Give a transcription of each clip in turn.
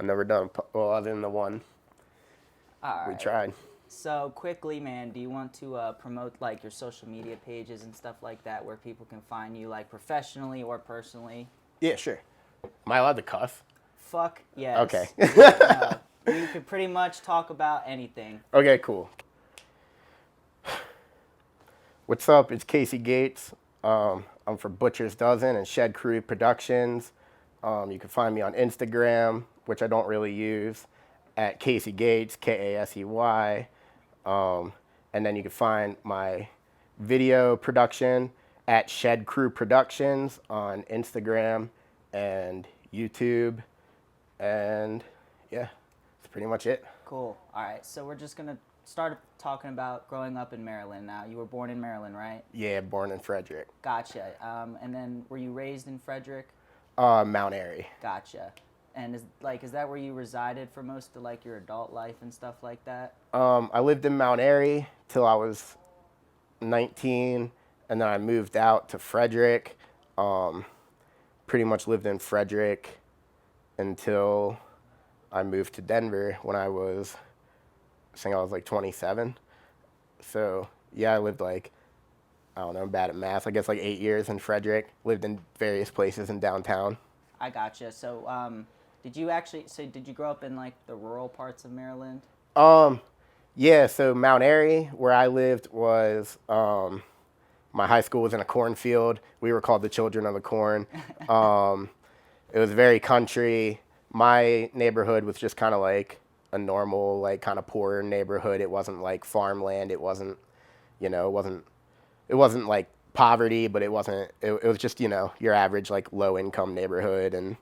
I've never done, well, other than the one All we right. tried. So quickly, man, do you want to promote like your social media pages and stuff like that, where people can find you, like professionally or personally? Yeah, sure. Am I allowed to cuss? Fuck Okay. yes. No, you could pretty much talk about anything. Okay, cool. What's up? It's Kasey Gates. I'm for Butcher's Dozen and Shed Crew Productions. You can find me on Instagram, which I don't really use, at Kasey Gates, Kasey. And then you can find my video production at Shed Crew Productions on Instagram and YouTube. And yeah, that's pretty much it. Cool. All right. So we're just gonna start talking about growing up in Maryland. Now, you were born in Maryland, right? Yeah, born in Frederick. Gotcha. And then were you raised in Frederick? Mount Airy. Gotcha. And is that where you resided for most of like your adult life and stuff like that? I lived in Mount Airy till I was 19, and then I moved out to Frederick. Pretty much lived in Frederick until I moved to Denver when I think I was like 27. So yeah, I lived like, I don't know, I'm bad at math. I guess like 8 years in Frederick. Lived in various places in downtown. I gotcha. So, did you grow up in like the rural parts of Maryland? Yeah, so Mount Airy, where I lived, was my high school was in a cornfield. We were called the Children of the Corn. It was very country. My neighborhood was just kind of like a normal, like kind of poor neighborhood. It wasn't like farmland. It wasn't, it wasn't like poverty, but it wasn't. It was just your average like low income neighborhood, and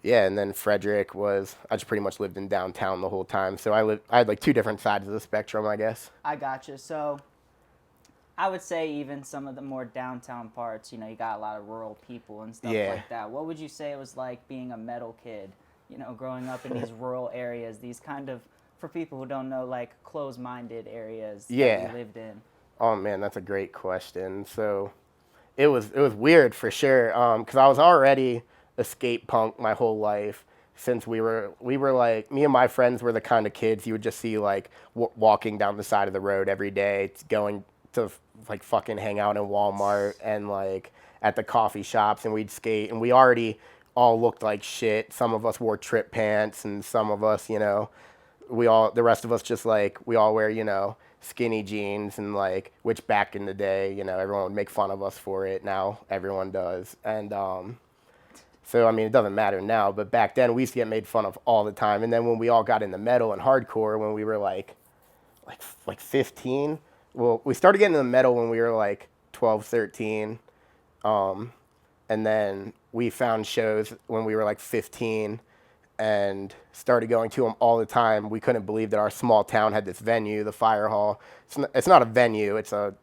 yeah. And then Frederick I just pretty much lived in downtown the whole time. So I had like two different sides of the spectrum, I guess. I gotcha. So, I would say even some of the more downtown parts, you got a lot of rural people and stuff Yeah. like that. What would you say it was like being a metal kid, growing up in these rural areas, these kind of, for people who don't know, like closed-minded areas that Yeah. you lived in? Oh man, that's a great question. So it was weird for sure, because I was already a skate punk my whole life. Since we were like, me and my friends were the kind of kids you would just see like walking down the side of the road every day, going to like fucking hang out in Walmart and like at the coffee shops, and we'd skate, and we already all looked like shit. Some of us wore trip pants, and some of us, the rest of us just like, we all wear, skinny jeans, and like, which back in the day, everyone would make fun of us for it. Now everyone does. And so, I mean, it doesn't matter now, but back then we used to get made fun of all the time. And then when we all got into metal and hardcore, when we were like 15, well, we started getting into metal when we were like 12, 13. And then we found shows when we were like 15 and started going to them all the time. We couldn't believe that our small town had this venue, the Fire Hall. It's not a venue, it's a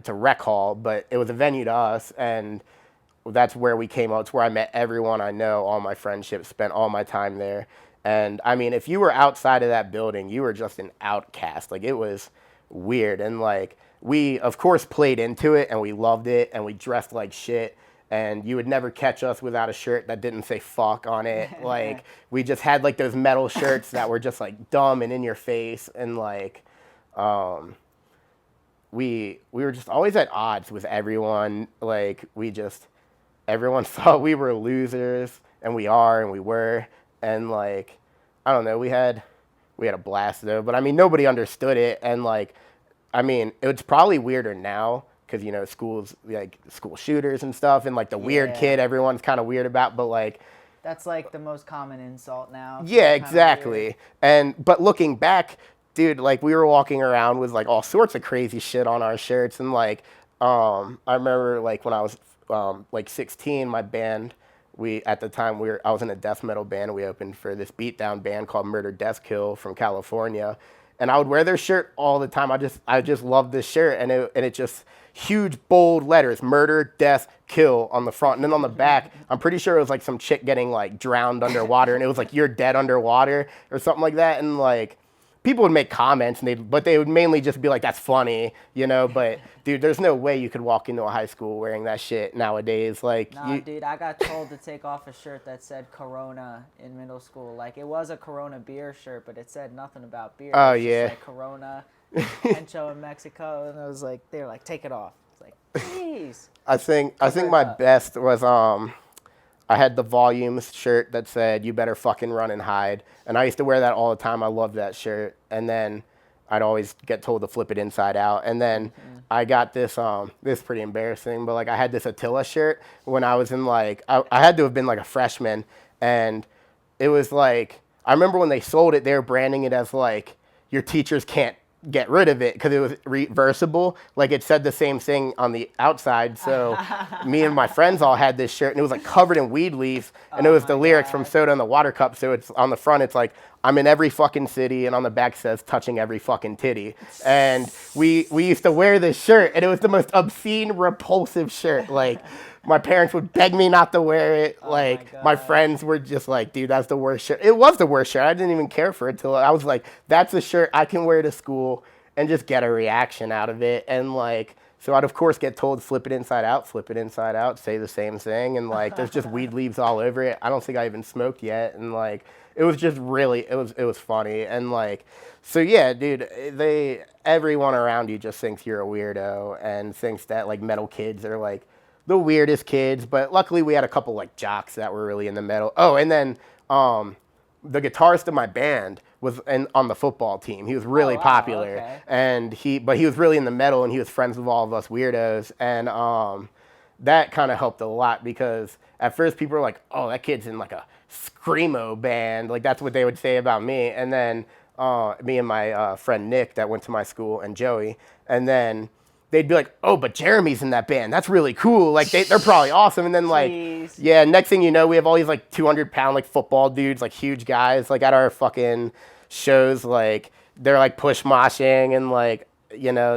rec hall, but it was a venue to us, and that's where we came out. It's where I met everyone I know, all my friendships, spent all my time there. And I mean, if you were outside of that building, you were just an outcast. Like, it was weird. And like, we of course played into it, and we loved it, and we dressed like shit. And you would never catch us without a shirt that didn't say fuck on it. Like, we just had like those metal shirts that were just like dumb and in your face. And like, we were just always at odds with everyone. Like, everyone thought we were losers, and we are, and we were. And like, I don't know, we had a blast though. But I mean, nobody understood it. And like, I mean, it's probably weirder now, because schools, like school shooters and stuff, and like the weird kid everyone's kind of weird about, but like, That's like the most common insult now. yeah, exactly. But looking back, dude, like, we were walking around with like all sorts of crazy shit on our shirts. And like, I remember like when I was like 16, my band, at the time I was in a death metal band. We opened for this beatdown band called Murder Death Kill from California, and I would wear their shirt all the time. I just loved this shirt, and it just huge bold letters, Murder Death Kill on the front, and then on the back, I'm pretty sure it was like some chick getting like drowned underwater, and it was like, you're dead underwater or something like that. And like, people would make comments, but they would mainly just be like, "That's funny," you know. But dude, there's no way you could walk into a high school wearing that shit nowadays. Like, Nah, dude, I got told to take off a shirt that said Corona in middle school. Like, it was a Corona beer shirt, but it said nothing about beer. Oh, It was yeah. just like Corona, Pancho in Mexico, and it was like, they were like, take it off. It's like, jeez. I think my best was I had the Volumes shirt that said "You better fucking run and hide," and I used to wear that all the time. I loved that shirt, and then I'd always get told to flip it inside out. And then I got this this is pretty embarrassing, but like I had this Attila shirt when I was in like I had to have been like a freshman, and it was like I remember when they sold it, they were branding it as like your teachers can't get rid of it because it was reversible. Like it said the same thing on the outside. So me and my friends all had this shirt, and it was like covered in weed leaves, and it was the lyrics from Soda in the Water Cup. So it's on the front, it's like, "I'm in every fucking city," and on the back says, "Touching every fucking titty." And we used to wear this shirt, and it was the most obscene, repulsive shirt. Like my parents would beg me not to wear it. Like my friends were just like, "Dude, that's the worst shirt." It was the worst shirt. I didn't even care for it till I was like, "That's a shirt I can wear to school and just get a reaction out of it." And like, so I'd of course get told, flip it inside out, say the same thing, and like there's just weed leaves all over it. I don't think I even smoked yet, and like it was just really it was funny. And like, so yeah, dude, everyone around you just thinks you're a weirdo and thinks that like metal kids are like the weirdest kids. But luckily we had a couple like jocks that were really in the metal. Oh, and then the guitarist of my band was on the football team. He was really popular, okay. and he was really in the metal, and he was friends with all of us weirdos, and that kind of helped a lot because at first people were like, "Oh, that kid's in like a screamo band," like that's what they would say about me, and then me and my friend Nick that went to my school and Joey, and then they'd be like, "Oh, but Jeremy's in that band. That's really cool. Like they're probably awesome." And then like, Jeez. yeah, next thing you know, we have all these like 200-pound like football dudes, like huge guys, like at our fucking shows. Like they're like push moshing and like, you know,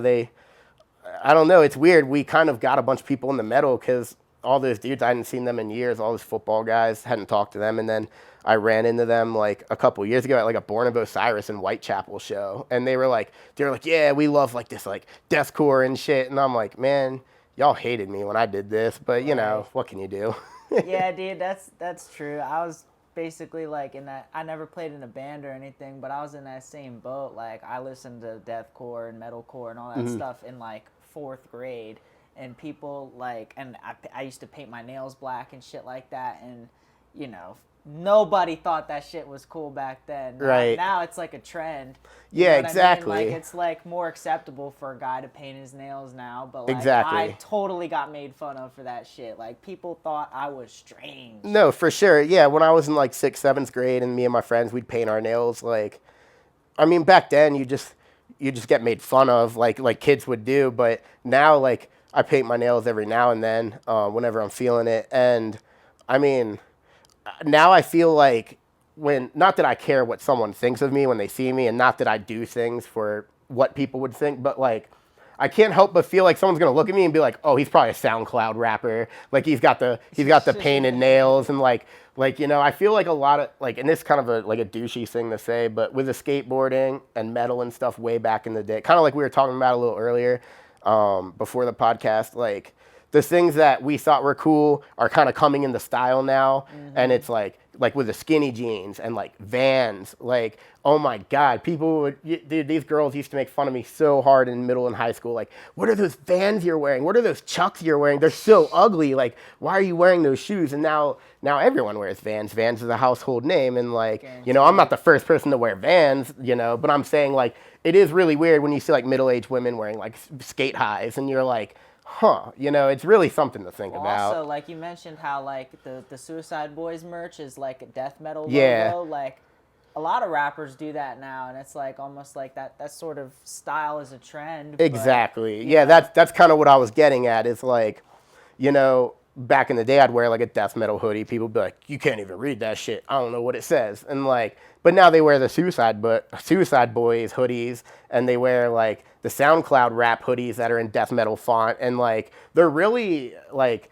I don't know. It's weird. We kind of got a bunch of people in the metal because all those dudes, I hadn't seen them in years. All those football guys, hadn't talked to them. And then I ran into them like a couple years ago at like a Born of Osiris in Whitechapel show. And they were like, "Yeah, we love like this like deathcore and shit." And I'm like, "Man, y'all hated me when I did this, but you know, what can you do?" Yeah, dude, that's true. I was basically like in that. I never played in a band or anything, but I was in that same boat. Like I listened to deathcore and metalcore and all that stuff in like 4th grade, and people like, and I used to paint my nails black and shit like that, and you know, nobody thought that shit was cool back then. Right. Now it's like a trend. Yeah, know what exactly. I mean? Like it's like more acceptable for a guy to paint his nails now, but like Exactly. I totally got made fun of for that shit. Like people thought I was strange. No, for sure. Yeah, when I was in like 6th, 7th grade, and me and my friends, we'd paint our nails. Like, I mean, back then you just get made fun of, like kids would do. But now, like, I paint my nails every now and then, whenever I'm feeling it. And I mean, now I feel like not that I care what someone thinks of me when they see me, and not that I do things for what people would think, but like, I can't help but feel like someone's gonna look at me and be like, "Oh, he's probably a SoundCloud rapper. Like he's got the painted nails," and like you know, I feel like a lot of like, and this is kind of a douchey thing to say, but with the skateboarding and metal and stuff way back in the day, kind of like we were talking about a little earlier, before the podcast, like the things that we thought were cool are kind of coming into style now, and it's like with the skinny jeans and like Vans, like, oh my God, dude, these girls used to make fun of me so hard in middle and high school. Like, what are those Vans you're wearing? What are those Chucks you're wearing? They're so ugly. Like, why are you wearing those shoes? And now everyone wears Vans. Vans is a household name. And like, you know, I'm not the first person to wear Vans, you know, but I'm saying like, it is really weird when you see like middle-aged women wearing like skate highs, and you're like, huh, you know, it's really something to think about. Also, like you mentioned how like the Suicide Boys merch is like a death metal Yeah. logo. Like a lot of rappers do that now, and it's like almost like that sort of style is a trend. Exactly. But, yeah, know. that's kind of what I was getting at. Is like, you know, back in the day, I'd wear like a death metal hoodie. People would be like, "You can't even read that shit. I don't know what it says." And like, but now they wear the Suicide Boys hoodies, and they wear like the SoundCloud rap hoodies that are in death metal font, and like they're really like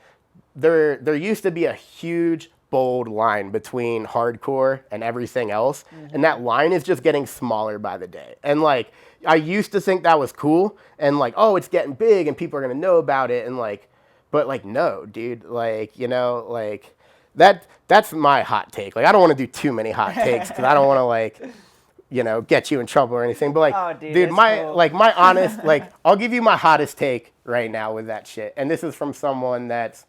there used to be a huge bold line between hardcore and everything else. And that line is just getting smaller by the day. And like, I used to think that was cool and like, oh, it's getting big and people are going to know about it. And like, but like, no, dude, like, you know, like that's my hot take. Like, I don't want to do too many hot takes because I don't want to like, you know, get you in trouble or anything. But like, Oh, dude, dude, that's my cool. like my honest, like, I'll give you my hottest take right now with that shit. And this is from someone that's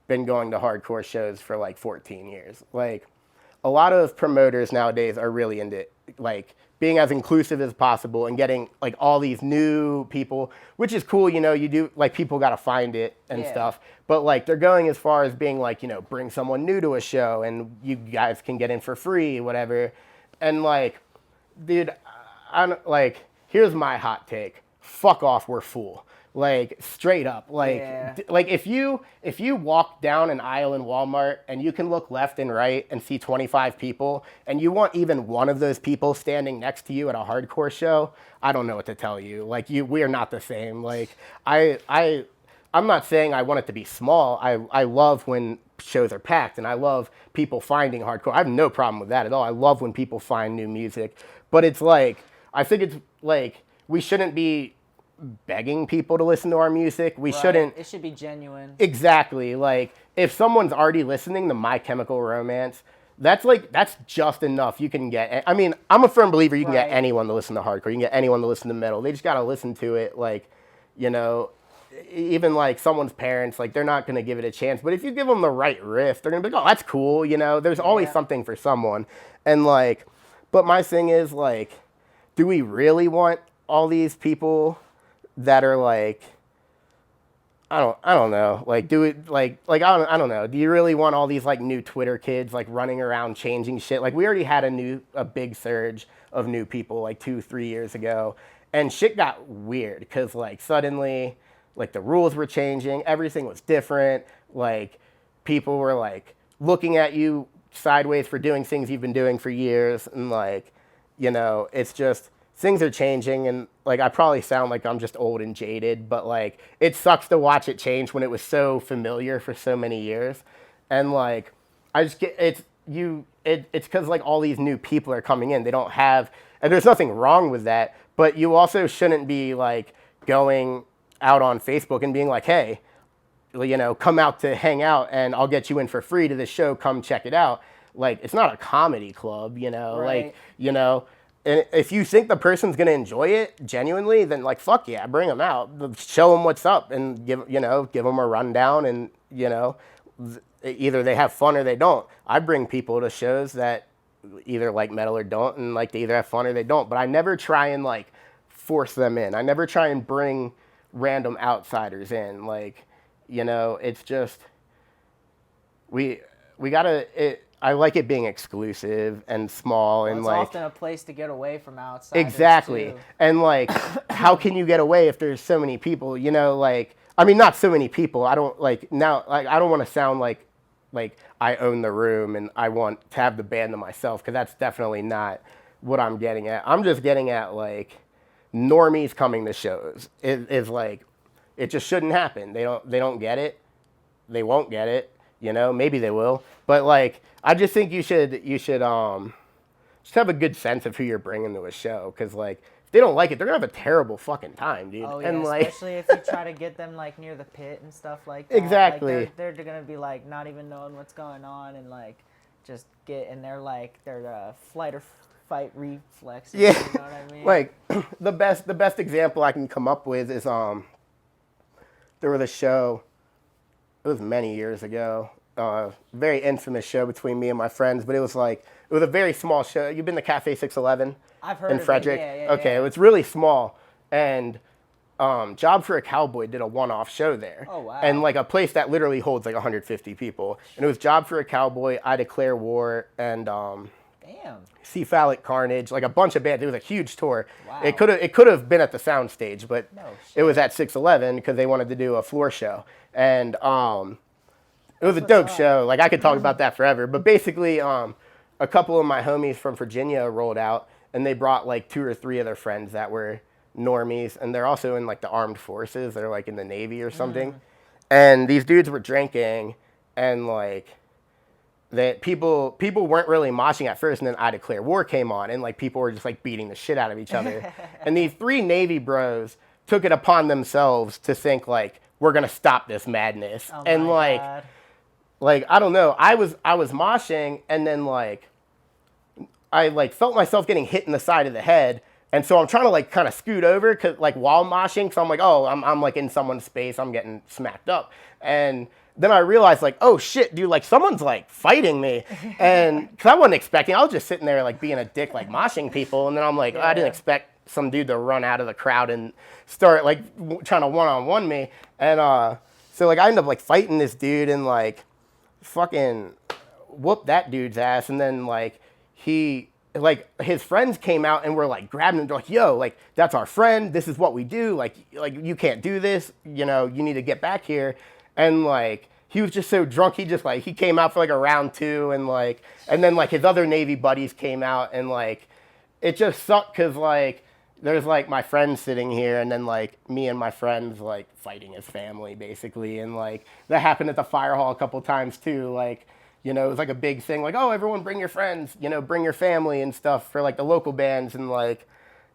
been going to hardcore shows for like 14 years. Like, a lot of promoters nowadays are really into like being as inclusive as possible and getting like all these new people, which is cool. You know, you do like people got to find it and Yeah. stuff. But like they're going as far as being like, you know, bring someone new to a show and you guys can get in for free, whatever. And like, dude, I'm like, here's my hot take. Fuck off, we're full. Like straight up. Like Yeah. like if you walk down an aisle in Walmart and you can look left and right and see 25 people and you want even one of those people standing next to you at a hardcore show, I don't know what to tell you. Like we are not the same. Like I'm not saying I want it to be small. I love when shows are packed and I love people finding hardcore. I have no problem with that at all. I love when people find new music. But it's like, I think it's like, we shouldn't be begging people to listen to our music. We Right. shouldn't. It should be genuine. Exactly. Like, if someone's already listening to My Chemical Romance, that's just enough. You can get, I mean, I'm a firm believer you can get Right. anyone to listen to hardcore. You can get anyone to listen to metal. They just got to listen to it. Like, you know, even like someone's parents, like they're not going to give it a chance. But if you give them the right riff, they're going to be like, oh, that's cool. You know, there's always Yeah. something for someone. And like, but my thing is like, do we really want all these people that are like, I don't know, like do it like I don't know. Do you really want all these like new Twitter kids like running around changing shit? Like we already had a big surge of new people like 2-3 years ago, and shit got weird because like suddenly like the rules were changing, everything was different. Like people were like looking at you sideways for doing things you've been doing for years, and like, you know, it's just things are changing. And like I probably sound like I'm just old and jaded, but like it sucks to watch it change when it was so familiar for so many years. And like I just get it's because like all these new people are coming in, they don't have, and there's nothing wrong with that, but you also shouldn't be like going out on Facebook and being like, hey, you know, come out to hang out and I'll get you in for free to this show, come check it out. Like, it's not a comedy club, you know, Right. like, you know, and if you think the person's going to enjoy it genuinely, then like, fuck yeah, bring them out, show them what's up and give them a rundown, and, you know, either they have fun or they don't. I bring people to shows that either like metal or don't, and like they either have fun or they don't, but I never try and like force them in. I never try and bring random outsiders in. Like, you know, it's just we gotta. I like it being exclusive and small and It's like often a place to get away from outsiders. exactly. Too. And like, how can you get away if there's so many people? You know, like I mean, not so many people. I don't like now. Like I don't want to sound like I own the room and I want to have the band to myself, because that's definitely not what I'm getting at. I'm just getting at like normies coming to shows is like, it just shouldn't happen. They don't get it. They won't get it. You know, maybe they will. But like, I just think you should just have a good sense of who you're bringing to a show, because like if they don't like it, they're gonna have a terrible fucking time, dude. Oh yeah, and like, especially if you try to get them like near the pit and stuff like that. Exactly. Like, they're gonna be like not even knowing what's going on, and like just get in their like their flight or fight reflexes. yeah, You know what I mean? like the best example I can come up with is there was a show. It was many years ago. Very infamous show between me and my friends, but it was a very small show. You've been to Cafe 611 I've heard in of it, Frederick? yeah, Okay, yeah. it was really small, and Job for a Cowboy did a one-off show there. Oh, wow. And like a place that literally holds like 150 people, and it was Job for a Cowboy, I Declare War, and Damn. Cephalic Carnage, like a bunch of bands. It was a huge tour. Wow. It could have been at the soundstage, but No it was shit. at 611 because they wanted to do a floor show, and it was a what's dope up. show. Like I could talk about that forever. But basically, a couple of my homies from Virginia rolled out, and they brought like 2 or 3 of their friends that were normies, and they're also in like the armed forces. They're like in the Navy or something. And these dudes were drinking, and like that people weren't really moshing at first, and then I Declare War came on, and like people were just like beating the shit out of each other. And these three Navy bros took it upon themselves to think like we're gonna stop this madness. Oh And my God. like I don't know, I was moshing, and then like I like felt myself getting hit in the side of the head. And so I'm trying to like kind of scoot over, cause like while moshing, so I'm like, oh, I'm like in someone's space, I'm getting smacked up. And then I realized like, oh shit, dude, like someone's like fighting me. And cause I wasn't expecting, I was just sitting there like being a dick, like moshing people. And then I'm like, I didn't expect some dude to run out of the crowd and start like trying to one-on-one me. And so like I ended up like fighting this dude and like fucking whooped that dude's ass. And then like his friends came out and were like grabbing him. They're like, yo, like that's our friend. This is what we do. Like you can't do this. You know, you need to get back here. And like he was just so drunk. He came out for like a round two, and then like his other Navy buddies came out, and like it just sucked because like there's like my friend sitting here, and then like me and my friends like fighting his family basically, and like that happened at the fire hall a couple times too. Like, you know, it was like a big thing, like, oh, everyone bring your friends, you know, bring your family and stuff for like the local bands. And like,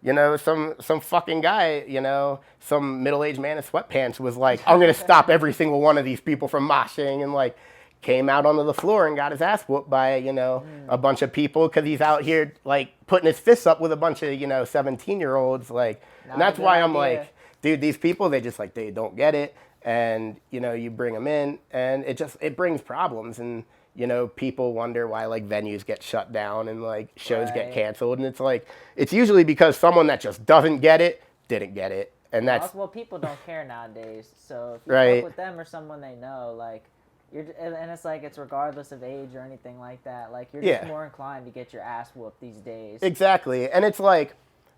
you know, some fucking guy, you know, some middle-aged man in sweatpants was like, I'm going to stop every single one of these people from moshing, and like came out onto the floor and got his ass whooped by, you know, a bunch of people because he's out here like putting his fists up with a bunch of, you know, 17-year-olds. Like, and that's why I'm like, dude, these people, they just like, they don't get it. And, you know, you bring them in and it brings problems. And, you know, people wonder why like venues get shut down and like shows get canceled. And it's like, it's usually because someone that just doesn't get it, didn't get it. And that's well, people don't care nowadays. So if you fuck with them or someone they know, like and it's like it's regardless of age or anything like that. Like you're just more inclined to get your ass whooped these days. Exactly. And it's like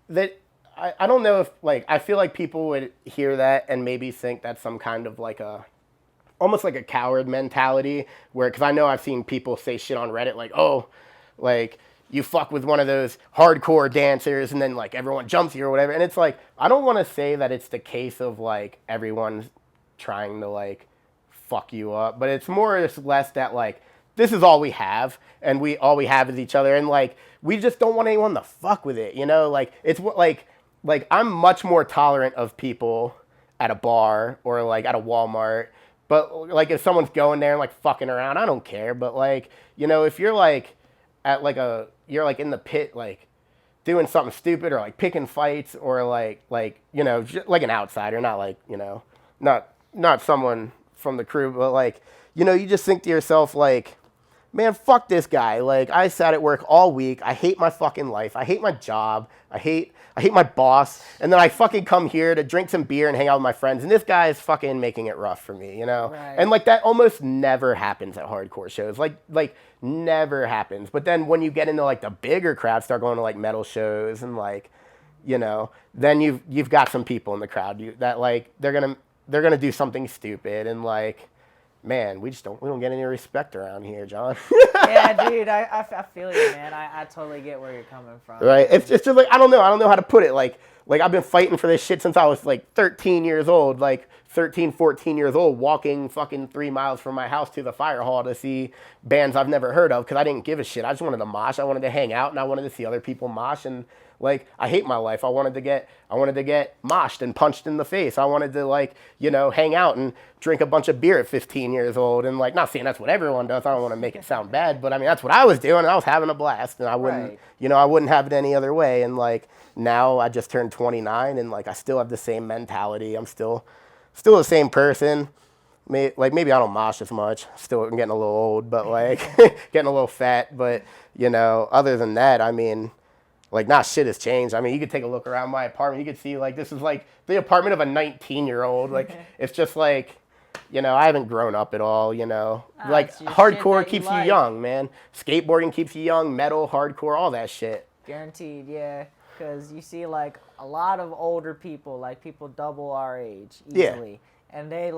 that. I don't know if like I feel like people would hear that and maybe think that's some kind of like almost like a coward mentality, where, because I know I've seen people say shit on Reddit like, oh, like you fuck with one of those hardcore dancers and then like everyone jumps you or whatever. And it's like, I don't want to say that it's the case of like everyone's trying to like fuck you up, but it's more or less that like this is all we have, and all we have is each other, and like we just don't want anyone to fuck with it, you know? Like it's like I'm much more tolerant of people at a bar or like at a Walmart. But like if someone's going there and like fucking around, I don't care. But like, you know, if you're like at like you're like in the pit, like doing something stupid or like picking fights or like, you know, like an outsider, not like, you know, not someone from the crew, but like, you know, you just think to yourself like, man, fuck this guy. Like I sat at work all week. I hate my fucking life. I hate my job. I hate my boss. And then I fucking come here to drink some beer and hang out with my friends. And this guy is fucking making it rough for me, you know? Right. And like that almost never happens at hardcore shows. Like never happens. But then when you get into like the bigger crowd, start going to like metal shows and like, you know, then you've got some people in the crowd that like they're gonna do something stupid, and like, man, we don't get any respect around here, John. Yeah, dude, I feel you, man. I totally get where you're coming from. Right. It's just like, I don't know how to put it. Like I've been fighting for this shit since I was like 13 years old, like 13, 14 years old, walking fucking 3 miles from my house to the fire hall to see bands I've never heard of because I didn't give a shit. I just wanted to mosh. I wanted to hang out, and I wanted to see other people mosh. And like, I hate my life. I wanted to get moshed and punched in the face. I wanted to like, you know, hang out and drink a bunch of beer at 15 years old. And like, not saying that's what everyone does. I don't want to make it sound bad, but I mean, that's what I was doing, and I was having a blast, and I wouldn't, you know, I wouldn't have it any other way. And like, now I just turned 29, and like, I still have the same mentality. I'm still the same person. Maybe I don't mosh as much. Still, I'm getting a little old, but like getting a little fat. But you know, other than that, I mean, like, not shit has changed. I mean, you could take a look around my apartment. You could see like this is like the apartment of a 19-year-old. Like it's just like, you know, I haven't grown up at all. You know, like hardcore keeps you young, man. Skateboarding keeps you young. Metal, hardcore, all that shit. Guaranteed, yeah. Because you see, like, a lot of older people, like, people double our age easily. Yeah. And they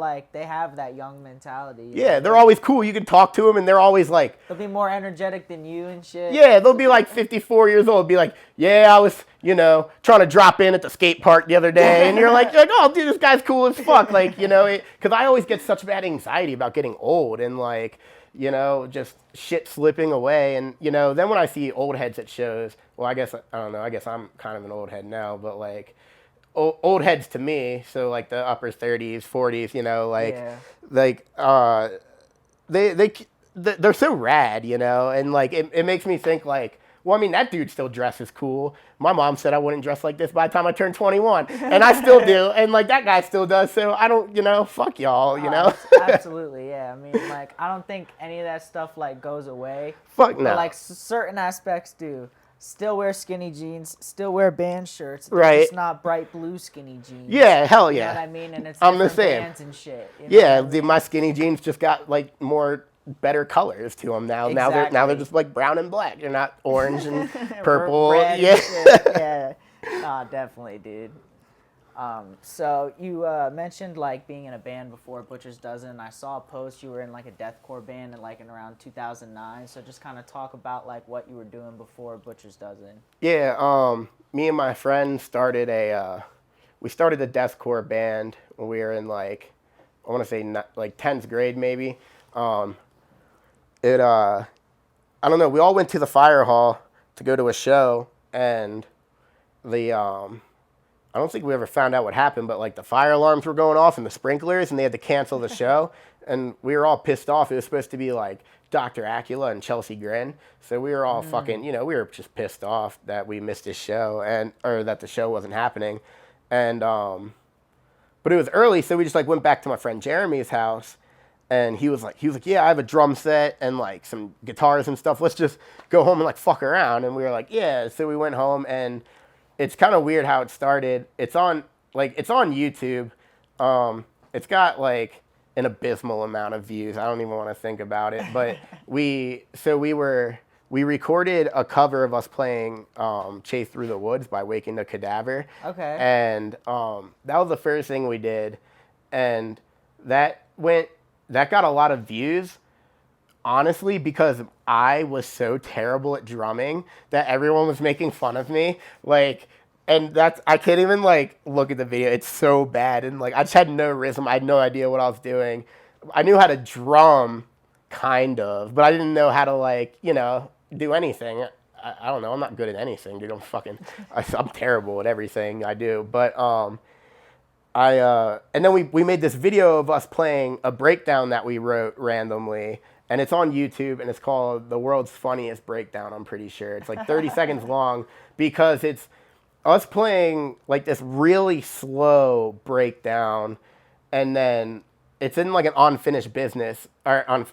have that young mentality. Yeah, they're always cool. You can talk to them, and they're always, like... They'll be more energetic than you and shit. Yeah, they'll be, like, 54 years old. Be like, yeah, I was, you know, trying to drop in at the skate park the other day. And you're like, oh, dude, this guy's cool as fuck. Like, you know, because I always get such bad anxiety about getting old. And, like... you know, just shit slipping away. And, you know, then when I see old heads at shows, well, I don't know, I guess I'm kind of an old head now, but like, old heads to me, so like the upper 30s, 40s, you know, Yeah. like, they they're so rad, you know, and like it makes me think like, well, I mean that dude still dresses cool. My mom said I wouldn't dress like this by the time I turned 21, and I still do, and like that guy still does. So I don't, you know, fuck y'all, you know. Absolutely, yeah. I mean, like, I don't think any of that stuff like goes away. Fuck But no. like certain aspects do. Still wear skinny jeans. Still wear band shirts. They're Right. just not bright blue skinny jeans. Yeah, hell You yeah. know what I mean? And it's I'm the different same. bands and shit. You know Yeah, what I mean? my skinny jeans just got like more better colors to them now. Now they're Exactly. just like brown and black. They're not orange and purple. Red Yeah. and shit. Yeah. Definitely, dude. So you mentioned like being in a band before Butcher's Dozen. I saw a post you were in like a deathcore band in around 2009. So just kind of talk about like what you were doing before Butcher's Dozen. Yeah, me and my friend started we started a deathcore band when we were in like, I want to say like 10th grade maybe. I don't know, we all went to the fire hall to go to a show, and I don't think we ever found out what happened, but like the fire alarms were going off and the sprinklers, and they had to cancel the show, and we were all pissed off. It was supposed to be like Dr. Acula and Chelsea Grin, so we were all fucking, you know, we were just pissed off that we missed this show or that the show wasn't happening, and but it was early, so we just like went back to my friend Jeremy's house, and he was like, yeah, I have a drum set and like some guitars and stuff. Let's just go home and like fuck around, and we were like, yeah. So we went home, and it's kind of weird how it started. It's on YouTube. It's got like an abysmal amount of views. I don't even want to think about it. But we recorded a cover of us playing "Chase Through the Woods" by Waking the Cadaver. Okay. And that was the first thing we did, and that got a lot of views. Honestly, because I was so terrible at drumming that everyone was making fun of me. Like, and I can't even like look at the video. It's so bad. And like, I just had no rhythm. I had no idea what I was doing. I knew how to drum kind of, but I didn't know how to like, you know, do anything. I don't know. I'm not good at anything, dude. I'm terrible at everything I do. But, and then we made this video of us playing a breakdown that we wrote randomly, and it's on YouTube, and it's called The World's Funniest Breakdown, I'm pretty sure. It's like 30 seconds long, because it's us playing like this really slow breakdown, and then it's in like an unfinished basement, and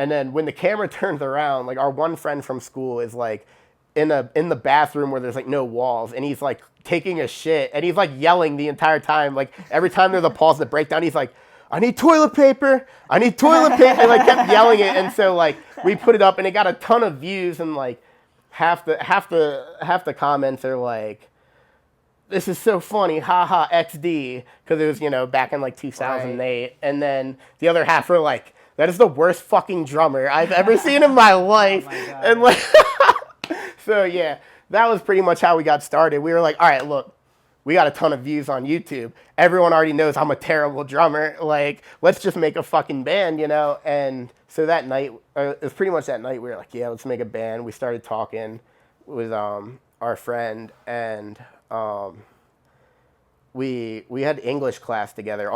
then when the camera turns around, like our one friend from school is like in the bathroom where there's like no walls, and he's like taking a shit, and he's like yelling the entire time. Like every time there's a pause in the breakdown, he's like, I need toilet paper, and like kept yelling it. And so like we put it up, and it got a ton of views, and like half the comments are like, this is so funny, haha, XD, because it was, you know, back in like 2008. Right. And then the other half were like, that is the worst fucking drummer I've ever seen in my life. Oh my God. And like so yeah, that was pretty much how we got started. We were like, all right, look, we got a ton of views on YouTube. Everyone already knows I'm a terrible drummer. Like, let's just make a fucking band, you know? And so that night, it was pretty much that night, we were like, yeah, let's make a band. We started talking with our friend, and we had English class together,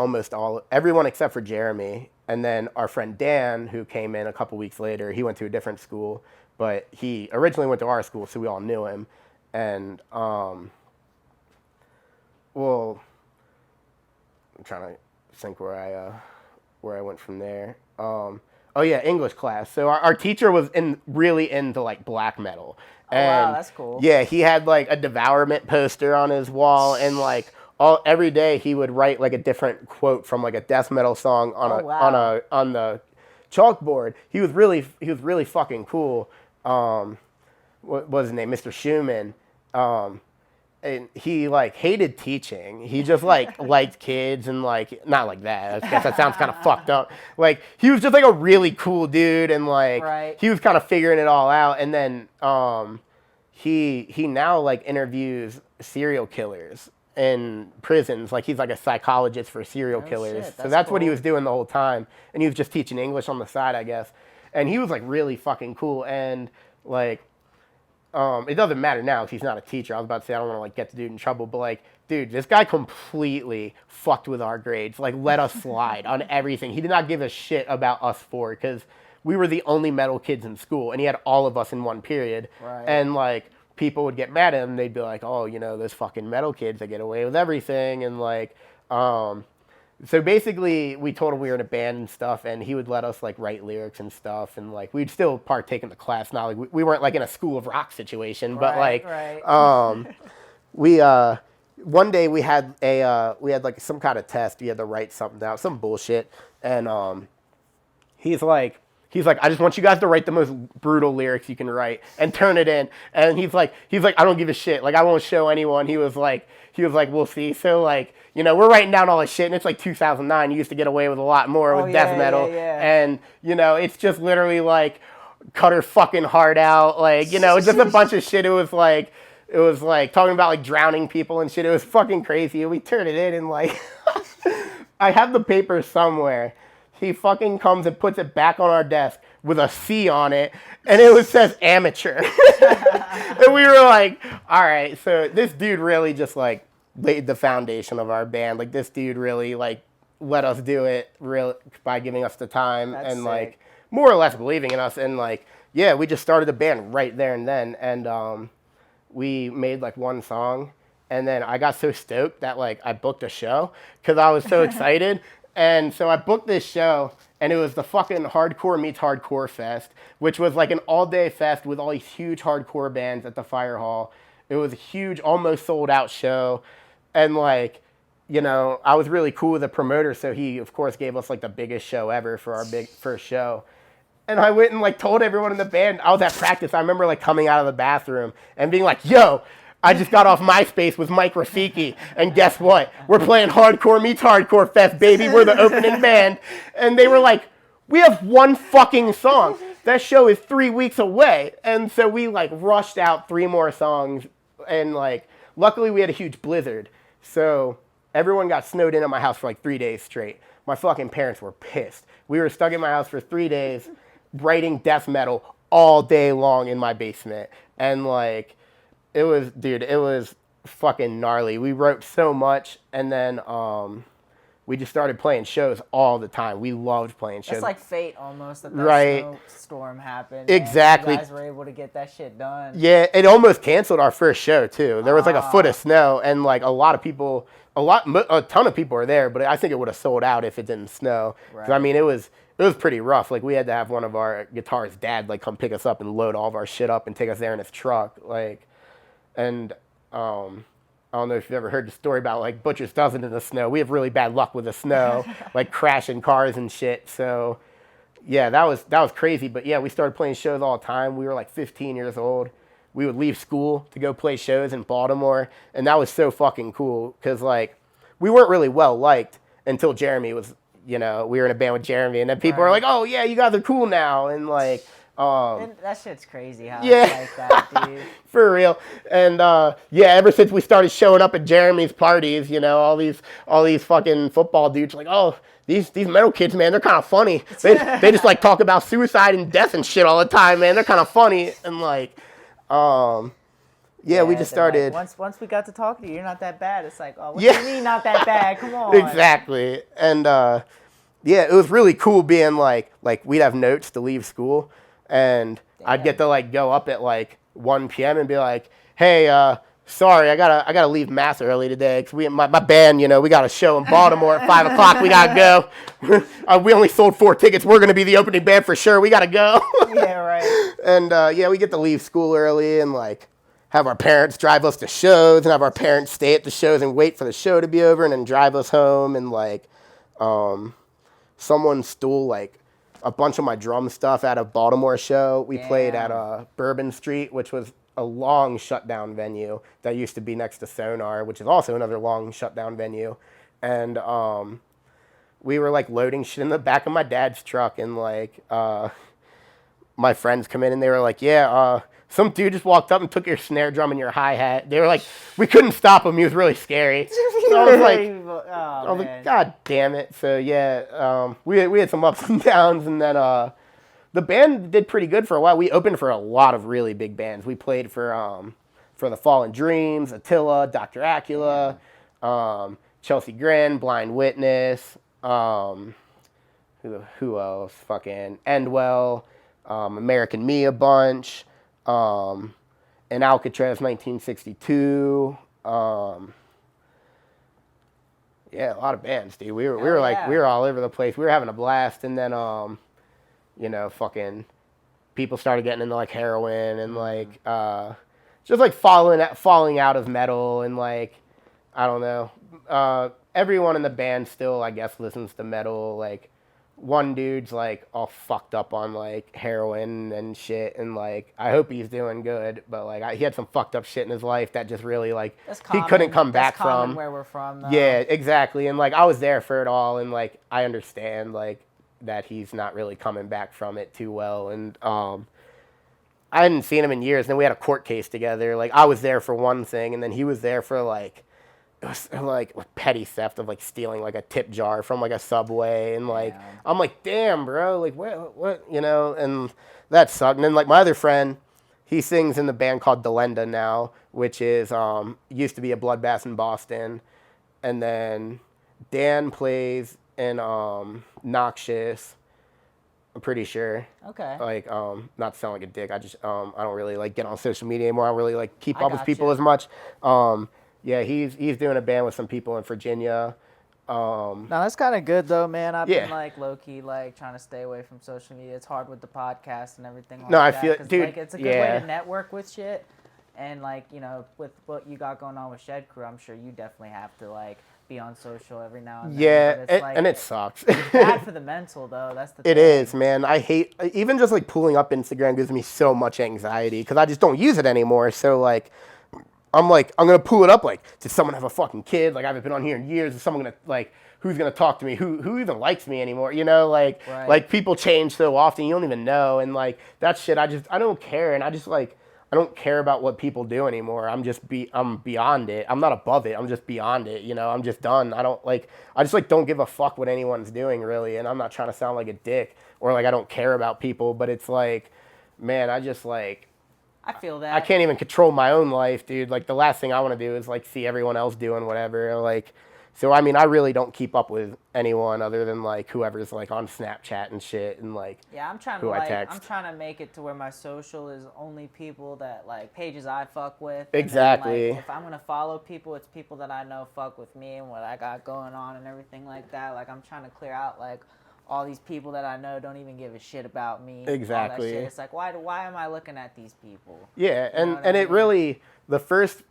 everyone except for Jeremy. And then our friend Dan, who came in a couple weeks later, he went to a different school, but he originally went to our school, so we all knew him. And well, I'm trying to think where I went from there. Oh yeah, English class. So our teacher was really into like black metal. And wow, that's cool. Yeah, he had like a Devourment poster on his wall, and like every day he would write like a different quote from like a death metal song on the chalkboard. He was really fucking cool. What was his name? Mr. Schumann. And he like hated teaching. He just like liked kids, and like not like that. I guess that sounds kind of fucked up. Like he was just like a really cool dude, and like right. He was kind of figuring it all out. And then he now like interviews serial killers, in prisons. Like he's like a psychologist for serial Oh, killers. shit, So that's that's what he cool. was doing the whole time. And he was just teaching English on the side, I guess. And he was like really fucking cool. And like, it doesn't matter now if he's not a teacher. I was about to say I don't want to like get the dude in trouble, but like, dude, this guy completely fucked with our grades. Like, let us slide on everything. He did not give a shit about us four because we were the only metal kids in school, and he had all of us in one period. Right. And like, people would get mad at him. They'd be like, "Oh, you know, those fucking metal kids, they get away with everything." And like, so basically, we told him we were in a band and stuff, and he would let us like write lyrics and stuff, and like we'd still partake in the class. Not like we weren't like in a School of Rock situation, but like, we one day we had like some kind of test. We had to write something down, some bullshit, and he's like, I just want you guys to write the most brutal lyrics you can write and turn it in. And he's like, I don't give a shit. Like, I won't show anyone. He was like, we'll see. So like, you know, we're writing down all this shit, and it's like 2009. You used to get away with a lot more with death metal. And you know, it's just literally like, cut her fucking heart out. Like, you know, just a bunch of shit. It was like talking about like drowning people and shit. It was fucking crazy. And we turned it in, and like, I have the paper somewhere. He fucking comes and puts it back on our desk with a C on it, and it says amateur. And we were like, all right, so this dude really just like laid the foundation of our band. Like, this dude really like let us do it real by giving us the time. That's and sick. like more or less believing in us. And like, yeah, we just started the band right there and then. And we made like one song, and then I got so stoked that like I booked a show because I was so excited. And so I booked this show, and it was the fucking Hardcore Meets Hardcore Fest, which was like an all-day fest with all these huge hardcore bands at the Fire Hall. It was a huge, almost sold-out show. And like, you know, I was really cool with the promoter, so he, of course, gave us like the biggest show ever for our big first show. And I went and like told everyone in the band. I was at practice. I remember like coming out of the bathroom and being like, yo, I just got off MySpace with Mike Rafiki, and guess what? We're playing Hardcore Meets Hardcore Fest, baby. We're the opening band. And they were like, we have one fucking song. That show is 3 weeks away. And so we like rushed out 3 more songs, and like, luckily we had a huge blizzard. So everyone got snowed in at my house for like 3 days straight. My fucking parents were pissed. We were stuck in my house for 3 days, writing death metal all day long in my basement. And like, it was fucking gnarly. We wrote so much, and then we just started playing shows all the time. We loved playing shows. It's like fate almost that snowstorm happened. Exactly. And you guys were able to get that shit done. Yeah, it almost canceled our first show too. There was like a foot of snow, and like a ton of people were there, but I think it would have sold out if it didn't snow. Right. I mean, it was pretty rough. Like, we had to have one of our guitarist's dad like come pick us up and load all of our shit up and take us there in his truck. Like, and I don't know if you've ever heard the story about like Butcher's Dozen in the snow. We have really bad luck with the snow, like crashing cars and shit. So yeah, that was crazy. But yeah, we started playing shows all the time. We were like 15 years old. We would leave school to go play shows in Baltimore, and that was so fucking cool because like we weren't really well liked until Jeremy was, you know, we were in a band with Jeremy, and then people were like, oh yeah, you guys are cool now, and like. And that shit's crazy how it's like that, dude. For real. And yeah, ever since we started showing up at Jeremy's parties, you know, all these fucking football dudes like, oh, these metal kids, man, they're kind of funny. They just like talk about suicide and death and shit all the time, man. They're kind of funny. And like, yeah, we just started. Like, once we got to talk to you, you're not that bad. It's like, oh, what do you mean not that bad? Come on. Exactly. And yeah, it was really cool being like we'd have notes to leave school. And I'd get to like go up at like 1 p.m. and be like, hey, sorry, I gotta leave mass early today because my band, you know, we got a show in Baltimore at 5 o'clock. We gotta go. We only sold 4 tickets. We're gonna be the opening band for sure. We gotta go. Yeah, right. And yeah, we get to leave school early and like have our parents drive us to shows and have our parents stay at the shows and wait for the show to be over and then drive us home. And like someone stole like a bunch of my drum stuff at a Baltimore show. We played at Bourbon Street, which was a long shutdown venue that used to be next to Sonar, which is also another long shutdown venue. And we were like loading shit in the back of my dad's truck, and like my friends come in and they were like, yeah, some dude just walked up and took your snare drum and your hi-hat. They were like, we couldn't stop him. He was really scary. So I was like, God damn it. So yeah, we had some ups and downs, and then the band did pretty good for a while. We opened for a lot of really big bands. We played for the Fallen Dreams, Attila, Dr. Acula, Chelsea Grin, Blind Witness, who else? Fucking Endwell, American Me a bunch, and Alcatraz 1962. Yeah, a lot of bands, dude. We were like we were all over the place. We were having a blast, and then fucking people started getting into like heroin and like just like falling out of metal, and like I don't know. Everyone in the band still, I guess, listens to metal. Like one dude's like all fucked up on like heroin and shit, and like I hope he's doing good, but like he had some fucked up shit in his life that just really like he couldn't come back from. Where we're from, though. Yeah, exactly. And like I was there for it all, and like I understand like that he's not really coming back from it too well, and I hadn't seen him in years. Then we had a court case together. Like I was there for one thing, and then he was there for like it was like petty theft of like stealing like a tip jar from like a Subway, and like I'm like, damn, bro, like what and that sucked. And then like my other friend, he sings in the band called Delenda now, which is used to be a Bloodbath in Boston, and then Dan plays in Noxious. I'm pretty sure. Okay. Like, not to sound like a dick, I don't really like get on social media anymore. I don't really like keep up with people as much. Yeah, he's doing a band with some people in Virginia. No, that's kind of good though, man. I've been like low key like trying to stay away from social media. It's hard with the podcast and everything like that. No, I feel, dude, like, it's a good way to network with shit. And like with what you got going on with Shed Crew, I'm sure you definitely have to like be on social every now and then. Yeah, like, and it sucks. It's bad for the mental though. That's the thing. It is, man. I hate even just like pulling up Instagram gives me so much anxiety because I just don't use it anymore. So like. I'm gonna pull it up. Like, did someone have a fucking kid? Like, I haven't been on here in years. Is someone gonna like? Who's gonna talk to me? Who even likes me anymore? You know, like, like people change so often. You don't even know. And like that shit, I don't care. And I just like, I don't care about what people do anymore. I'm beyond it. I'm not above it. I'm just beyond it. You know, I'm just done. I just like don't give a fuck what anyone's doing really. And I'm not trying to sound like a dick or like I don't care about people. But it's like, man, I just like. I feel that. I can't even control my own life, dude. Like, the last thing I want to do is, like, see everyone else doing whatever. Like, so, I mean, I really don't keep up with anyone other than, like, whoever's, like, on Snapchat and shit and, like, yeah, I'm trying to make it to where my social is only people that, like, pages I fuck with. Exactly. Then, like, if I'm going to follow people, it's people that I know fuck with me and what I got going on and everything like that. Like, I'm trying to clear out, like, all these people that I know don't even give a shit about me. Exactly. All that shit. It's like, why am I looking at these people? Yeah, and it really, the first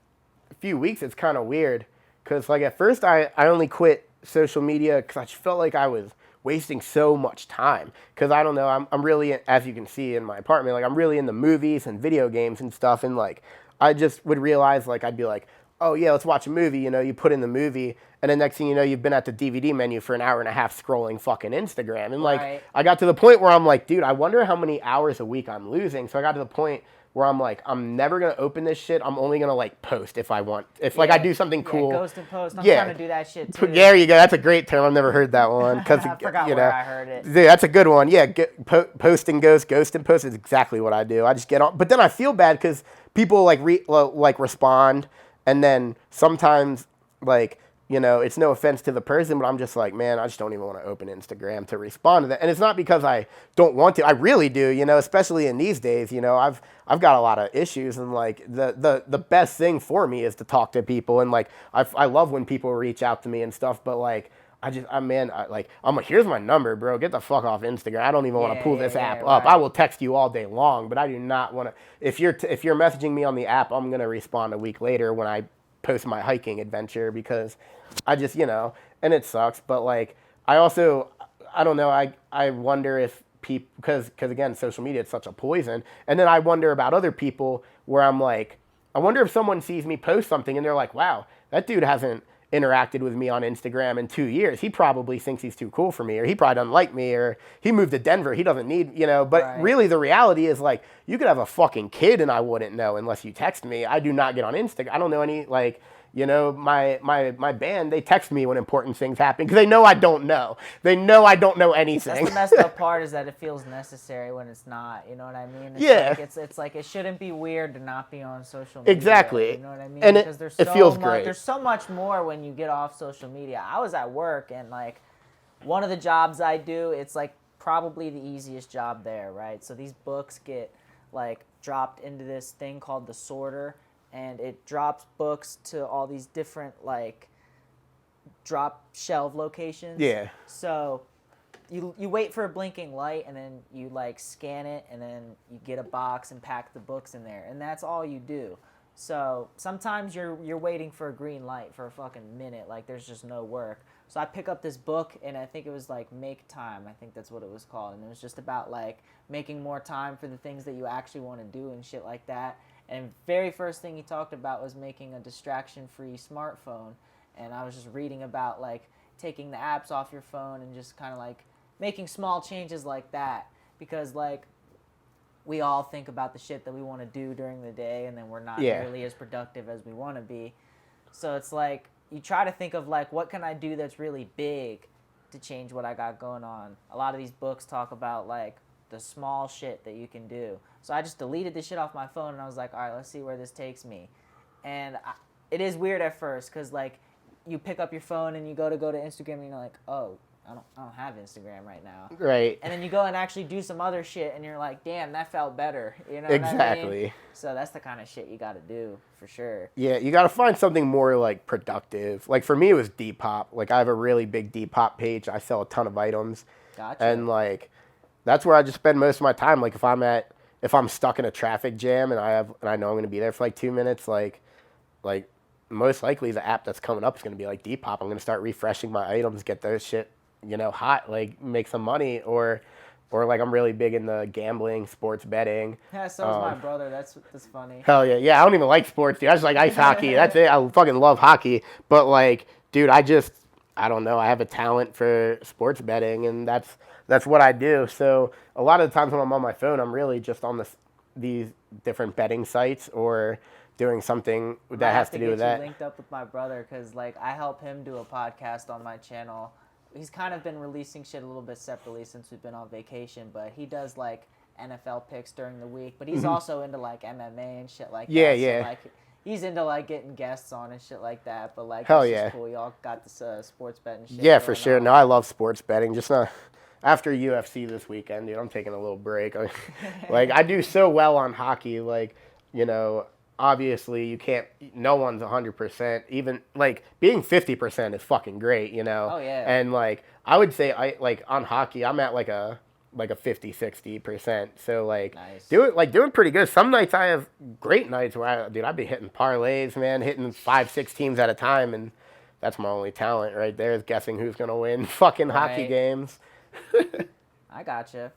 few weeks, it's kind of weird. Because, like, at first, I only quit social media because I just felt like I was wasting so much time. Because, I don't know, I'm really, as you can see in my apartment, like, I'm really into movies and video games and stuff. And, like, I just would realize, like, I'd be like, oh, yeah, let's watch a movie. You know, you put in the movie. And then next thing you know, you've been at the DVD menu for an hour and a half scrolling fucking Instagram. And, like, I got to the point where I'm like, dude, I wonder how many hours a week I'm losing. So I got to the point where I'm like, I'm never going to open this shit. I'm only going to, like, post if I want. If, like, I do something cool. Ghost and post. I'm trying to do that shit, too. There you go. That's a great term. I've never heard that one. I forgot where I heard it. Dude, that's a good one. Yeah, post and ghost and post is exactly what I do. I just get on. But then I feel bad because people, like, respond. And then sometimes, like, you know, it's no offense to the person, but I'm just like, man, I just don't even want to open Instagram to respond to that. And it's not because I don't want to. I really do, you know, especially in these days. You know, I've got a lot of issues, and like the best thing for me is to talk to people. And like I love when people reach out to me and stuff, but like here's my number, bro. Get the fuck off Instagram. I don't even want to pull this app up. I will text you all day long, but I do not want to. If you're messaging me on the app, I'm gonna respond a week later when I post my hiking adventure because I just, you know, and it sucks. But like, I don't know. I wonder if people, because again, social media is such a poison. And then I wonder about other people where I'm like, I wonder if someone sees me post something and they're like, wow, that dude hasn't interacted with me on Instagram in 2 years, he probably thinks he's too cool for me, or he probably doesn't like me, or he moved to Denver, he doesn't need, but Right. really the reality is like, you could have a fucking kid and I wouldn't know unless you text me. I do not get on Instagram. I don't know any, like, my band, they text me when important things happen because they know I don't know. They know I don't know anything. That's the messed up part, is that it feels necessary when it's not. You know what I mean? Yeah. It's like it shouldn't be weird to not be on social media. Exactly. You know what I mean? And because there's it so feels much, great. There's so much more when you get off social media. I was at work, and like one of the jobs I do, it's like probably the easiest job there, right? So these books get like dropped into this thing called the sorter, and it drops books to all these different like drop shelf locations. Yeah. So you wait for a blinking light, and then you like scan it, and then you get a box and pack the books in there, and that's all you do. So sometimes you're waiting for a green light for a fucking minute, like there's just no work. So I pick up this book, and I think it was like Make Time. I think that's what it was called, and it was just about like making more time for the things that you actually want to do and shit like that. And very first thing he talked about was making a distraction-free smartphone. And I was just reading about like taking the apps off your phone and just kind of like making small changes like that, because like we all think about the shit that we want to do during the day, and then we're not nearly as productive as we want to be. So it's like you try to think of like, what can I do that's really big to change what I got going on. A lot of these books talk about like the small shit that you can do. So I just deleted this shit off my phone, and I was like, all right, let's see where this takes me. And it is weird at first, because like you pick up your phone and you go to Instagram, and you're like, oh, I don't have Instagram right now. Right. And then you go and actually do some other shit, and you're like, damn, that felt better. You know what Exactly. I mean? So that's the kind of shit you got to do, for sure. Yeah, you got to find something more like productive. Like for me, it was Depop. Like I have a really big Depop page. I sell a ton of items. Gotcha. And like that's where I just spend most of my time. Like if I'm stuck in a traffic jam and I know I'm going to be there for like 2 minutes, like most likely the app that's coming up is going to be like Depop. I'm going to start refreshing my items, get those shit, hot, like make some money, or like I'm really big into gambling, sports betting. Yeah, so is my brother. That's funny. Hell yeah. Yeah, I don't even like sports, dude. I just like ice hockey. That's it. I fucking love hockey. But like, dude, I don't know. I have a talent for sports betting, and that's what I do. So a lot of the times when I'm on my phone, I'm really just on these different betting sites or doing something that has to do with that. I have to get you linked up with my brother, because like I help him do a podcast on my channel. He's kind of been releasing shit a little bit separately since we've been on vacation, but he does like NFL picks during the week, but he's also into like MMA and shit like that. Yeah. So, like, he's into like getting guests on and shit like that, but like, hell it's yeah, just cool. Y'all got this sports betting shit. Yeah, for sure. On. No, I love sports betting. Just not after UFC this weekend, dude. I'm taking a little break. Like I do so well on hockey. Like obviously you can't. No one's 100%. Even like being 50% is fucking great. Oh yeah. And like I would say on hockey, I'm at like a 50-60%. So like nice. doing pretty good. Some nights I have great nights where I'd be hitting parlays, man, hitting 5-6 teams at a time, and that's my only talent right there, is guessing who's gonna win fucking hockey games. I gotcha.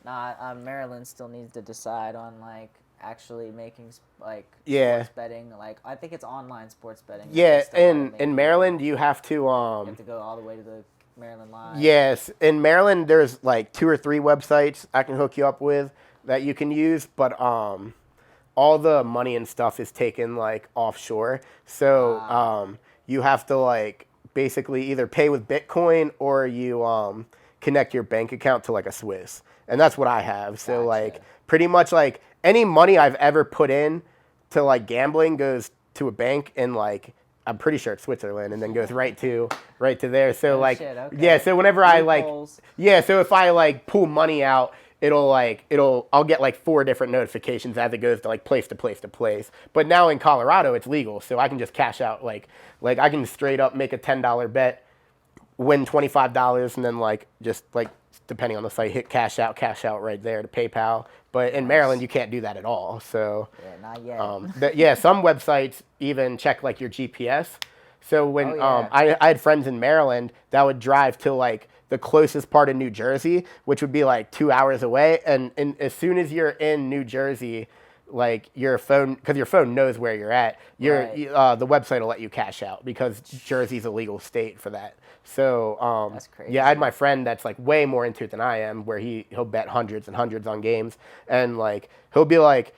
Nah, Maryland still needs to decide on like actually making like sports betting. Like I think it's online sports betting. Yeah, in Maryland you have to you have to go all the way to the Maryland Live. Yes, in Maryland there's like 2 or 3 websites I can hook you up with that you can use, but all the money and stuff is taken like offshore. So you have to like basically either pay with Bitcoin or you connect your bank account to like a Swiss. And that's what I have. So Gotcha. like pretty much like any money I've ever put in to like gambling goes to a bank in like, I'm pretty sure it's Switzerland, and then goes right to there. So like shit, okay. yeah, so whenever Loopholes. so if I like pull money out, I'll get like 4 different notifications as it goes to like place to place to place. But now in Colorado it's legal, so I can just cash out like I can straight up make a $10 bet, win $25, and then like just like depending on the site, hit cash out right there to PayPal. But in Maryland you can't do that at all. So yeah, not yet. Some websites even check like your GPS. So when I had friends in Maryland that would drive to like the closest part of New Jersey, which would be like 2 hours away, and as soon as you're in New Jersey, like your phone, because your phone knows where you're at. Right. The website will let you cash out because Jersey's a legal state for that. So That's yeah, I had crazy. my friend that's like way more into it than I am, where he'll bet hundreds and hundreds on games, and like he'll be like,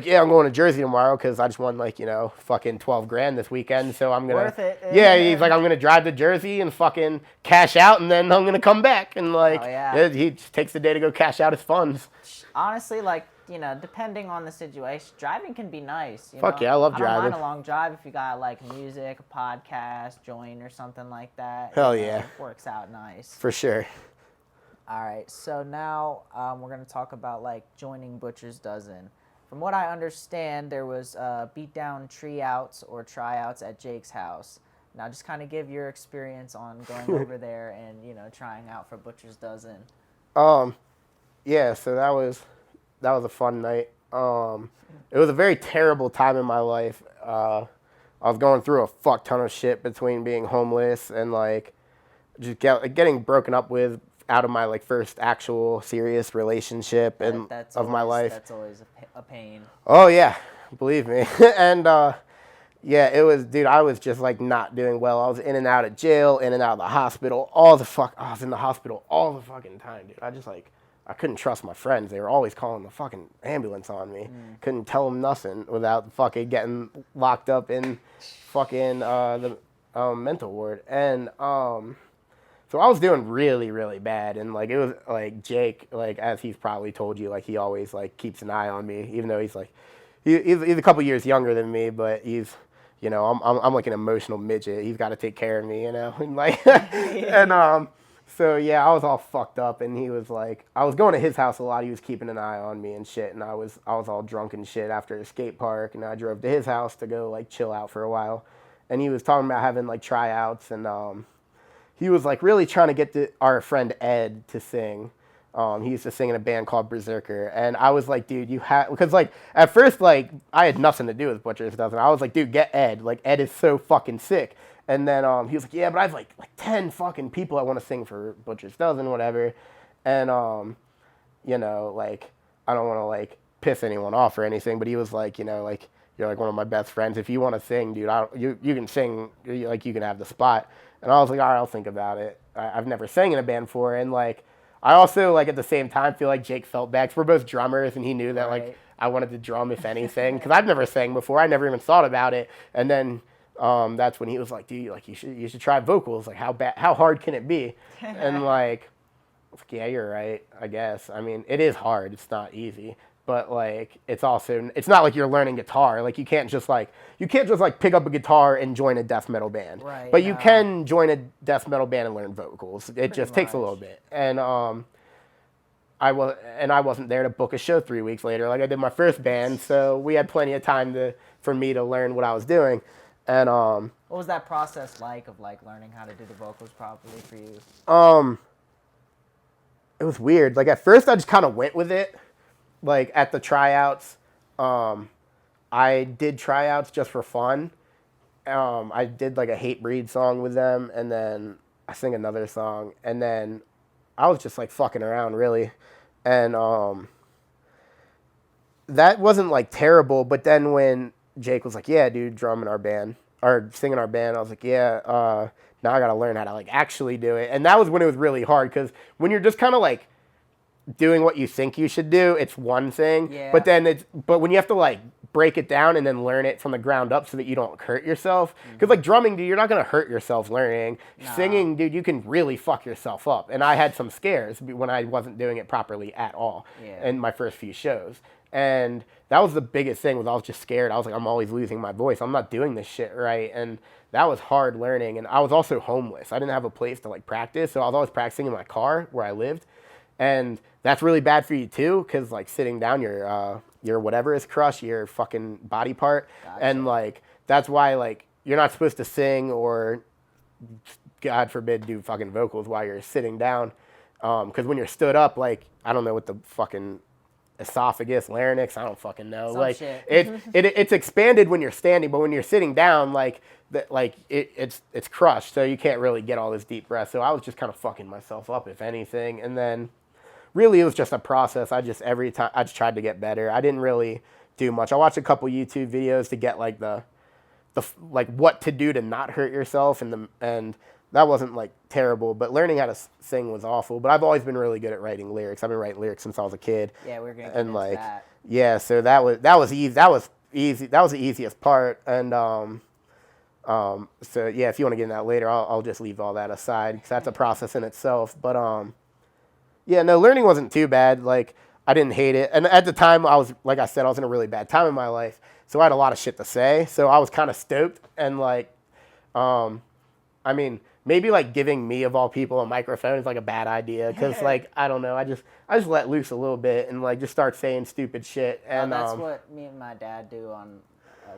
yeah, I'm going to Jersey tomorrow because I just won like fucking 12 grand this weekend, so I'm gonna Worth it. yeah. He's like, I'm gonna drive to Jersey and fucking cash out, and then I'm gonna come back, and like Oh, yeah. he just takes the day to go cash out his funds. Honestly, like, depending on the situation, driving can be nice. Fuck yeah, I love I don't driving. mind a long drive if you got like music, a podcast, joint, or something like that. Hell yeah. Works out nice. For sure. All right, so now we're gonna talk about like joining Butcher's Dozen. From what I understand, there was beatdown tryouts or tryouts at Jake's house. Now, just kind of give your experience on going over there and trying out for Butcher's Dozen. Yeah, so that was a fun night. It was a very terrible time in my life. I was going through a fuck ton of shit between being homeless and like just getting broken up with out of my like first actual serious relationship and of my life. That's always a pain. Oh yeah, believe me. And yeah, it was, dude. I was just like not doing well. I was in and out of jail, in and out of the hospital. I was in the hospital all the fucking time, dude. I couldn't trust my friends. They were always calling the fucking ambulance on me. Couldn't tell them nothing without fucking getting locked up in fucking the mental ward. And so I was doing really, really bad. And like it was like Jake, like as he's probably told you, like he always like keeps an eye on me, even though he's like he's a couple years younger than me, but he's I'm like an emotional midget. He's got to take care of me, and like and so yeah, I was all fucked up, and he was like, I was going to his house a lot. He was keeping an eye on me and shit, and I was all drunk and shit after a skate park, and I drove to his house to go like chill out for a while, and he was talking about having like tryouts, and he was like really trying to get our friend Ed to sing. He used to sing in a band called Berserker, and I was like, dude, you have, because like at first like I had nothing to do with Butcher's Dozen. I was like, dude, get Ed. Like Ed is so fucking sick. And then he was like, yeah, but I have like 10 fucking people that want to sing for Butcher's Dozen, whatever. And like I don't want to like piss anyone off or anything, but he was like, like you're like one of my best friends. If you want to sing, dude, you can sing. Like you can have the spot. And I was like, all right, I'll think about it. I've never sang in a band before, and like. I also, like, at the same time, feel like Jake felt bad. 'Cause we're both drummers, and he knew that, like, I wanted to drum, if anything. Because I've never sang before. I never even thought about it. And then that's when he was like, dude, like, you should try vocals. Like, how hard can it be? And, like, yeah, you're right, I guess. I mean, it is hard. It's not easy. But, like, it's not like you're learning guitar. Like, you can't just pick up a guitar and join a death metal band. Right, But you can join a death metal band and learn vocals. It just takes a little much. bit. And I wasn't there to book a show 3 weeks later like I did my first band, so we had plenty of time for me to learn what I was doing. And What was that process like of like learning how to do the vocals properly for you? It was weird. Like at first I just kind of went with it. Like at the tryouts, I did tryouts just for fun. I did like a Hate Breed song with them, and then I sing another song, and then I was just like fucking around really, and that wasn't like terrible. But then when Jake was like, "Yeah, dude, drum in our band or sing in our band," I was like, "Yeah, now I gotta learn how to like actually do it," and that was when it was really hard because when you're just kind of like doing what you think you should do, it's one thing. Yeah. But when you have to like break it down and then learn it from the ground up so that you don't hurt yourself. Because like drumming, dude, you're not gonna hurt yourself learning. No. Singing, dude, you can really fuck yourself up. And I had some scares when I wasn't doing it properly at all in my first few shows. And that was the biggest thing was I was just scared. I was like, I'm always losing my voice. I'm not doing this shit right. And that was hard learning. And I was also homeless. I didn't have a place to like practice. So I was always practicing in my car where I lived. And that's really bad for you too, because like sitting down, your whatever is crushed, your fucking body part, Gotcha. And like that's why like you're not supposed to sing or, God forbid, do fucking vocals while you're sitting down, because when you're stood up, like I don't know what the fucking esophagus, larynx, I don't fucking know, Some like shit. it's expanded when you're standing, but when you're sitting down, like it's crushed, so you can't really get all this deep breath. So I was just kind of fucking myself up, if anything, and then. Really, it was just a process. I just tried to get better. I didn't really do much. I watched a couple YouTube videos to get like the like what to do to not hurt yourself, and that wasn't like terrible, but learning how to sing was awful. But I've always been really good at writing lyrics. I've been writing lyrics since I was a kid. Yeah, we're gonna get and into like that. yeah, so that was easy. That was the easiest part. And so yeah, if you want to get into that later, I'll just leave all that aside because that's a process in itself. But yeah, no, learning wasn't too bad. Like I didn't hate it, and at the time I was, like I said, I was in a really bad time in my life, so I had a lot of shit to say. So I was kind of stoked, and like, I mean, maybe like giving me of all people a microphone is like a bad idea because like I don't know, I just let loose a little bit and like just start saying stupid shit. And that's what me and my dad do on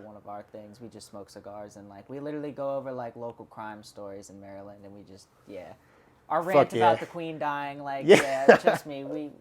one of our things. We just smoke cigars and like we literally go over like local crime stories in Maryland, and we just our rant about the Queen dying. Like trust me,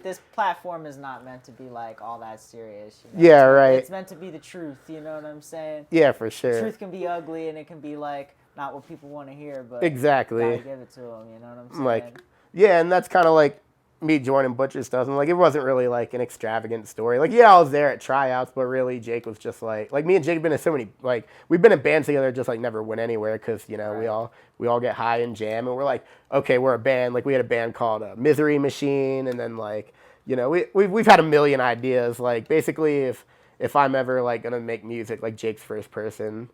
this platform is not meant to be like all that serious. You know? Yeah, right. It's meant to be the truth. You know what I'm saying? Yeah, for sure. Truth can be ugly, and it can be like not what people want to hear, but exactly. you gotta give it to them. You know what I'm saying? Like, yeah, and that's kind of like me joining Butcher's stuff, and like it wasn't really like an extravagant story. Like, yeah, I was there at tryouts, but really Jake was just like me and Jake have been in so many, like we've been in bands together, just like never went anywhere because you know right. we all get high and jam, and we're like, okay, we're a band. Like we had a band called Misery Machine, and then like you know we've had a million ideas. Like basically, if I'm ever like gonna make music, like Jake's first person,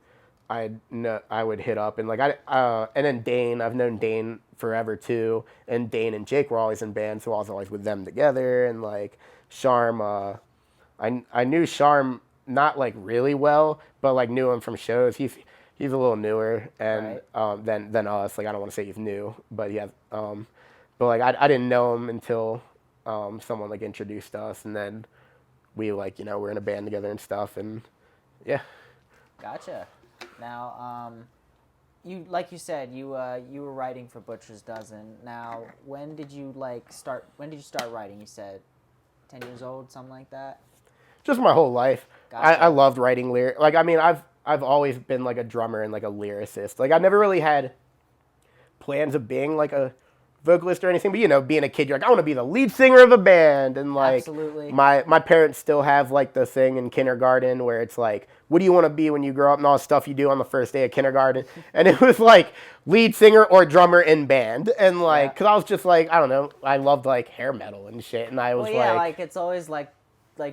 I would hit up, and like and then Dane, I've known Dane forever too, and Dane and Jake were always in bands, so I was always with them together. And like Sharm, I knew Sharm not like really well, but like knew him from shows. He's a little newer and right. than us. Like I don't want to say he's new, but yeah, but like I didn't know him until someone like introduced us, and then we like you know we're in a band together and stuff, and yeah. Gotcha. Now, you like you said you were writing for Butcher's Dozen. Now, when did you start writing? You said 10 years old, something like that. Just my whole life. Gotcha. I loved writing lyrics. Like I mean, I've always been like a drummer and like a lyricist. Like I never really had plans of being like a vocalist or anything, but you know, being a kid, you're like, I want to be the lead singer of a band, and like, absolutely. My parents still have like the thing in kindergarten where it's like, what do you want to be when you grow up, and all the stuff you do on the first day of kindergarten, and it was like lead singer or drummer in band, and like, cause I was just like, I don't know, I loved like hair metal and shit, and I was like it's always like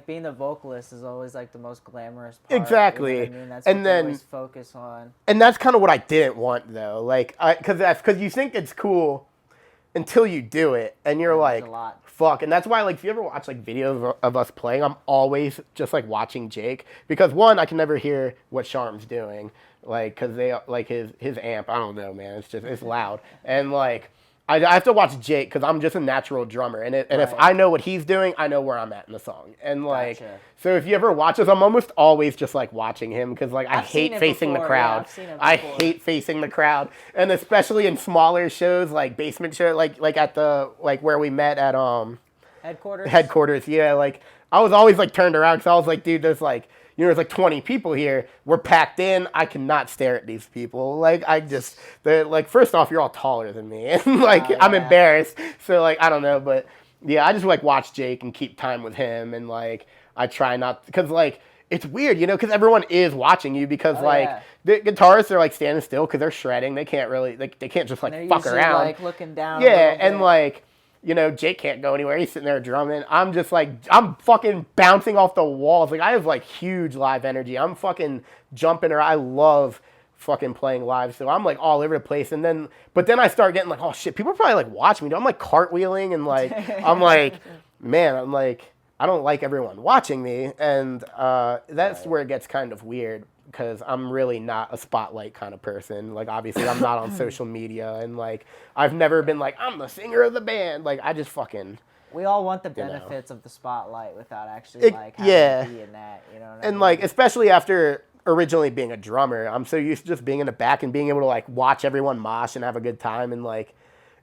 being the vocalist is always like the most glamorous part. Exactly. You know what I mean? That's what they always focus on. And that's kind of what I didn't want though, like, cause you think it's cool until you do it, and you're like, fuck. And that's why, like, if you ever watch, like, videos of us playing, I'm always just, like, watching Jake. Because, one, I can never hear what Sharm's doing. Like, because they, like, his amp, I don't know, man. It's loud. And, like, I have to watch Jake because I'm just a natural drummer. And if I know what he's doing, I know where I'm at in the song. And, like, so if you ever watch us, I'm almost always just, like, watching him because, like, I hate facing the crowd. I hate facing the crowd. And especially in smaller shows, like basement show, like at the, like, where we met at, Headquarters, yeah. Like, I was always, like, turned around because I was like, dude, there's, like, you know, there's like 20 people here. We're packed in. I cannot stare at these people. Like, they're like, first off, you're all taller than me. And like, I'm embarrassed. So like, I don't know. But yeah, I just like watch Jake and keep time with him. And like, I try not, because like, it's weird, you know, because everyone is watching you because the guitarists are like standing still because they're shredding. They can't really, like, they can't just like fuck around. Like looking down. Yeah. And like, you know, Jake can't go anywhere. He's sitting there drumming. I'm just like, I'm fucking bouncing off the walls. Like, I have like huge live energy. I'm fucking jumping around. I love fucking playing live. So I'm like all over the place. But then I start getting like, oh shit, people are probably like watching me. I'm like cartwheeling and like, I'm like, man, I'm like, I don't like everyone watching me. And that's where it gets kind of weird. Because I'm really not a spotlight kind of person. Like, obviously, I'm not on social media. And, like, I've never been like, I'm the singer of the band. Like, I just fucking... We all want the benefits of the spotlight without actually, having to be in that. You know what I mean? Like, especially after originally being a drummer, I'm so used to just being in the back and being able to, like, watch everyone mosh and have a good time. And, like,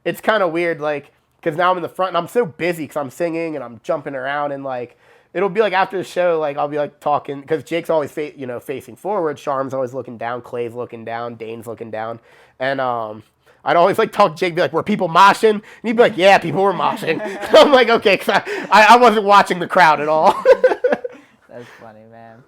it's kind of weird, like, because now I'm in the front and I'm so busy because I'm singing and I'm jumping around and, like... It'll be like after the show, like I'll be like talking because Jake's always facing forward. Sharm's always looking down. Clay's looking down. Dane's looking down. And I'd always like talk to Jake, be like, "Were people moshing?" And he'd be like, "Yeah, people were moshing." I'm like, okay, because I wasn't watching the crowd at all. That's funny, man.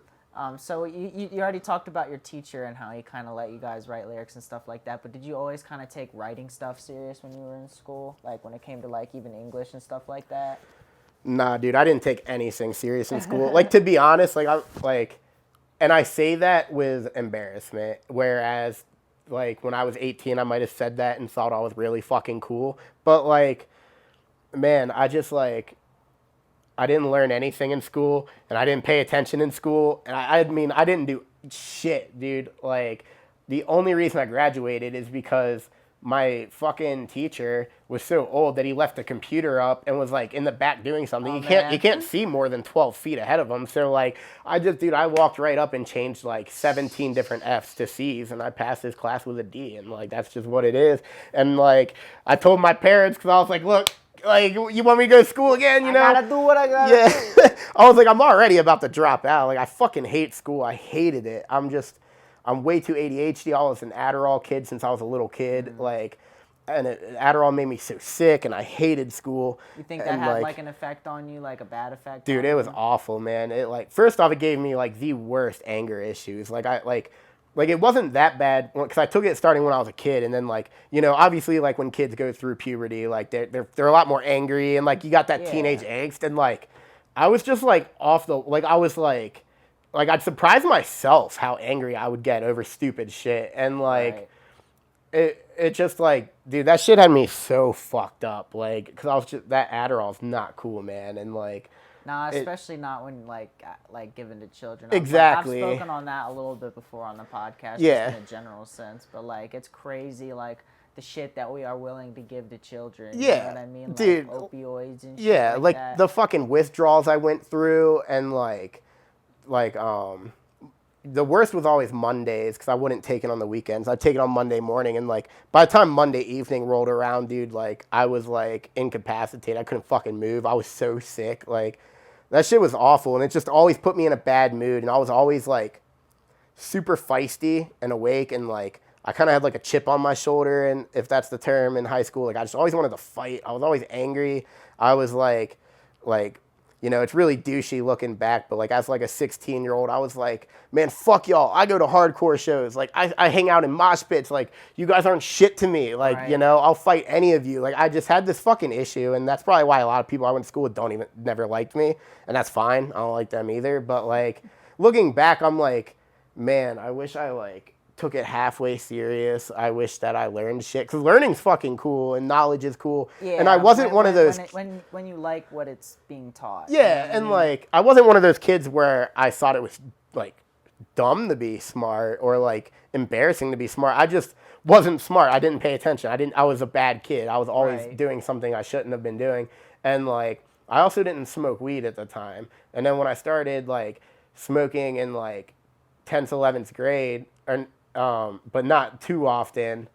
So you already talked about your teacher and how he kind of let you guys write lyrics and stuff like that. But did you always kind of take writing stuff serious when you were in school? Like when it came to like even English and stuff like that? Nah, dude, I didn't take anything serious in school. Like, to be honest, and I say that with embarrassment, whereas, like, when I was 18, I might have said that and thought I was really fucking cool. But, like, man, I didn't learn anything in school, and I didn't pay attention in school, and I mean, I didn't do shit, dude. Like, the only reason I graduated is because my fucking teacher was so old that he left the computer up and was like in the back doing something. Oh, You can't see more than 12 feet ahead of him. So like I walked right up and changed like 17 different F's to C's, and I passed this class with a D, and like that's just what it is. And like I told my parents, because I was like, look, like, you want me to go to school again, you know? I gotta do what I gotta do. I was like, I'm already about to drop out. Like, I fucking hate school. I hated it. I'm way too ADHD. I was an Adderall kid since I was a little kid. Like, and Adderall made me so sick, and I hated school. You think that had like an effect on you, like a bad effect? Dude, it was awful, man. It like, first off, it gave me like the worst anger issues. Like it wasn't that bad because I took it starting when I was a kid, and then like, you know, obviously like when kids go through puberty, like they're a lot more angry, and like you got that teenage angst, and like I was just like I was like I'd surprise myself how angry I would get over stupid shit, and like it just like, dude, that shit had me so fucked up, like, because I was just, that Adderall's not cool, man, and like. Nah, especially not when like given to children. Exactly. I've spoken on that a little bit before on the podcast, Yeah. just in a general sense. But like, it's crazy, like the shit that we are willing to give to children. Yeah, you know what I mean? dude. Like opioids and shit. Yeah, like that. the fucking withdrawals I went through, and the worst was always Mondays because I wouldn't take it on the weekends. I'd take it on Monday morning, and like by the time Monday evening rolled around, dude, like I was like incapacitated. I couldn't fucking move. I was so sick. Like that shit was awful, and it just always put me in a bad mood. And I was always like super feisty and awake, and like I kind of had like a chip on my shoulder, and if that's the term, in high school. Like I just always wanted to fight. I was always angry. I was like. You know, it's really douchey looking back, but like as like a 16-year-old, I was like, man, fuck y'all. I go to hardcore shows. Like I hang out in mosh pits. Like you guys aren't shit to me. Like, you know, I'll fight any of you. Like I just had this fucking issue, and that's probably why a lot of people I went to school with never liked me, and that's fine. I don't like them either. But like looking back, I'm like, man, I wish I like took it halfway serious. I wish that I learned shit, because learning's fucking cool and knowledge is cool. Yeah, and I wasn't one of those. When you like what it's being taught. Yeah, you know, and like I wasn't one of those kids where I thought it was like dumb to be smart or like embarrassing to be smart. I just wasn't smart. I didn't pay attention. I was a bad kid. I was always doing something I shouldn't have been doing. And like I also didn't smoke weed at the time. And then when I started like smoking in like 10th, 11th grade, but not too often.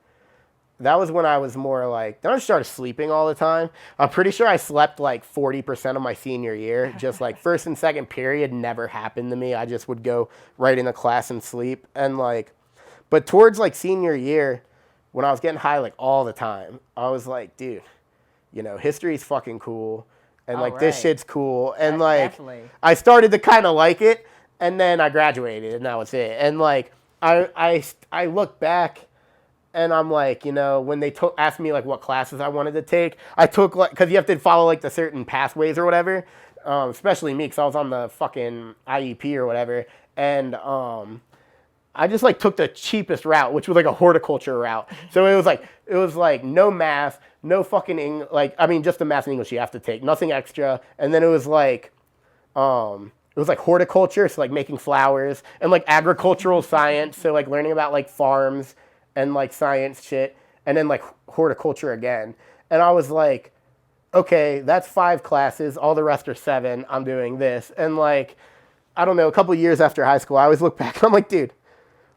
That was when I was more like, then I started sleeping all the time. I'm pretty sure I slept like 40% of my senior year. Just like first and second period never happened to me. I just would go right into class and sleep. And like, but towards like senior year, when I was getting high like all the time, I was like, dude, you know, history's fucking cool. And like this shit's cool. And like, I started to kind of like it. And then I graduated, and that was it. And like, I look back, and I'm like, you know, when they asked me like what classes I wanted to take, I took like, because you have to follow like the certain pathways or whatever, especially me, because I was on the fucking IEP or whatever, and I just like took the cheapest route, which was like a horticulture route. So it was like no math, no fucking just the math and English you have to take, nothing extra, and then it was like horticulture, so like making flowers, and like agricultural science, so like learning about like farms and like science shit, and then like horticulture again. And I was like, okay, that's 5 classes, all the rest are 7, I'm doing this. And like, I don't know, a couple years after high school, I always look back and I'm like, dude,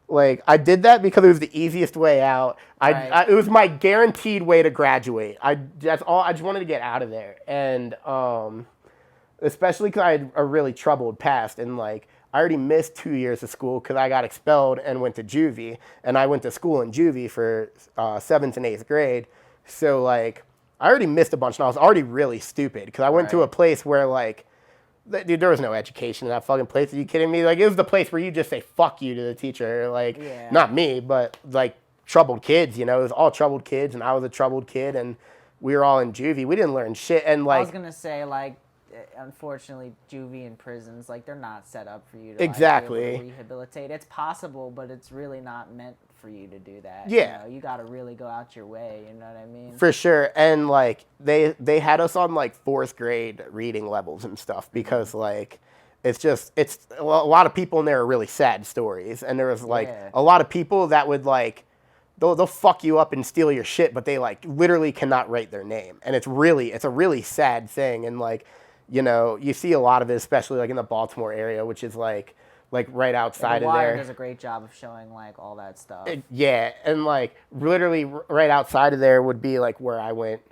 like I did that because it was the easiest way out. It was my guaranteed way to graduate. That's all, I just wanted to get out of there. And especially because I had a really troubled past, and like I already missed 2 years of school because I got expelled and went to juvie, and I went to school in juvie for 7th and 8th grade. So like I already missed a bunch, and I was already really stupid because I went to a place where like Dude, there was no education in that fucking place. Are you kidding me? Like, it was the place where you just say fuck you to the teacher. Like, Yeah. not me, but like troubled kids, you know? It was all troubled kids, and I was a troubled kid, and we were all in juvie. We didn't learn shit. And I was like, gonna say, like, unfortunately, juvie and prisons, like, they're not set up for you to Exactly. like, be able to rehabilitate. It's possible, but it's really not meant for you to do that. Yeah. You got to really go out your way. You know what I mean? for sure. And like, they had us on like fourth grade reading levels and stuff because like, it's a lot of people in there are really sad stories, and there was like Yeah. a lot of people that would like they'll fuck you up and steal your shit, but they like literally cannot write their name, and it's a really sad thing. And like, you know, you see a lot of it, especially like in the Baltimore area, which is like right outside The of Wire there. does a great job of showing like all that stuff. Yeah, and like literally right outside of there would be like where I went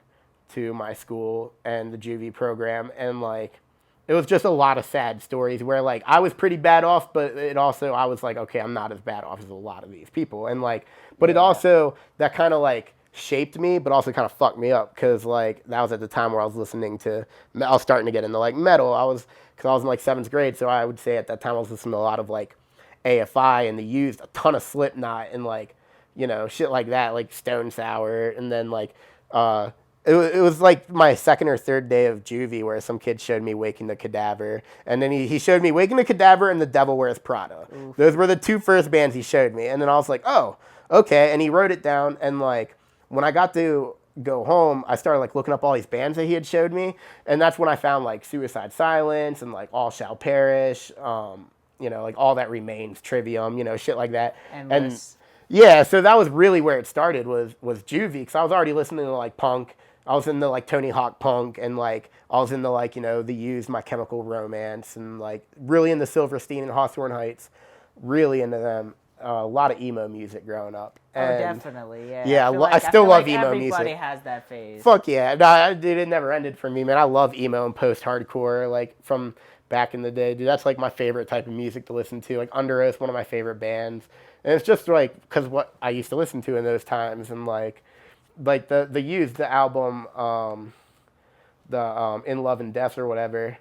to my school and the juvie program, and like it was just a lot of sad stories where like I was pretty bad off, but it also I was like, okay, I'm not as bad off as a lot of these people, and like, but it also that kind of like shaped me, but also kind of fucked me up because like that was at the time where I was listening to, I was starting to get into like metal. Because I was in like seventh grade, so I would say at that time I was listening to a lot of like AFI and the Used, a ton of Slipknot and like, you know, shit like that, like Stone Sour, and then like it was like my second or third day of juvie where some kid showed me Waking the Cadaver, and then he showed me Waking the Cadaver and The Devil Wears Prada. Oof. Those were the two first bands he showed me, and then I was like, oh, okay, and he wrote it down, and like when I got to go home, I started like looking up all these bands that he had showed me, and that's when I found like Suicide Silence and like All Shall Perish, you know, like All That Remains, Trivium, you know, shit like that. Endless. And yeah, so that was really where it started was juvie, because I was already listening to like punk. I was into like Tony Hawk punk, and like I was into like, you know, the Used, My Chemical Romance, and like really into Silverstein and Hawthorne Heights, really into them. A lot of emo music growing up. And Definitely, yeah. Yeah, I still feel love like emo music. Everybody has that phase. Fuck yeah. No, dude, it never ended for me, man. I love emo and post-hardcore, like, from back in the day. Dude, that's, like, my favorite type of music to listen to. Like, Under Oath, one of my favorite bands. And it's just, like, because what I used to listen to in those times. And, like the Used, the album, In Love and Death or whatever,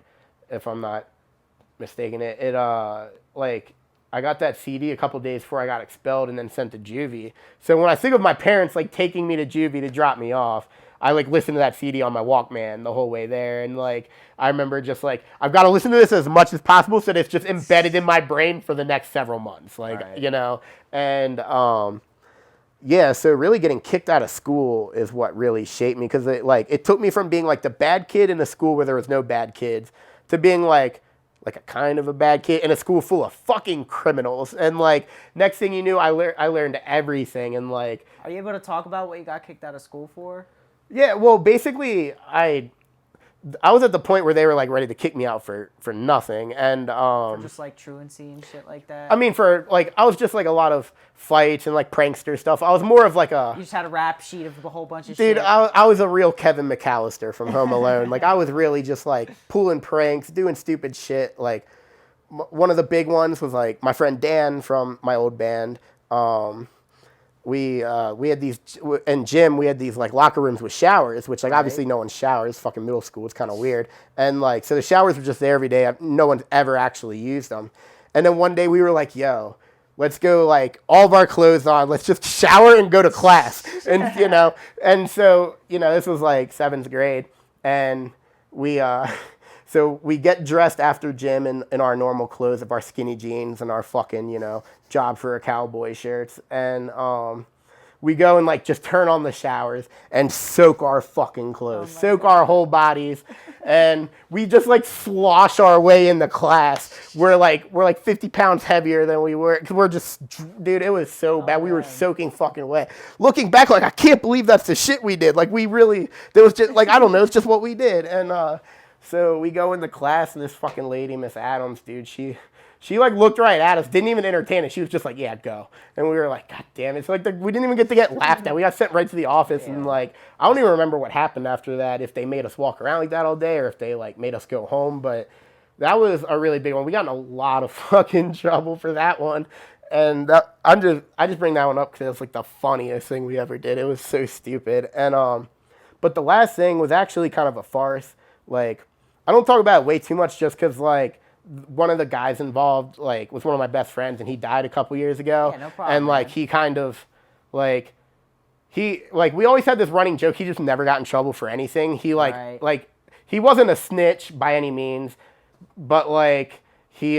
if I'm not mistaken it, like, I got that CD a couple days before I got expelled and then sent to juvie. So when I think of my parents like taking me to juvie to drop me off, I like listened to that CD on my Walkman the whole way there, and like I remember just like I've got to listen to this as much as possible so that it's just embedded in my brain for the next several months, like Right. you know. And yeah, so really getting kicked out of school is what really shaped me, because it took me from being like the bad kid in a school where there was no bad kids to being like a kind of a bad kid in a school full of fucking criminals. And like next thing you knew, I learned everything. And like, Are you able to talk about what you got kicked out of school for? yeah, well, basically I was at the point where they were like ready to kick me out for nothing. And For just like truancy and shit like that? I mean, for like I was just like a lot of fights and like prankster stuff. I was more of like a You just had a rap sheet of a whole bunch of dude. shit. I was a real Kevin McAllister from Home Alone. Like I was really just like pulling pranks, doing stupid shit. Like one of the big ones was like my friend Dan from my old band. We had these in gym. We had these like locker rooms with showers, which like obviously no one showers. Fucking middle school, it's kind of weird. And like so the showers were just there every day. No one's ever actually used them. And then one day we were like, yo, let's go like all of our clothes on. Let's just shower and go to class. And you know, and so you know this was like seventh grade, and we so we get dressed after gym in our normal clothes of our skinny jeans and our fucking, you know, job for a cowboy shirts. And we go and like just turn on the showers and soak our fucking clothes, soak our whole bodies. And we just like slosh our way into class. We're like 50 pounds heavier than we were. 'Cause we're just, dude, it was so bad. We were soaking fucking wet. Looking back, like, I can't believe that's the shit we did. Like we really, there was just like, I don't know, it's just what we did. And, so we go into class, and this fucking lady, Miss Adams, dude, she like looked right at us, didn't even entertain it. She was just like, yeah, go. And we were like, God damn it. So like we didn't even get laughed at. We got sent right to the office, and like I don't even remember what happened after that, if they made us walk around like that all day or if they like made us go home. But that was a really big one. We got in a lot of fucking trouble for that one. And I just bring that one up because it's like the funniest thing we ever did. It was so stupid. And but the last thing was actually kind of a farce. Like I don't talk about it way too much just because, like, one of the guys involved, like, was one of my best friends, and he died a couple years ago. Yeah, no problem, and, like, man. he kind of, like, we always had this running joke. He just never got in trouble for anything. He, Right. he wasn't a snitch by any means, but, like, he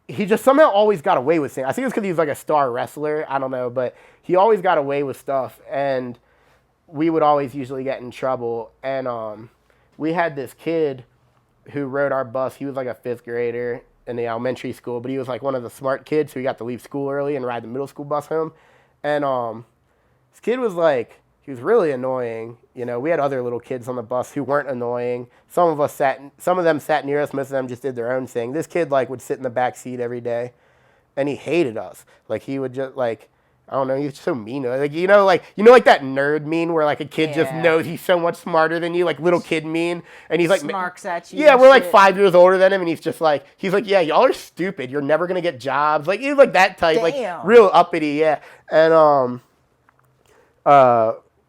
just somehow always got away with things. I think it's because he was, like, a star wrestler. I don't know, but he always got away with stuff, and we would always usually get in trouble. And we had this kid who rode our bus. He was like a fifth grader in the elementary school, but he was like one of the smart kids, so he got to leave school early and ride the middle school bus home. And this kid was like, he was really annoying. You know, we had other little kids on the bus who weren't annoying. Some of them sat near us. Most of them just did their own thing. This kid like would sit in the back seat every day, and he hated us. Like he would just like, I don't know, he was so mean. Like like that nerd mean where like a kid just Yeah. knows he's so much smarter than you, like little kid mean, and he's like Snarks at you. yeah, and we're like shit. 5 years older than him, and he's like, yeah, y'all are stupid. You're never gonna get jobs. Like he's like that type, Damn. like real uppity, yeah. And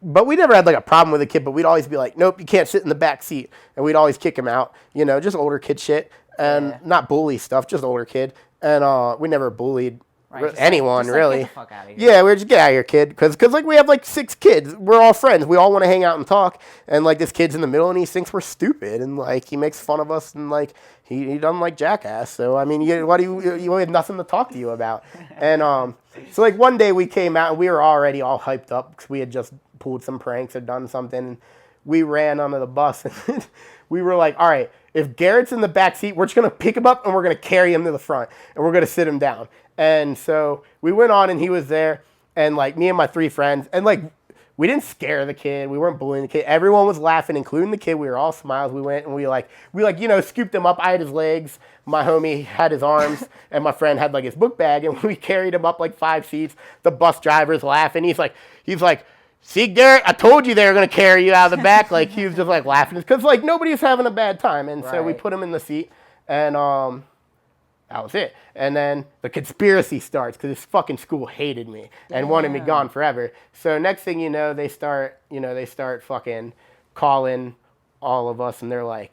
but we never had like a problem with a kid. But we'd always be like, nope, you can't sit in the back seat, and we'd always kick him out. You know, just older kid shit, and Yeah. not bully stuff, just older kid. And we never bullied Right, just anyone like, really. Get the fuck out of here. Yeah, we're just get out of here, kid. Because like we have like 6 kids. We're all friends. We all want to hang out and talk. And like this kid's in the middle, and he thinks we're stupid, and like he makes fun of us, and like he doesn't like jackass. So I mean, you have nothing to talk to you about. And so like one day we came out, and we were already all hyped up because we had just pulled some pranks or done something. And we ran onto the bus, and we were like, all right, if Garrett's in the back seat, we're just gonna pick him up and we're gonna carry him to the front, and we're gonna sit him down. And so we went on, and he was there, and like me and my 3 friends, and like we didn't scare the kid, we weren't bullying the kid. Everyone was laughing, including the kid. We were all smiles. We went and we scooped him up. I had his legs, my homie had his arms, and my friend had like his book bag, and we carried him up like 5 seats. The bus driver's laughing. He's like, see, Garrett, I told you they were gonna carry you out of the back. Like he was just like laughing because like nobody's having a bad time, and so we Right. put him in the seat, and that was it. And then the conspiracy starts because this fucking school hated me and wanted me Damn. gone forever. So next thing you know, they start fucking calling all of us, and they're like,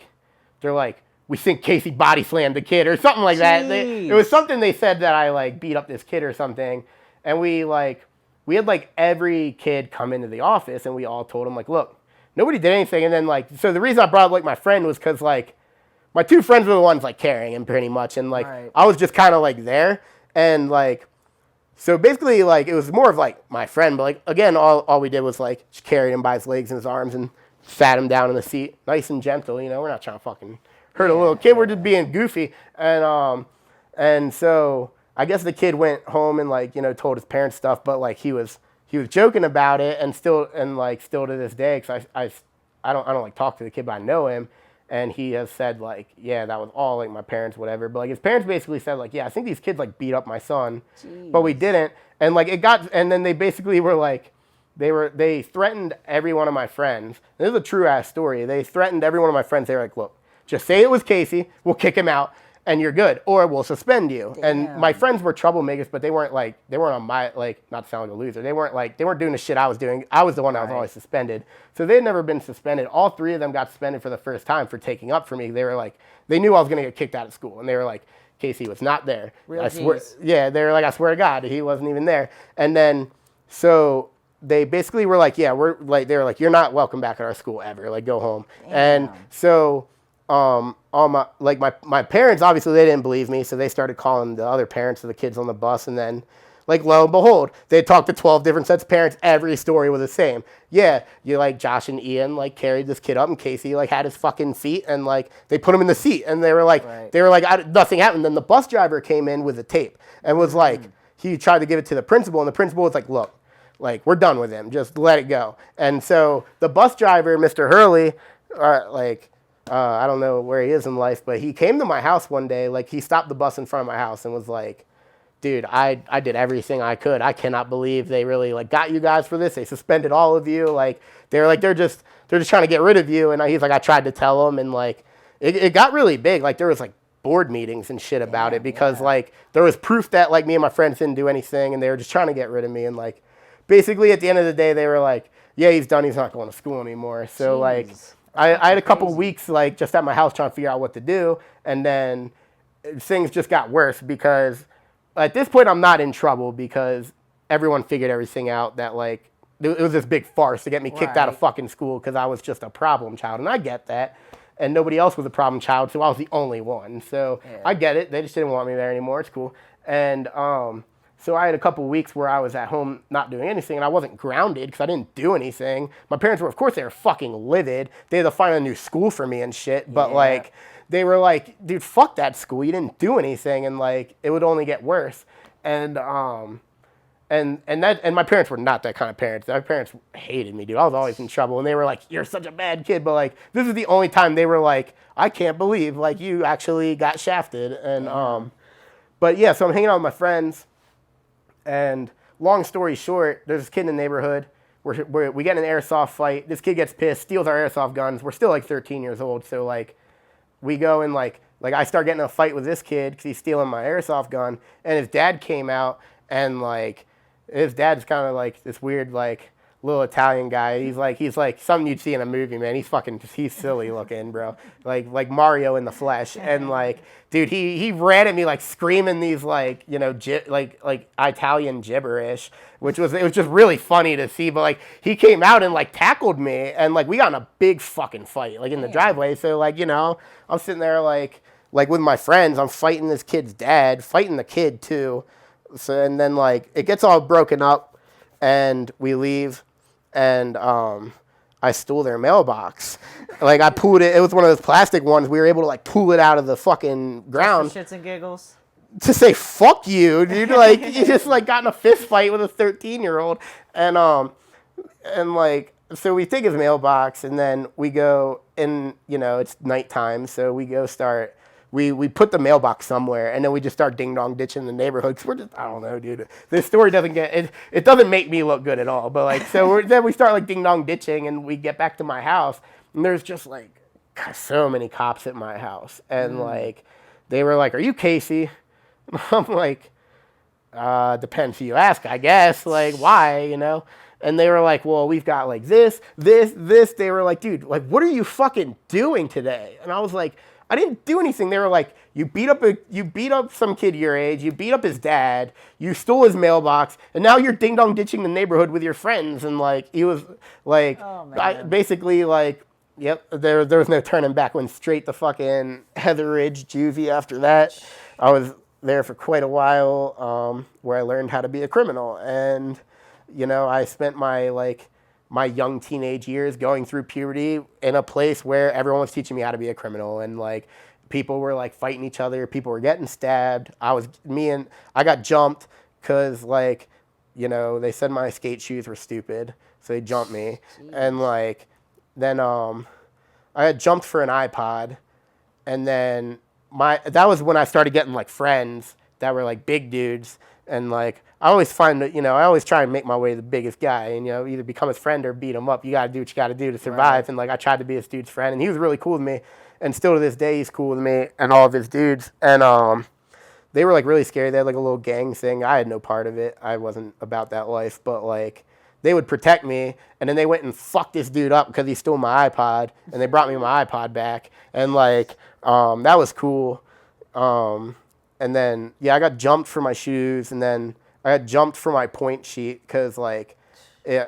we think Kasey body slammed the kid or something like that. It was something they said that I like beat up this kid or something. And we had like every kid come into the office, and we all told them like, look, nobody did anything. And then like, so the reason I brought up like my friend was because like, my 2 friends were the ones like carrying him pretty much, and like Right. I was just kind of like there, and like so basically like it was more of like my friend, but like again all we did was like just carried him by his legs and his arms and sat him down in the seat, nice and gentle. You know, we're not trying to fucking hurt a little kid. We're just being goofy, and so I guess the kid went home and like told his parents stuff, but like he was joking about it, and still to this day, because I don't like talk to the kid, but I know him. And he has said, like, yeah, that was all, like, my parents, whatever. But, like, his parents basically said, like, yeah, I think these kids, like, beat up my son. Jeez. But we didn't. And, like, and then they basically were, like, they threatened every one of my friends. This is a true-ass story. They threatened every one of my friends. They were like, look, just say it was Kasey. We'll kick him out, and you're good. Or we'll suspend you. Damn. And my friends were troublemakers, but they weren't on my, like, not to sound like a loser. They weren't doing the shit I was doing. I was the one that was Right. always suspended. So they had never been suspended. All 3 of them got suspended for the first time for taking up for me. They were like, they knew I was going to get kicked out of school. And they were like, Kasey was not there. Real I swear. G's. Yeah, they were like, I swear to God, he wasn't even there. And then, so they basically were like, yeah, they were like, you're not welcome back at our school ever. Like, go home. And Damn. so, all my parents, obviously they didn't believe me. So they started calling the other parents of the kids on the bus. And then, like, lo and behold, they talked to 12 different sets of parents. Every story was the same. Yeah, Josh and Ian, like, carried this kid up, and Kasey, like, had his fucking seat, and, like, they put him in the seat, and they were like, Right. nothing happened. Then the bus driver came in with a tape and was like, he tried to give it to the principal, and the principal was like, look, like, we're done with him. Just let it go. And so the bus driver, Mr. Hurley, I don't know where he is in life, but he came to my house one day. Like, he stopped the bus in front of my house and was like, dude, I did everything I could. I cannot believe they really like got you guys for this. They suspended all of you. Like they're just trying to get rid of you. And he's like, I tried to tell them, and like it got really big. Like there was like board meetings and shit about it because like there was proof that like me and my friends didn't do anything, and they were just trying to get rid of me. And like basically at the end of the day, they were like, yeah, he's done. He's not going to school anymore. So like I had a couple crazy. weeks like just at my house trying to figure out what to do, and then things just got worse because at this point I'm not in trouble because everyone figured everything out that like it was this big farce to get me kicked out of Right. fucking school because I was just a problem child, and I get that. And nobody else was a problem child, so I was the only one. So Yeah. I get it. They just didn't want me there anymore. It's cool. And so I had a couple weeks where I was at home not doing anything, and I wasn't grounded because I didn't do anything. My parents were, of course, they were fucking livid. They had to find a new school for me and shit. But Yeah. like, they were like, dude, fuck that school. You didn't do anything, and like, it would only get worse. And and my parents were not that kind of parents. My parents hated me, dude. I was always in trouble, and they were like, "You're such a bad kid." But like, this is the only time they were like, "I can't believe like you actually got shafted." And but yeah, so I'm hanging out with my friends, and long story short, there's this kid in the neighborhood. We get in an airsoft fight. This kid gets pissed, steals our airsoft guns. We're still like 13 years old, so like, we go and like I start getting in a fight with this kid because he's stealing my airsoft gun, and his dad came out, and like his dad's kind of like this weird like little Italian guy. He's like something you'd see in a movie, man. He's silly looking, bro. Like Mario in the flesh. And like, dude, he ran at me like screaming these like, you know, like Italian gibberish, it was just really funny to see. But like, he came out and like tackled me, and like we got in a big fucking fight like in the driveway. So like, you know, I'm sitting there like with my friends, I'm fighting this kid's dad, fighting the kid too. So and then like it gets all broken up, and we leave, and I stole their mailbox. Like I pulled it. It was one of those plastic ones. We were able to like pull it out of the fucking ground. Just for shits and giggles. To say fuck you, dude. Like you just like got in a fist fight with a 13-year-old, and like so we take his mailbox, and then we go, and you know it's nighttime, so we go start. We put the mailbox somewhere, and then we just start ding dong ditching the neighborhood. Cause we're just, I don't know, dude. This story doesn't get it. It doesn't make me look good at all. But like, so then we start like ding dong ditching, and we get back to my house, and there's just like so many cops at my house, and like they were like, "Are you Kasey?" I'm like, depends who you ask, I guess. Like, why, you know? And they were like, well, we've got like this. They were like, dude, like, what are you fucking doing today? And I was like, I didn't do anything. They were like, you beat up some kid your age, you beat up his dad, you stole his mailbox, and now you're ding dong ditching the neighborhood with your friends. And like, he was like, basically like, yep, there was no turning back. Went straight to fucking Heather Ridge juvie after that. I was there for quite a while, where I learned how to be a criminal. And, you know, I spent my young teenage years going through puberty in a place where everyone was teaching me how to be a criminal. And like, people were like fighting each other. People were getting stabbed. I got jumped because like, you know, they said my skate shoes were stupid. So they jumped me. Jeez. And like, then, I had jumped for an iPod, and then that was when I started getting like friends that were like big dudes, and like I always find that, you know, I always try and make my way the biggest guy, and you know, either become his friend or beat him up. You gotta do what you gotta do to survive. Right. And like I tried to be this dude's friend, and he was really cool with me, and still to this day he's cool with me and all of his dudes. And they were like really scary. They had like a little gang thing. I had no part of it. I wasn't about that life, but like they would protect me, and then they went and fucked this dude up because he stole my iPod, and they brought me my iPod back, and like that was cool. And then yeah, I got jumped for my shoes, and then I got jumped for my point sheet because like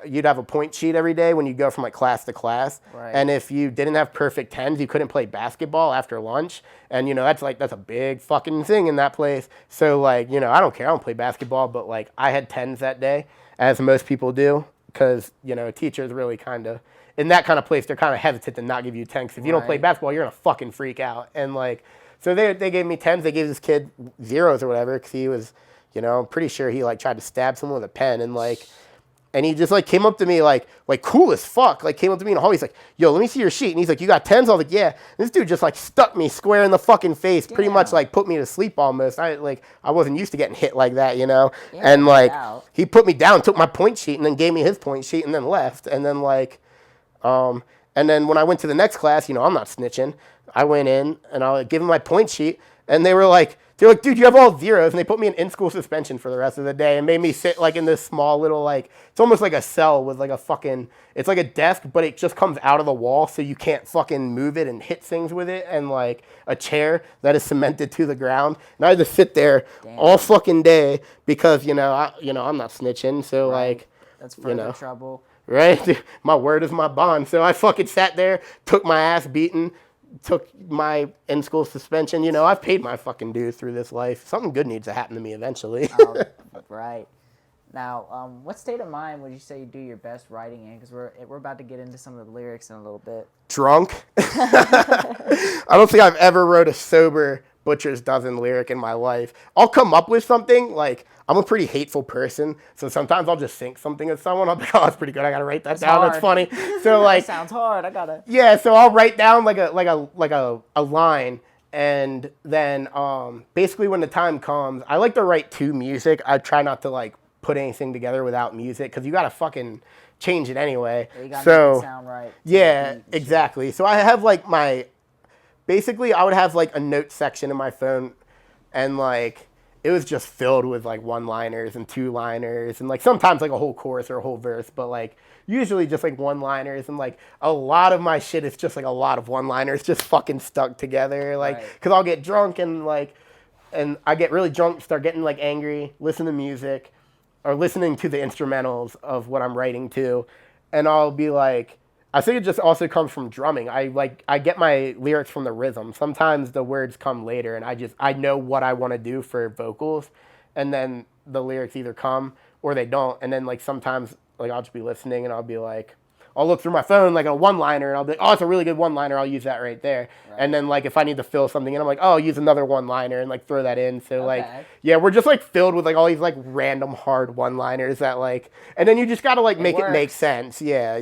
you'd have a point sheet every day when you go from like class to class, right. And if you didn't have perfect tens, you couldn't play basketball after lunch, and you know that's a big fucking thing in that place. So like, you know, I don't care, I don't play basketball, but like I had tens that day, as most people do, because you know teachers really kind of in that kind of place they're kind of hesitant to not give you tens. If you don't play basketball, you're gonna fucking freak out. And like, so they gave me tens. They gave this kid zeros or whatever because he was, you know, I'm pretty sure he like tried to stab someone with a pen, and like, and he just like came up to me like cool as fuck, like came up to me in the hall. He's like, yo, let me see your sheet. And he's like, you got tens? I was like, yeah. And this dude just like stuck me square in the fucking face. Damn. Pretty much like put me to sleep almost. I wasn't used to getting hit like that, you know. Yeah, and like he put me down, took my point sheet, and then gave me his point sheet, and then left. And then like, and then when I went to the next class, you know, I'm not snitching. I went in and I give him my point sheet, And they're like, dude, you have all zeros. And they put me in school suspension for the rest of the day and made me sit like in this small little, like, it's almost like a cell with like a fucking, it's like a desk, but it just comes out of the wall so you can't fucking move it and hit things with it. And like a chair that is cemented to the ground. And I had to sit there all fucking day because, I'm not snitching. So like, that's further trouble. Right? My word is my bond. So I fucking sat there, took my ass beaten, took my in-school suspension. I've paid my fucking dues through this life. Something good needs to happen to me eventually. Right. Now, what state of mind would you say you do your best writing in? Because we're about to get into some of the lyrics in a little bit. Drunk. I don't think I've ever wrote a sober Butcher's Dozen lyric in my life. I'll come up with something, like, I'm a pretty hateful person, so sometimes I'll just think something of someone. I'll be like, oh, that's pretty good. I gotta write that down. Hard. That's funny. So like, that sounds hard. I gotta. Yeah, so I'll write down like a line, and then basically when the time comes, I like to write to music. I try not to like put anything together without music because you gotta fucking change it anyway. Yeah, you gotta make it sound right. Yeah, exactly. So I have like basically I would have like a note section in my phone, and like it was just filled with like one-liners and two-liners and like sometimes like a whole chorus or a whole verse, but like usually just like one-liners, and like a lot of my shit is just like a lot of one-liners just fucking stuck together, like because I'll get drunk and I get really drunk, start getting like angry, listen to music or listening to the instrumentals of what I'm writing to, and I'll be like, I think it just also comes from drumming. I get my lyrics from the rhythm. Sometimes the words come later, and I know what I want to do for vocals, and then the lyrics either come or they don't. And then like sometimes like I'll just be listening and I'll be like, I'll look through my phone like a one-liner and I'll be like, oh, it's a really good one-liner. I'll use that right there. Right. And then like if I need to fill something in, I'm like, oh, I'll use another one-liner and like throw that in. So like, yeah, we're just like filled with like all these like random hard one-liners that like, and then you just gotta like make it make sense. Yeah,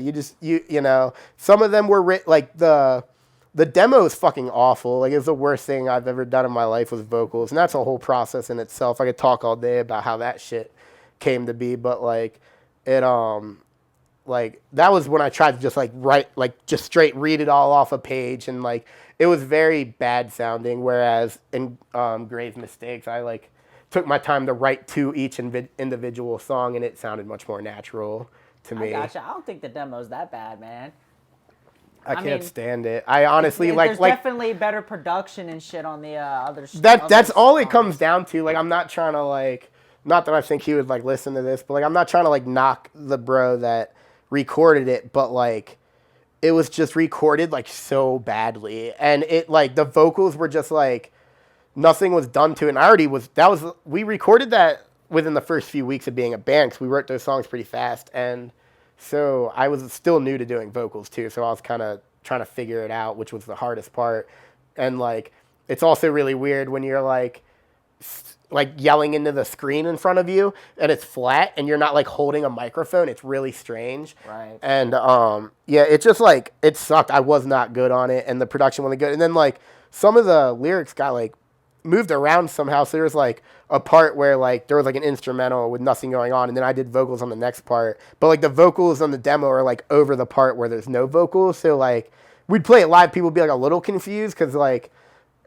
some of them were like the demo is fucking awful. Like it's the worst thing I've ever done in my life with vocals, and that's a whole process in itself. I could talk all day about how that shit came to be, but like it like that was when I tried to just like write, like just straight read it all off a page, and like it was very bad sounding. Whereas in Grave Mistakes, I like took my time to write to each individual song, and it sounded much more natural to me. I gotcha. I don't think the demo's that bad, man. I can't stand it. I honestly there's definitely better production and shit on the other. That's all it comes down to. Like I'm not trying to like, not that I think he would like listen to this, but like I'm not trying to like knock the bro that recorded it, but like it was just recorded like so badly, and it like the vocals were just like nothing was done to it. And we recorded that within the first few weeks of being a band because we wrote those songs pretty fast, and so I was still new to doing vocals too, so I was kind of trying to figure it out, which was the hardest part. And like it's also really weird when you're like yelling into the screen in front of you and it's flat and you're not like holding a microphone. It's really strange. Right. And yeah, it just like it sucked. I was not good on it, and the production wasn't good. And then like some of the lyrics got like moved around somehow. So there was like a part where like there was like an instrumental with nothing going on, and then I did vocals on the next part. But like the vocals on the demo are like over the part where there's no vocals. So like we'd play it live, people would be like a little confused because like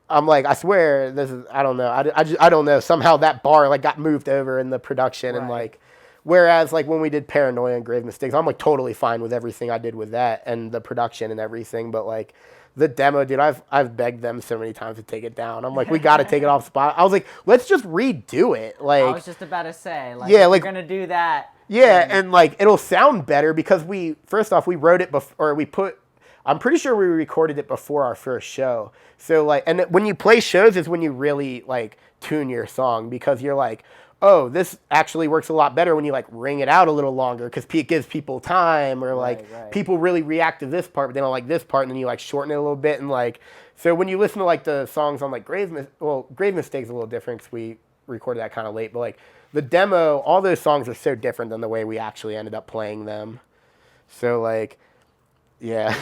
I'm like, I swear this is, I don't know. I don't know. Somehow that bar like got moved over in the production. Right. And like, whereas like when we did Paranoia and Grave Mistakes, I'm like totally fine with everything I did with that and the production and everything. But like the demo, dude, I've begged them so many times to take it down. I'm like, we got to take it off spot. I was like, let's just redo it. Like, I was just about to say, like, yeah, like, we're going to do that. Yeah. And like, it'll sound better because first off, we wrote it before, I'm pretty sure we recorded it before our first show. So like, and when you play shows is when you really like tune your song, because you're like, oh, this actually works a lot better when you like ring it out a little longer because it gives people time, or like people really react to this part, but they don't like this part, and then you like shorten it a little bit. And like, so when you listen to like the songs on like Grave Mistakes is a little different because we recorded that kind of late, but like the demo, all those songs are so different than the way we actually ended up playing them. So like, yeah.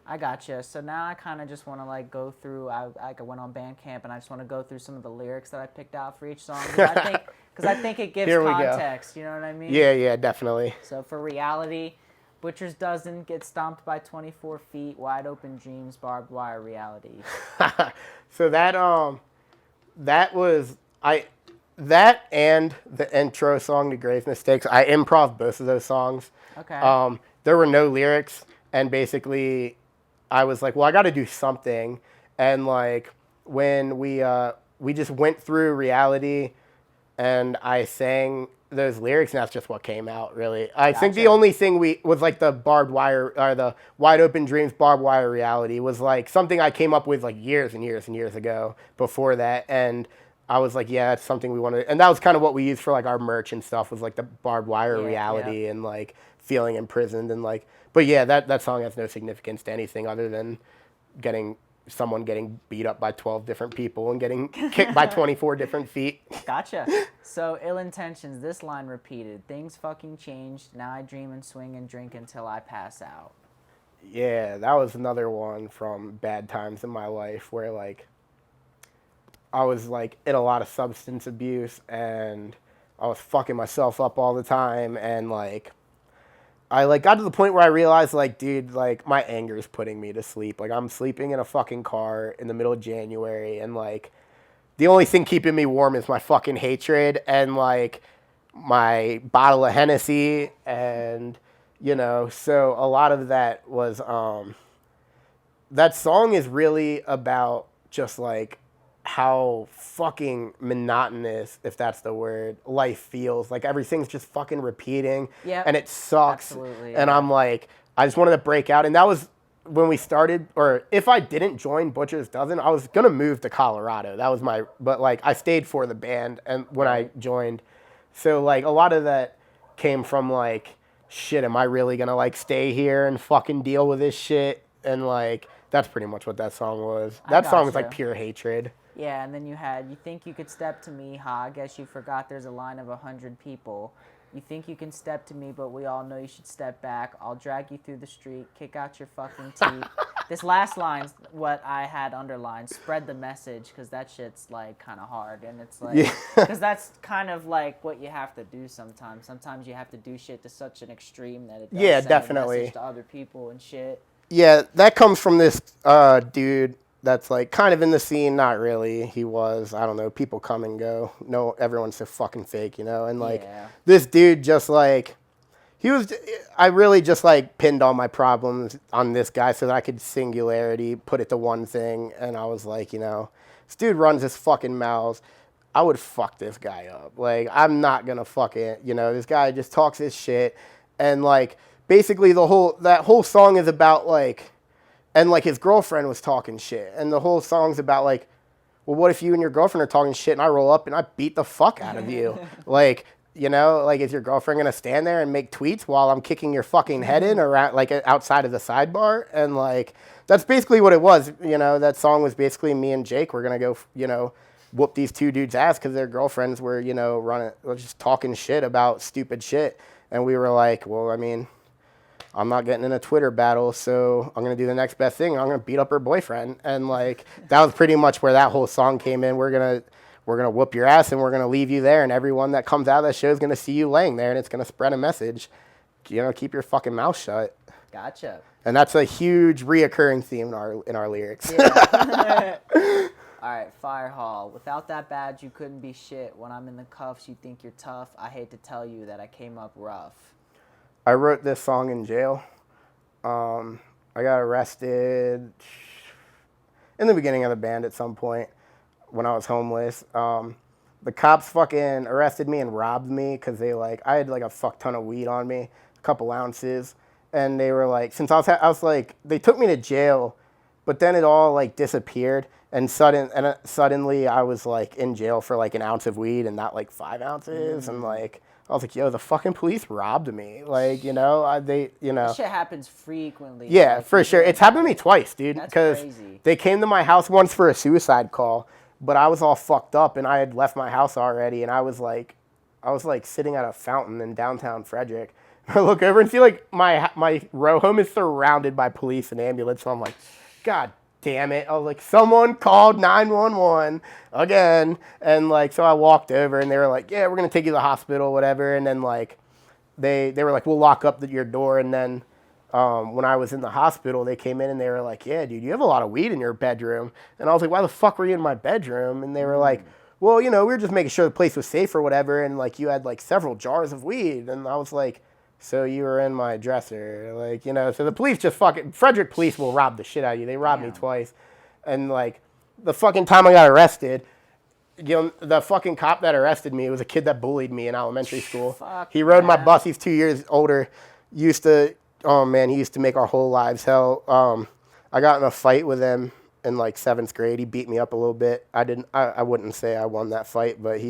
I gotcha. So now I kind of just want to like go through. I went on Bandcamp and I just want to go through some of the lyrics that I picked out for each song because I think it gives context. You know what I mean? Yeah, definitely. So for Reality, Butcher's Dozen gets stomped by 24 feet, wide open dreams, barbed wire reality. So that that was that and the intro song to Grave Mistakes. I improv both of those songs. Okay. There were no lyrics, and basically, I was like, well, I got to do something, and like when we just went through reality, and I sang those lyrics, and that's just what came out. Really, I think the Gotcha. only thing we was like the barbed wire or the wide open dreams barbed wire reality was like something I came up with like years and years and years ago before that, and I was like, yeah, that's something we wanted, and that was kind of what we used for like our merch and stuff was like the barbed wire Yeah. Yeah. reality and like feeling imprisoned and like, but yeah, that song has no significance to anything other than getting someone getting beat up by 12 different people and getting kicked by 24 different feet. Gotcha. So, ill intentions. This line repeated. Things fucking changed. Now I dream and swing and drink until I pass out. Yeah, that was another one from bad times in my life where like I was like in a lot of substance abuse and I was fucking myself up all the time and like I like got to the point where I realized like dude like my anger is putting me to sleep. Like I'm sleeping in a fucking car in the middle of January and like the only thing keeping me warm is my fucking hatred and like my bottle of Hennessy and so a lot of that was that song is really about just like how fucking monotonous, if that's the word, life feels. Like everything's just fucking repeating Yep. and it sucks. Absolutely, And yeah. I'm like, I just wanted to break out. And that was when we started, or if I didn't join Butcher's Dozen, I was going to move to Colorado. That was but like I stayed for the band and when I joined. So like a lot of that came from like, shit, am I really going to like stay here and fucking deal with this shit? And like, that's pretty much what that song was. That song was like gotcha. pure hatred. Yeah, and then you had, you think you could step to me, ha, I guess you forgot there's a line of 100 people. You think you can step to me, but we all know you should step back. I'll drag you through the street, kick out your fucking teeth. This last line's what I had underlined, spread the message, because that shit's like kind of hard. And it's like, because that's kind of like what you have to do sometimes. Sometimes you have to do shit to such an extreme that it does Yeah, send definitely. a message to other people and shit. Yeah, that comes from this dude that's like kind of in the scene. Not really. He was. I don't know. People come and go. No, everyone's so fucking fake, And like Yeah. this dude, just like he was. I really just like pinned all my problems on this guy so that I could singularity put it to one thing. And I was like, this dude runs his fucking mouth. I would fuck this guy up. Like I'm not gonna fuck it. This guy just talks his shit, and like basically that whole song is about like. And, like, his girlfriend was talking shit. And the whole song's about, like, well, what if you and your girlfriend are talking shit and I roll up and I beat the fuck out of you? Like, like, is your girlfriend going to stand there and make tweets while I'm kicking your fucking head in around, like, outside of the sidebar? And, like, that's basically what it was. That song was basically me and Jake were going to go, whoop these two dudes' ass because their girlfriends were, just talking shit about stupid shit. And we were like, well, I mean, I'm not getting in a Twitter battle, so I'm going to do the next best thing. I'm going to beat up her boyfriend. And like that was pretty much where that whole song came in. We're going to whoop your ass and we're going to leave you there, and everyone that comes out of that show is going to see you laying there, and it's going to spread a message. Keep your fucking mouth shut. Gotcha. And that's a huge reoccurring theme in our lyrics. Yeah. All right, Fire Hall. Without that badge, you couldn't be shit. When I'm in the cuffs, you think you're tough. I hate to tell you that I came up rough. I wrote this song in jail. I got arrested in the beginning of the band at some point when I was homeless. The cops fucking arrested me and robbed me because I had like a fuck ton of weed on me, a couple ounces, and they were like, since I was like, they took me to jail, but then it all like disappeared, and suddenly I was like in jail for like an ounce of weed and not like 5 ounces, and like. I was like, yo, the fucking police robbed me. Like, This shit happens frequently. Yeah, like, for sure. It's happened to me twice, dude. That's Because crazy. they came to my house once for a suicide call, but I was all fucked up and I had left my house already, and I was like sitting at a fountain in downtown Frederick. I look over and see like my row home is surrounded by police and ambulance. So I'm like, God damn it. I was like, someone called 911 again. And like, so I walked over and they were like, yeah, we're going to take you to the hospital, whatever. And then like, they were like, we'll lock up your door. And then when I was in the hospital, they came in and they were like, yeah, dude, you have a lot of weed in your bedroom. And I was like, why the fuck were you in my bedroom? And they were like, well, you know, we were just making sure the place was safe or whatever. And like, you had like several jars of weed. And I was like, so you were in my dresser. Like, you know, so the police just fucking, Frederick police will rob the shit out of you. They robbed me twice. And like, the fucking time I got arrested, you know, the fucking cop that arrested me was a kid that bullied me in elementary school. Fuck He rode my that. bus. He's 2 years older. Used to, oh man, he used to make our whole lives hell. I got in a fight with him in like 7th grade. He beat me up a little bit. I wouldn't say I won that fight, but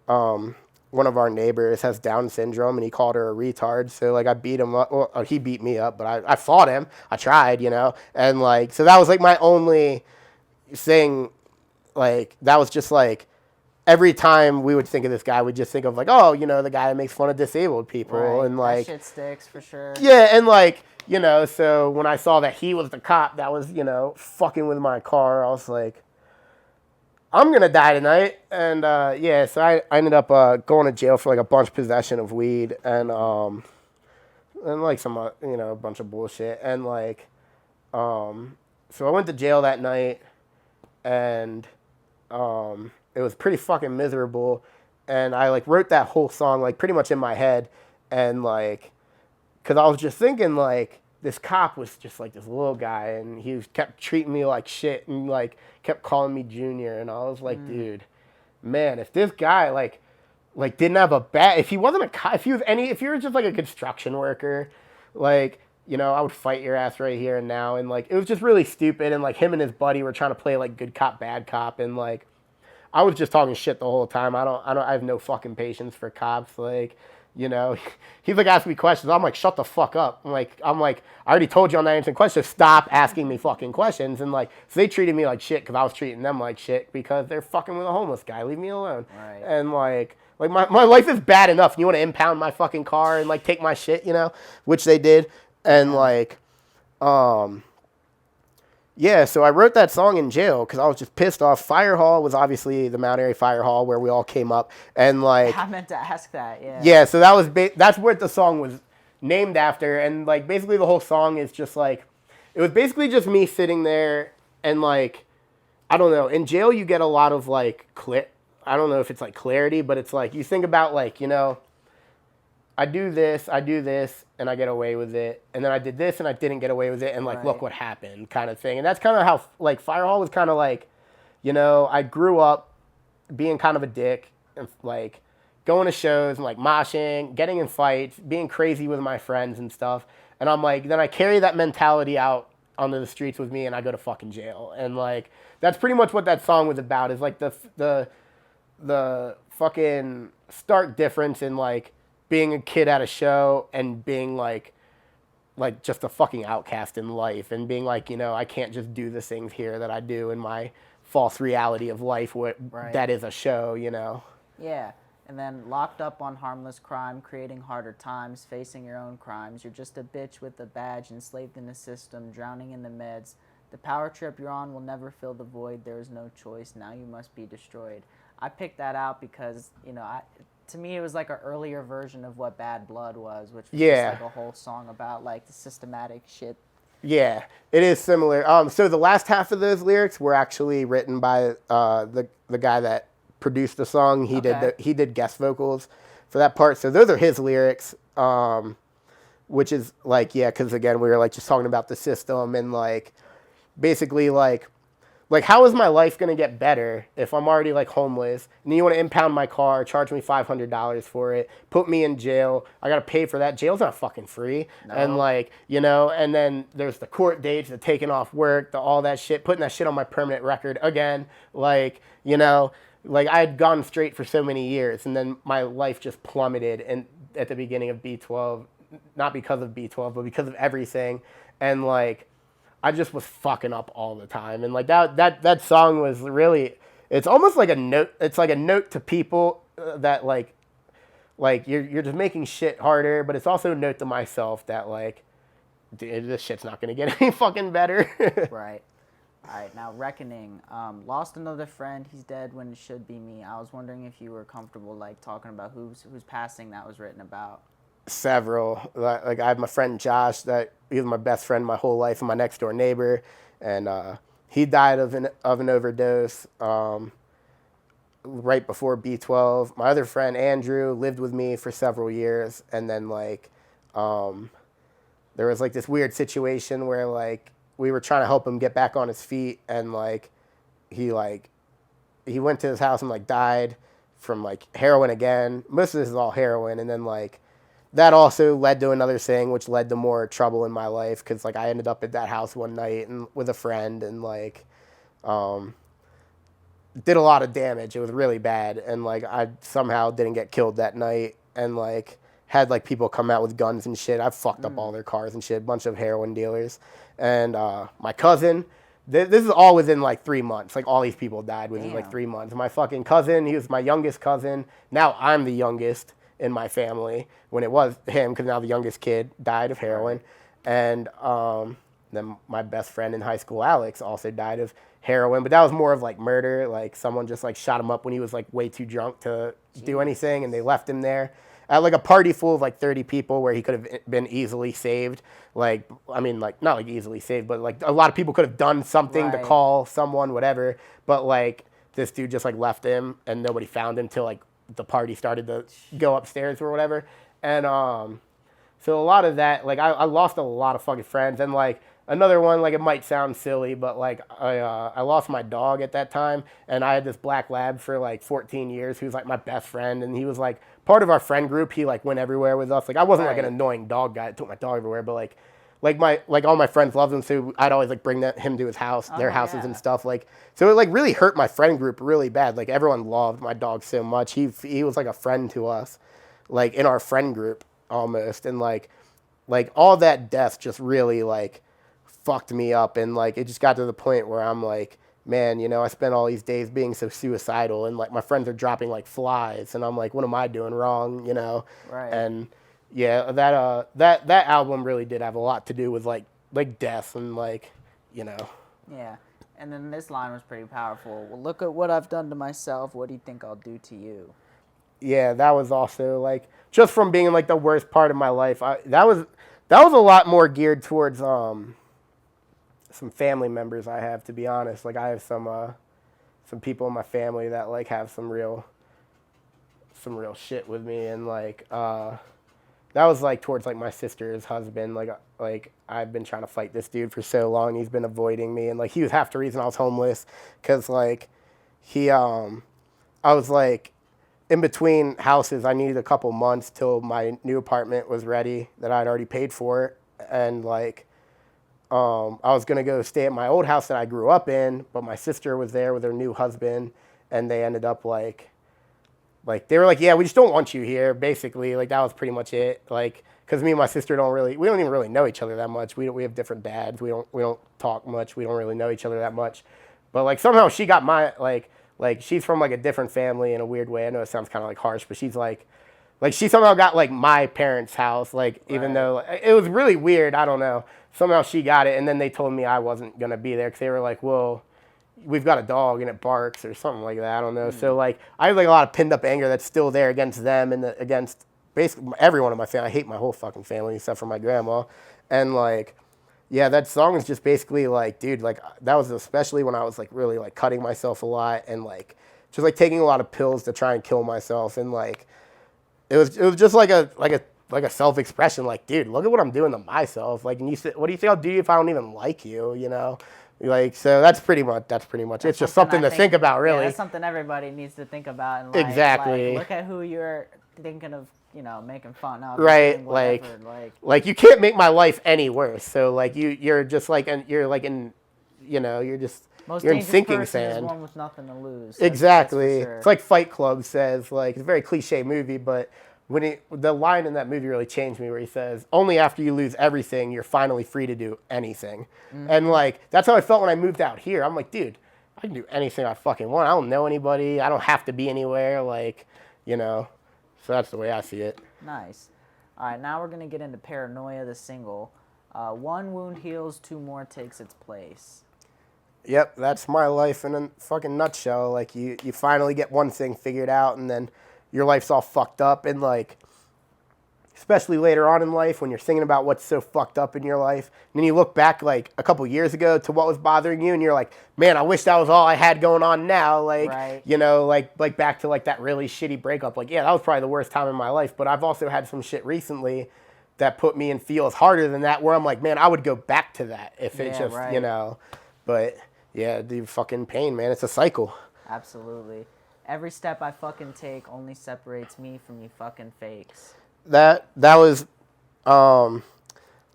one of our neighbors has Down syndrome and he called her a retard. So like I beat him up. Well, he beat me up, but I fought him. I tried, you know, and like, so that was like my only thing. Like, that was just like, every time we would think of this guy, we'd just think of like, oh, you know, the guy that makes fun of disabled people. Right. And like, that shit sticks for sure. yeah. And like, you know, so when I saw that he was the cop that was, you know, fucking with my car, I was like, I'm going to die tonight. And yeah, so I ended up going to jail for like a bunch possession of weed and like some, you know, a bunch of bullshit. And like, so I went to jail that night and it was pretty fucking miserable. And I like wrote that whole song like pretty much in my head. And like, cause I was just thinking like, this cop was just like this little guy and he kept treating me like shit and like kept calling me Junior. And I was like, dude, man, if this guy like didn't have a bat, if he wasn't a cop, if you were just like a construction worker, like, you know, I would fight your ass right here and now. And like, it was just really stupid. And like him and his buddy were trying to play like good cop, bad cop. And like, I was just talking shit the whole time. I have no fucking patience for cops. Like, you know, he's like asking me questions. I'm like, shut the fuck up. I'm like, I already told you I'm not answering questions. Stop asking me fucking questions. And like, so they treated me like shit because I was treating them like shit because they're fucking with a homeless guy. Leave me alone. Right. And like my life is bad enough. And you want to impound my fucking car and like take my shit, you know, which they did. And like, yeah, so I wrote that song in jail because I was just pissed off. Fire Hall was obviously the Mount Airy Fire Hall where we all came up, and like, I meant to ask that. Yeah. yeah, so that was that's what the song was named after, and like basically the whole song is just like, it was basically just me sitting there and like, I don't know. In jail you get a lot of like I don't know if it's like clarity, but it's like you think about like, you know, I do this, and I get away with it. And then I did this, and I didn't get away with it. And, like, look what happened kind of thing. And that's kind of how, like, Fire Hall was kind of like, you know, I grew up being kind of a dick and, like, going to shows and, like, moshing, getting in fights, being crazy with my friends and stuff. And I'm like, then I carry that mentality out onto the streets with me, and I go to fucking jail. And, like, that's pretty much what that song was about is, like, the fucking stark difference in, like, being a kid at a show and being like just a fucking outcast in life and being like, you know, I can't just do the things here that I do in my false reality of life that is a show, you know. Yeah. And then locked up on harmless crime, creating harder times, facing your own crimes. You're just a bitch with a badge, enslaved in the system, drowning in the meds. The power trip you're on will never fill the void. There is no choice. Now you must be destroyed. I picked that out because, you know, to me, it was like an earlier version of what Bad Blood was, which was just like a whole song about like the systematic shit. Yeah, it is similar. So the last half of those lyrics were actually written by the guy that produced the song. He did guest vocals for that part. So those are his lyrics, which is like, yeah, because again, we were like just talking about the system and like basically like how is my life going to get better if I'm already like homeless and you want to impound my car, charge me $500 for it, put me in jail. I got to pay for that. Jail's not fucking free. No. And like, you know, and then there's the court dates, the taking off work, all that shit, putting that shit on my permanent record again. Like, you know, like I had gone straight for so many years and then my life just plummeted and at the beginning of B12, not because of B12, but because of everything. And like, I just was fucking up all the time. And like that song was really, it's almost like a note. It's like a note to people that like you're just making shit harder, but it's also a note to myself that like, dude, this shit's not going to get any fucking better. Right. All right. Now Reckoning, lost another friend. He's dead when it should be me. I was wondering if you were comfortable like talking about whose passing that was written about. Several. Like I have my friend Josh that he was my best friend my whole life and my next door neighbor, and he died of an overdose right before B12. My other friend Andrew lived with me for several years, and then like there was like this weird situation where like we were trying to help him get back on his feet, and like he went to his house and like died from like heroin again. Most of this is all heroin, and then like that also led to another thing, which led to more trouble in my life because like I ended up at that house one night and with a friend and like um, did a lot of damage. It was really bad, and like I somehow didn't get killed that night, and like had like people come out with guns and shit. I fucked up all their cars and shit. A bunch of heroin dealers, and my cousin. This is all within like 3 months. Like all these people died within like Damn. 3 months. My fucking cousin, he was my youngest cousin. Now I'm the youngest in my family. When it was him, because now the youngest kid died of heroin, and then my best friend in high school, Alex, also died of heroin. But that was more of like murder. Like someone just like shot him up when he was like way too drunk to do anything, and they left him there at like a party full of like 30 people where he could have been easily saved. Like, I mean, like not like easily saved, but like a lot of people could have done something to Right. call someone, whatever. But like this dude just like left him and nobody found him till like the party started to go upstairs or whatever. And so a lot of that, like I lost a lot of fucking friends, and like another one, like it might sound silly, but like I lost my dog at that time, and I had this black lab for like 14 years, who's like my best friend, and he was like part of our friend group. He like went everywhere with us. Like I wasn't like an Right. annoying dog guy that took my dog everywhere, but like all my friends loved him, so I'd always like bring him to his house, their Oh, houses yeah. and stuff. Like so it like really hurt my friend group really bad. Like everyone loved my dog so much. He was like a friend to us, like in our friend group almost, and like all that death just really like fucked me up, and like it just got to the point where I'm like, man, I spent all these days being so suicidal, and like my friends are dropping like flies, and I'm like, what am I doing wrong? Right. And yeah, that album really did have a lot to do with like death and like you know Yeah. And then this line was pretty powerful. Well, look at what I've done to myself. What do you think I'll do to you? yeah, that was also like just from being in like the worst part of my life. That was a lot more geared towards some family members I have, to be honest. Like I have some people in my family that like have some real shit with me, and like that was like towards like my sister's husband. Like I've been trying to fight this dude for so long. He's been avoiding me, and like he was half the reason I was homeless, cuz like he I was like in between houses. I needed a couple months till my new apartment was ready that I'd already paid for, and like I was gonna go stay at my old house that I grew up in, but my sister was there with her new husband, and they ended up like they were like, yeah, we just don't want you here. Basically, like that was pretty much it. Like, cause me and my sister we don't even really know each other that much. We have different dads. We don't talk much. We don't really know each other that much. But like somehow she got my like she's from like a different family in a weird way. I know it sounds kind of like harsh, but she's like she somehow got like my parents' house, like even Right. though it was really weird. I don't know. Somehow she got it, and then they told me I wasn't gonna be there because they were like, well, we've got a dog and it barks or something like that. I don't know. So like I have like a lot of pinned up anger that's still there against them and against basically everyone in my family. I hate my whole fucking family except for my grandma, and like yeah, that song is just basically like, dude, like that was especially when I was like really like cutting myself a lot and like just like taking a lot of pills to try and kill myself, and like it was just like a self expression. Like, dude, look at what I'm doing to myself. Like, and you said, what do you think I'll do if I don't even like you? Like so that's pretty much. It's just something I to think about, Yeah, really. that's something everybody needs to think about in life. Exactly. Like, look at who you're thinking of, making fun of, or Right. doing whatever. Like, Like you can't make my life any worse. So like you're just like, and you're like in, you're just most you're in dangerous sinking person is sand. one with nothing to lose. Exactly. That's for It's sure. like Fight Club says, like it's a very cliche movie, but the line in that movie really changed me, where he says, "Only after you lose everything, you're finally free to do anything." And like that's how I felt when I moved out here. I'm like, dude, I can do anything I fucking want. I don't know anybody. I don't have to be anywhere. Like, you know. So that's the way I see it. Nice. All right, now we're gonna get into Paranoia, the single. One wound heals, two more takes its place. Yep, that's my life in a fucking nutshell. Like you finally get one thing figured out, and then your life's all fucked up, and like especially later on in life when you're thinking about what's so fucked up in your life. And then you look back like a couple years ago to what was bothering you and you're like, man, I wish that was all I had going on now. Like, Right. you know, like back to like that really shitty breakup. Like, yeah, that was probably the worst time in my life. But I've also had some shit recently that put me in feels harder than that where I'm like, man, I would go back to that if it Yeah, just, right. you know, but yeah, the fucking pain, man. It's a cycle. Absolutely. Every step I fucking take only separates me from you fucking fakes. That was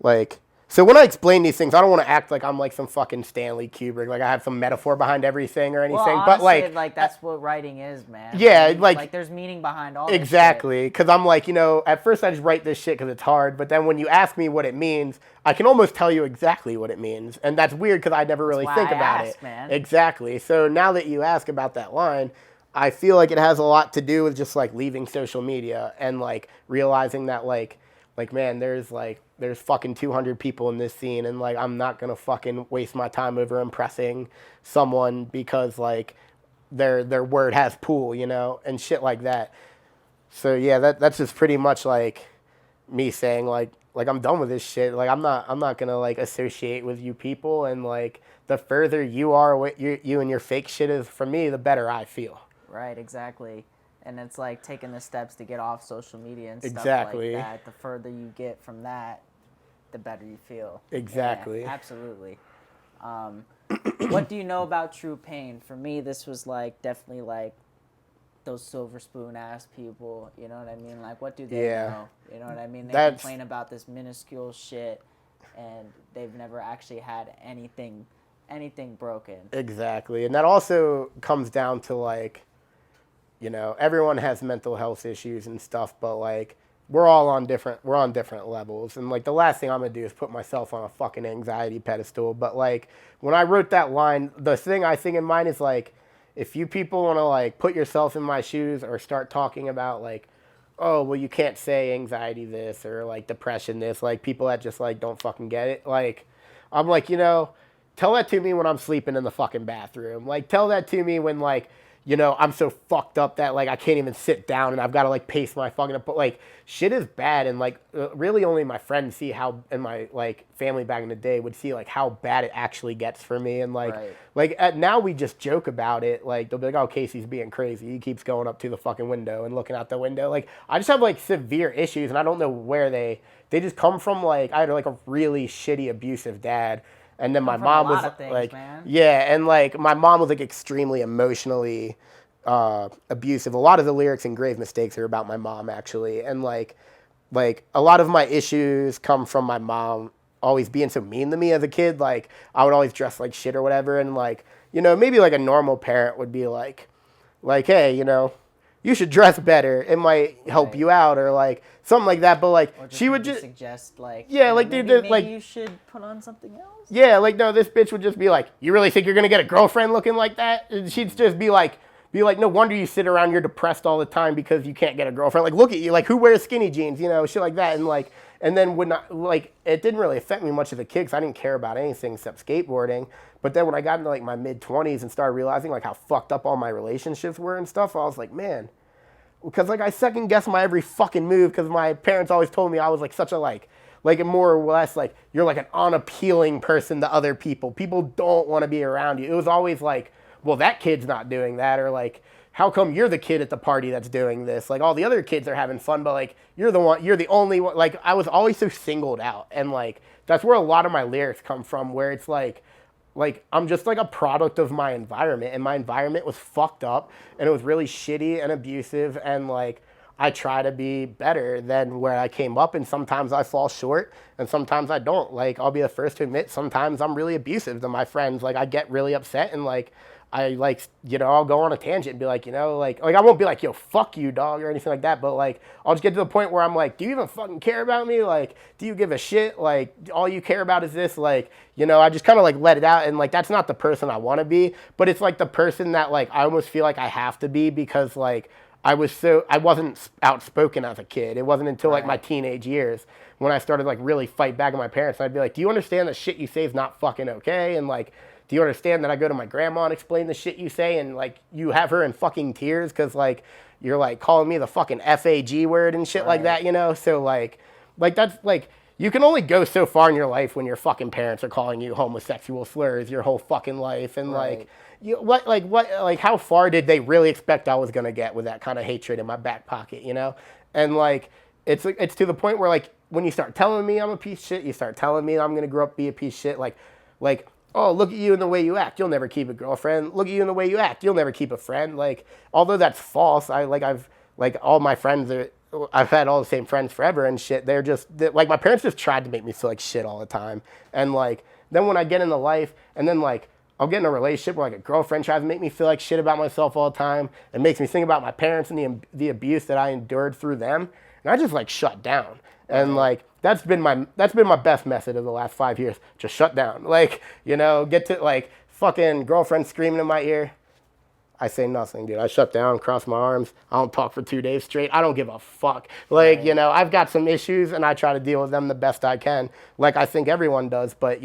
like, so when I explain these things, I don't want to act like I'm like some fucking Stanley Kubrick, like I have some metaphor behind everything or anything. Well, but honestly, like that's what writing is, man. Yeah, I mean, like there's meaning behind all this exactly, because I'm like, you know, at first I just write this shit because it's hard, but then when you ask me what it means, I can almost tell you exactly what it means, and that's weird because I never really why think I about ask, it. man. Exactly. So now that you ask about that line, I feel like it has a lot to do with just like leaving social media and like realizing that like man, there's fucking 200 people in this scene, and like I'm not gonna fucking waste my time over impressing someone because like their word has pull, you know, and shit like that. So yeah, that's just pretty much like me saying like I'm done with this shit. Like I'm not gonna like associate with you people, and like the further you are with you and your fake shit is from me, the better I feel. Right, exactly. And it's like taking the steps to get off social media and stuff Exactly. like that. The further you get from that, the better you feel. Exactly. Yeah, absolutely. What do you know about true pain? For me, this was like definitely like those silver spoon ass people. You know what I mean? Like, what do they know? You know what I mean? They complain about this minuscule shit, and they've never actually had anything broken. Exactly. And that also comes down to like, you know, everyone has mental health issues and stuff, but like we're on different levels. And like the last thing I'm gonna do is put myself on a fucking anxiety pedestal. But like when I wrote that line, the thing I think in mind is like, if you people want to like put yourself in my shoes or start talking about like, oh well, you can't say anxiety this or like depression this, like people that just like don't fucking get it. Like I'm like, you know, tell that to me when I'm sleeping in the fucking bathroom. Like tell that to me when like, you know, I'm so fucked up that like I can't even sit down and I've got to like pace my fucking, but like shit is bad. And like really only my friends see how, and my like family back in the day would see like how bad it actually gets for me. And like, now we just joke about it. Like they'll be like, oh, Kasey's being crazy. He keeps going up to the fucking window and looking out the window. Like I just have like severe issues and I don't know where they just come from. Like I had like a really shitty abusive dad. And then my mom was like, yeah, and like my mom was like extremely emotionally abusive. A lot of the lyrics in Grave Mistakes are about my mom actually, and like a lot of my issues come from my mom always being so mean to me as a kid. Like I would always dress like shit or whatever, and like, you know, maybe like a normal parent would be like, hey, you know, you should dress better. It might help you out, or like something like that. But like she would just suggest like, yeah, like maybe like you should put on something else. Yeah, like no, this bitch would just be like, you really think you're gonna get a girlfriend looking like that? And she'd just be like, no wonder you sit around here depressed all the time because you can't get a girlfriend. Like look at you, like who wears skinny jeans, you know, shit like that. And like, and then would not like it didn't really affect me much as a kid because I didn't care about anything except skateboarding. But then when I got into like my mid-20s and started realizing like how fucked up all my relationships were and stuff, I was like, man. Because like I second guessed my every fucking move because my parents always told me I was like such a like more or less like you're like an unappealing person to other people. People don't want to be around you. It was always like, well, that kid's not doing that, or like, how come you're the kid at the party that's doing this? Like all the other kids are having fun, but like you're the only one. Like I was always so singled out, and like that's where a lot of my lyrics come from, where it's like I'm just like a product of my environment, and my environment was fucked up and it was really shitty and abusive, and like I try to be better than where I came up, and sometimes I fall short and sometimes I don't. Like I'll be the first to admit sometimes I'm really abusive to my friends. Like I get really upset and like I like, you know, I'll go on a tangent and be like, you know, like I won't be like, yo, fuck you, dog, or anything like that. But like, I'll just get to the point where I'm like, do you even fucking care about me? Like, do you give a shit? Like, all you care about is this? Like, you know, I just kind of like let it out. And like, that's not the person I want to be, but it's like the person that like, I almost feel like I have to be because like, I wasn't outspoken as a kid. It wasn't until like my teenage years when I started like really fight back at my parents. I'd be like, do you understand that shit you say is not fucking okay? And like, do you understand that I go to my grandma and explain the shit you say, and like you have her in fucking tears because like you're like calling me the fucking FAG word and shit like Right. that, you know? So like that's like you can only go so far in your life when your fucking parents are calling you homosexual slurs your whole fucking life, and like Right. like how far did they really expect I was gonna get with that kind of hatred in my back pocket, you know? And like it's to the point where like when you start telling me I'm a piece of shit, you start telling me I'm gonna grow up be a piece of shit, like oh, look at you and the way you act, you'll never keep a girlfriend. Look at you and the way you act, you'll never keep a friend. Like although that's false, I've like all my friends are. I've had all the same friends forever and shit. Like my parents just tried to make me feel like shit all the time. And like then when I get into life, and then like I'll get in a relationship where like a girlfriend tries to make me feel like shit about myself all the time. It makes me think about my parents and the abuse that I endured through them, and I just like shut down. And Right. like that's been my best method of the last 5 years. Just shut down. Like get to like fucking girlfriend screaming in my ear. I say nothing, dude. I shut down, cross my arms. I don't talk for 2 days straight. I don't give a fuck. Like, Right. I've got some issues and I try to deal with them the best I can. Like I think everyone does, but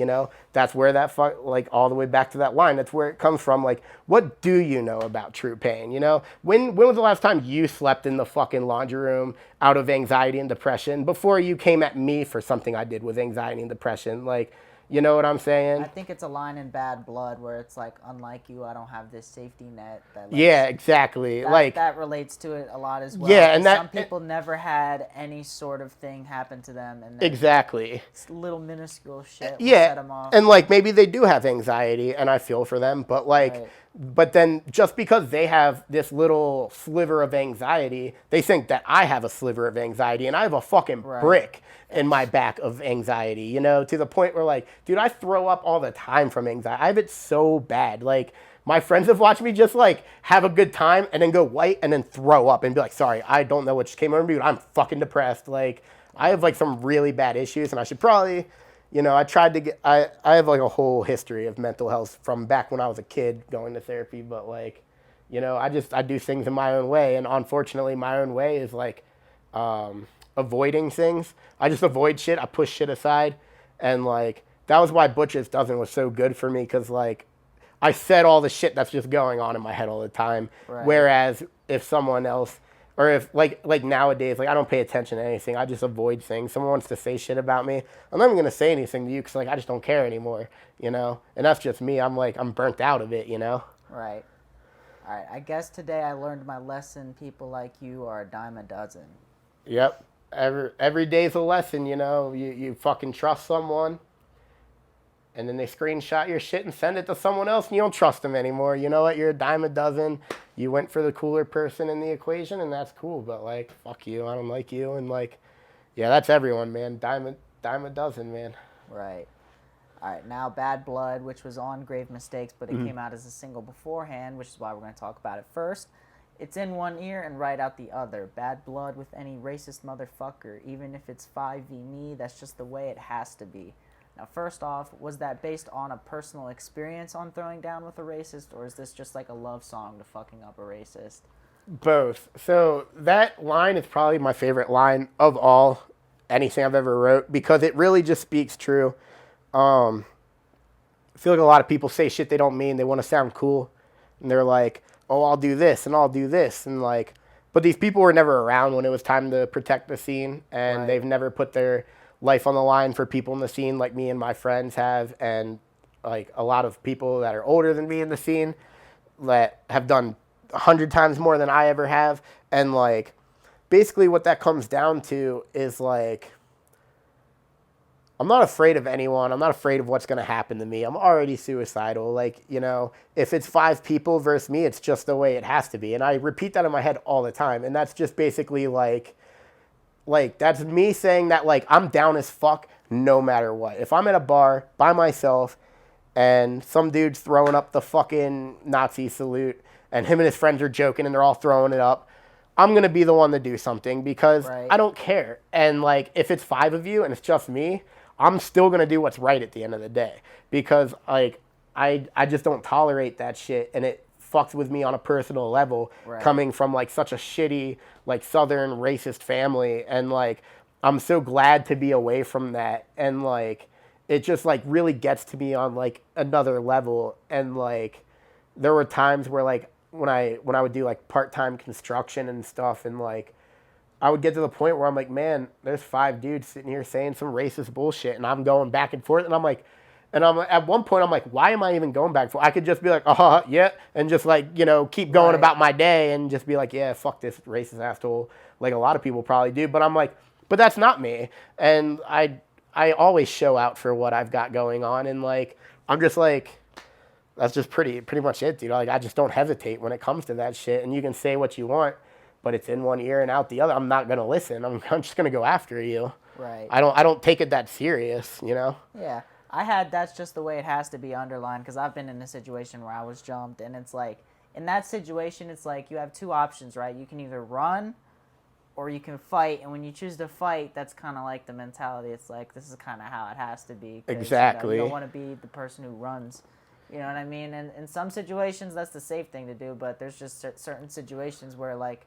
that's where that fuck like all the way back to that line. That's where it comes from. Like, what do you know about true pain? When was the last time you slept in the fucking laundry room out of anxiety and depression before you came at me for something I did with anxiety and depression? Like, you know what I'm I saying? think it's a line in Bad Blood where it's like, unlike you, I don't have this safety net that Yeah, exactly. that relates to it a lot as well. Yeah, and 'Cause some that people never had any sort of thing happen to them, and then exactly. it's little minuscule shit will Yeah, set them off. and like maybe they do have anxiety, and I feel for them, but like, Right. but then just because they have this little sliver of anxiety, they think that I have a sliver of anxiety, and I have a fucking Right. brick in my back of anxiety, to the point where like, dude, I throw up all the time from anxiety. I have it so bad. Like, my friends have watched me just like have a good time and then go white and then throw up and be like, sorry, I don't know what just came over me, but I'm fucking depressed. Like, I have like some really bad issues, and I should probably, I tried to get, I have like a whole history of mental health from back when I was a kid going to therapy, but like, I do things in my own way. And unfortunately, my own way is like avoiding things. I just avoid shit. I push shit aside. And like, that was why Butch's Dozen was so good for me, because like, I said all the shit that's just going on in my head all the time. Right. Whereas if someone else, or if like nowadays, like I don't pay attention to anything. I just avoid things. Someone wants to say shit about me, I'm not even gonna say anything to you because like I just don't care anymore. And that's just me. I'm burnt out of it. Right. All right. I guess today I learned my lesson. People like you are a dime a dozen. Yep. Every day's a lesson. You fucking trust someone, and then they screenshot your shit and send it to someone else, and you don't trust them anymore. You know what? You're a dime a dozen. You went for the cooler person in the equation, and that's cool. But like, fuck you. I don't like you. And like, yeah, that's everyone, man. Dime a dozen, man. Right. All right. Now, Bad Blood, which was on Grave Mistakes, but it came out as a single beforehand, which is why we're going to talk about it first. It's in one ear and right out the other. Bad blood with any racist motherfucker. Even if it's 5v me, that's just the way it has to be. Now, first off, was that based on a personal experience on throwing down with a racist, or is this just like a love song to fucking up a racist? Both. So that line is probably my favorite line of all anything I've ever wrote, because it really just speaks true. I feel like a lot of people say shit they don't mean. They want to sound cool, and they're like, "Oh, I'll do this and I'll do this," and like, but these people were never around when it was time to protect the scene, and Right. they've never put their life on the line for people in the scene like me and my friends have, and like a lot of people that are older than me in the scene that have done 100 times more than I ever have, and like, basically what that comes down to is like, I'm not afraid of anyone. I'm not afraid of what's going to happen to me. I'm already suicidal. Like, if it's 5 people versus me, it's just the way it has to be. And I repeat that in my head all the time. And that's just basically like that's me saying that like I'm down as fuck no matter what. If I'm at a bar by myself and some dude's throwing up the fucking Nazi salute and him and his friends are joking and they're all throwing it up, I'm going to be the one to do something because Right. I don't care. And like, if it's 5 of you and it's just me, I'm still going to do what's right at the end of the day, because like, I just don't tolerate that shit. And it fucks with me on a personal level, Right. coming from like such a shitty, like Southern racist family. And like, I'm so glad to be away from that. And like, it just like really gets to me on like another level. And like there were times where like when I would do like part-time construction and stuff, and like I would get to the point where I'm like, man, there's 5 dudes sitting here saying some racist bullshit, and I'm going back and forth, and I'm like, and I'm at one point I'm like, why am I even going back and forth? I could just be like, yeah, and just like, you know, keep going Right. about my day and just be like, yeah, fuck this racist asshole, like a lot of people probably do. But I'm like, but that's not me, and I always show out for what I've got going on, and like I'm just like, that's just pretty much it, dude. Like I just don't hesitate when it comes to that shit, and you can say what you want, but it's in one ear and out the other. I'm not gonna listen. I'm just gonna go after you. Right. I don't take it that serious, you know. Yeah. That's just the way it has to be underlined, because I've been in a situation where I was jumped, and it's like, in that situation, it's like you have 2 options, right? You can either run or you can fight, and when you choose to fight, that's kind of like the mentality. It's like, this is kind of how it has to be. 'Cause, Exactly. you don't want to be the person who runs. You know what I mean? And in some situations, that's the safe thing to do, but there's just certain situations where, like,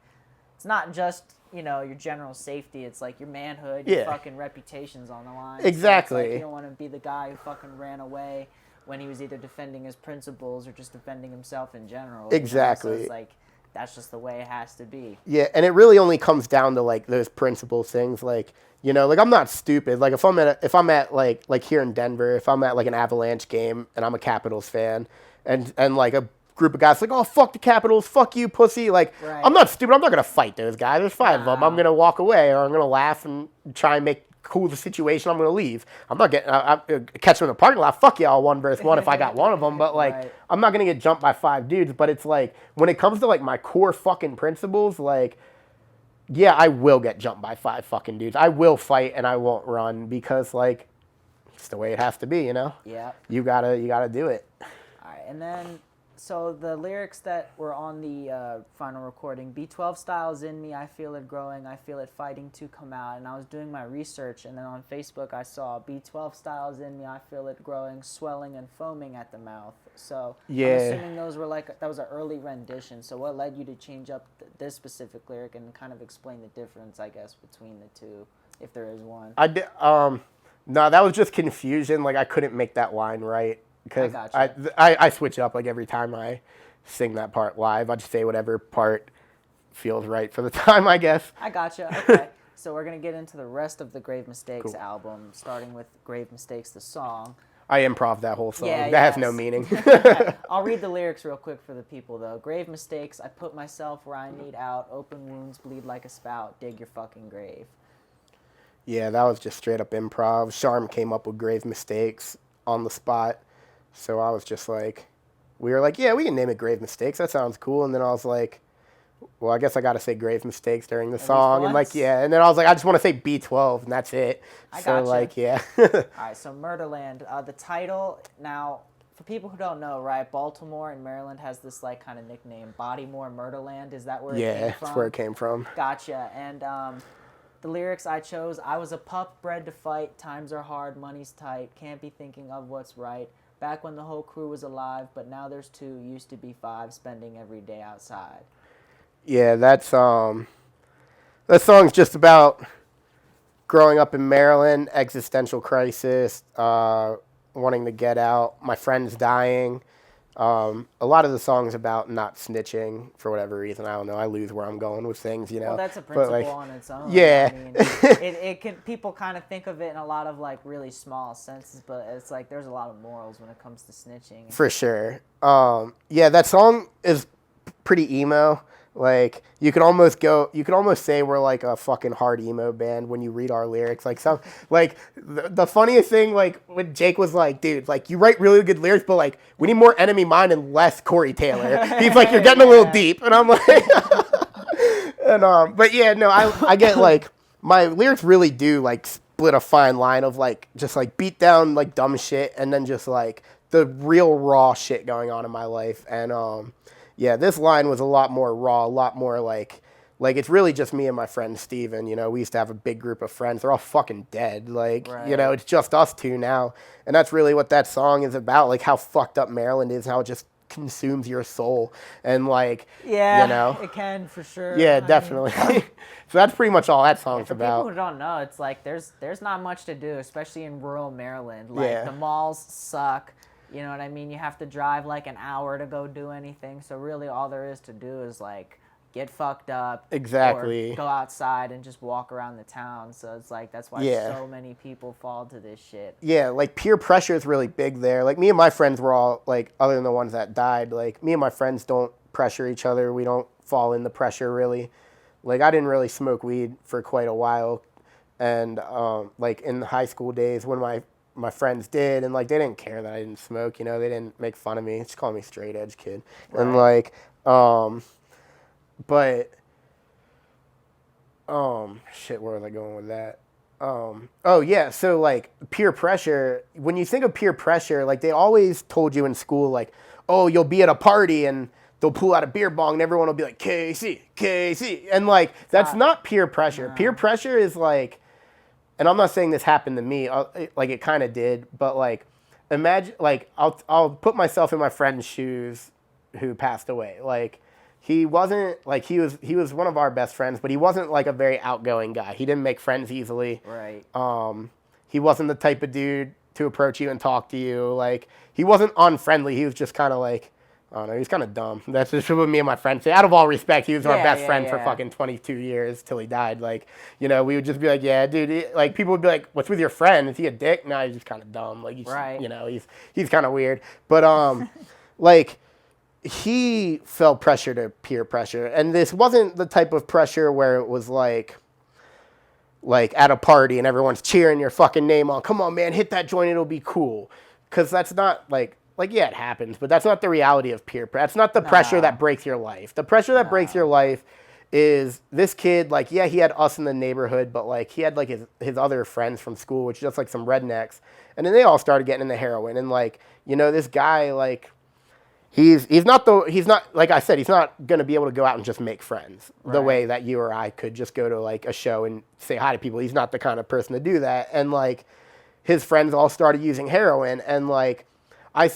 it's not just, you know, your general safety. It's like your manhood, your fucking reputation's on the line. Exactly. So it's like you don't want to be the guy who fucking ran away when he was either defending his principles or just defending himself in general. Exactly. You know? So it's like, that's just the way it has to be. Yeah, and it really only comes down to like those principle things, like, you know, like I'm not stupid. Like if I'm at like here in Denver, if I'm at like an Avalanche game and I'm a Capitals fan, and like a group of guys like, oh fuck the Capitals, fuck you pussy, like Right. I'm not stupid. I'm not gonna fight those guys. There's 5 of them. I'm gonna walk away, or I'm gonna laugh and try and make cool the situation. I'm gonna leave. I'm not getting I catch them in the parking lot. Fuck y'all 1 versus 1 if I got one of them. But like Right. I'm not gonna get jumped by 5 dudes. But it's like when it comes to like my core fucking principles, like yeah, I will get jumped by 5 fucking dudes. I will fight and I won't run, because like it's the way it has to be, you know? Yeah. You gotta do it. All right, and then, so the lyrics that were on the final recording, B12 style's in me, I feel it growing, I feel it fighting to come out. And I was doing my research, and then on Facebook I saw B12 style's in me, I feel it growing, swelling and foaming at the mouth. So Yeah. I'm assuming those were like, that was an early rendition. So what led you to change up this specific lyric and kind of explain the difference, I guess, between the two, if there is one? I did, no, that was just confusion. Like I couldn't make that line right, because gotcha. I switch up like every time I sing that part live. I just say whatever part feels right for the time, I guess. I gotcha. Okay. So we're going to get into the rest of the Grave Mistakes Cool. album, starting with Grave Mistakes, the song. I improv that whole song. Yeah, that has no yes. meaning. I'll read the lyrics real quick for the people, though. Grave mistakes, I put myself where I need out. Open wounds bleed like a spout. Dig your fucking grave. Yeah, that was just straight up improv. Sharm came up with Grave Mistakes on the spot. So I was just like, we were like, yeah, we can name it Grave Mistakes. That sounds cool. And then I was like, well, I guess I got to say Grave Mistakes during the song. And like, once? yeah. And then I was like, I just want to say B12, and that's it. I So gotcha. like, yeah. All right, so Murderland. The title, now, for people who don't know, right, Baltimore and Maryland has this, like, kind of nickname, Bodymore Murderland. Is that where it Yeah, came from? that's where it came from. Gotcha. And the lyrics I chose, I was a pup bred to fight. Times are hard, money's tight. Can't be thinking of what's right. Back when the whole crew was alive, but now there's 2, used to be 5, spending every day outside. Yeah, that song's just about growing up in Maryland, existential crisis, wanting to get out, my friends dying. A lot of the songs about not snitching for whatever reason. I don't know. I lose where I'm going with things, you know. Well, that's a But, principle like, on its own. yeah. I mean, it can, people kind of think of it in a lot of like really small senses, but it's like there's a lot of morals when it comes to snitching. For sure. Yeah, that song is pretty emo. Like you could almost say we're like a fucking hard emo band when you read our lyrics. Like the funniest thing, like when Jake was like, dude, like you write really good lyrics, but like we need more Enemy Mine and less Corey Taylor. He's like, you're getting a little deep, and I'm like, but yeah, no, I get like my lyrics really do like split a fine line of like just like beat down like dumb shit, and then just like the real raw shit going on in my life. And yeah, this line was a lot more raw, a lot more like it's really just me and my friend Steven. You know, we used to have a big group of friends. They're all fucking dead. Like, you know, it's just us 2 now. And that's really what that song is about, like how fucked up Maryland is, how it just consumes your soul. And like, you Yeah, know, it can for sure. yeah, I mean, definitely. So that's pretty much all that song's for people about. who don't know, it's like there's not much to do, especially in rural Maryland. Like Yeah. the malls suck. You know what I mean? You have to drive like an hour to go do anything. So really, all there is to do is like get fucked up, or Exactly. go outside and just walk around the town. So it's like that's why Yeah. so many people fall to this shit. Yeah, like peer pressure is really big there. Like me and my friends were all like, other than the ones that died, like me and my friends don't pressure each other. We don't fall into pressure really. Like I didn't really smoke weed for quite a while, and like in the high school days when my friends did, and like they didn't care that I didn't smoke. You know, they didn't make fun of me. Just call me straight edge kid, and Right. like, but shit, where was I going with that? Oh yeah, so like peer pressure, when you think of peer pressure, like they always told you in school, like, oh, you'll be at a party and they'll pull out a beer bong and everyone will be like, Casey, Casey. And like, that's not peer pressure. No. Peer pressure is like, and I'm not saying this happened to me, like it kind of did, but like, imagine, like, I'll put myself in my friend's shoes who passed away. Like, he wasn't like he was one of our best friends, but he wasn't like a very outgoing guy. He didn't make friends easily. Right. He wasn't the type of dude to approach you and talk to you. Like he wasn't unfriendly. He was just kind of like, I don't know, he was kind of dumb. That's just what me and my friends say. Out of all respect, he was our best friend for fucking 22 years till he died. Like, you know, we would just be like, yeah, dude. Like people would be like, what's with your friend? Is he a dick? No, he's just kind of dumb. Like, Right. you know, he's kind of weird. But like he felt pressure to peer pressure, and this wasn't the type of pressure where it was like at a party and everyone's cheering your fucking name on. Come on, man, hit that joint, it'll be cool. Because that's not like yeah, it happens, but that's not the reality of peer pressure. That's not the pressure that breaks your life. The pressure that breaks your life is this kid. Like, yeah, he had us in the neighborhood, but like he had like his other friends from school, which is just like some rednecks, and then they all started getting into heroin, and like, you know, this guy, like, he's not like I said, he's not gonna be able to go out and just make friends the way that you or I could just go to like a show and say hi to people. He's not the kind of person to do that. And like his friends all started using heroin, and like I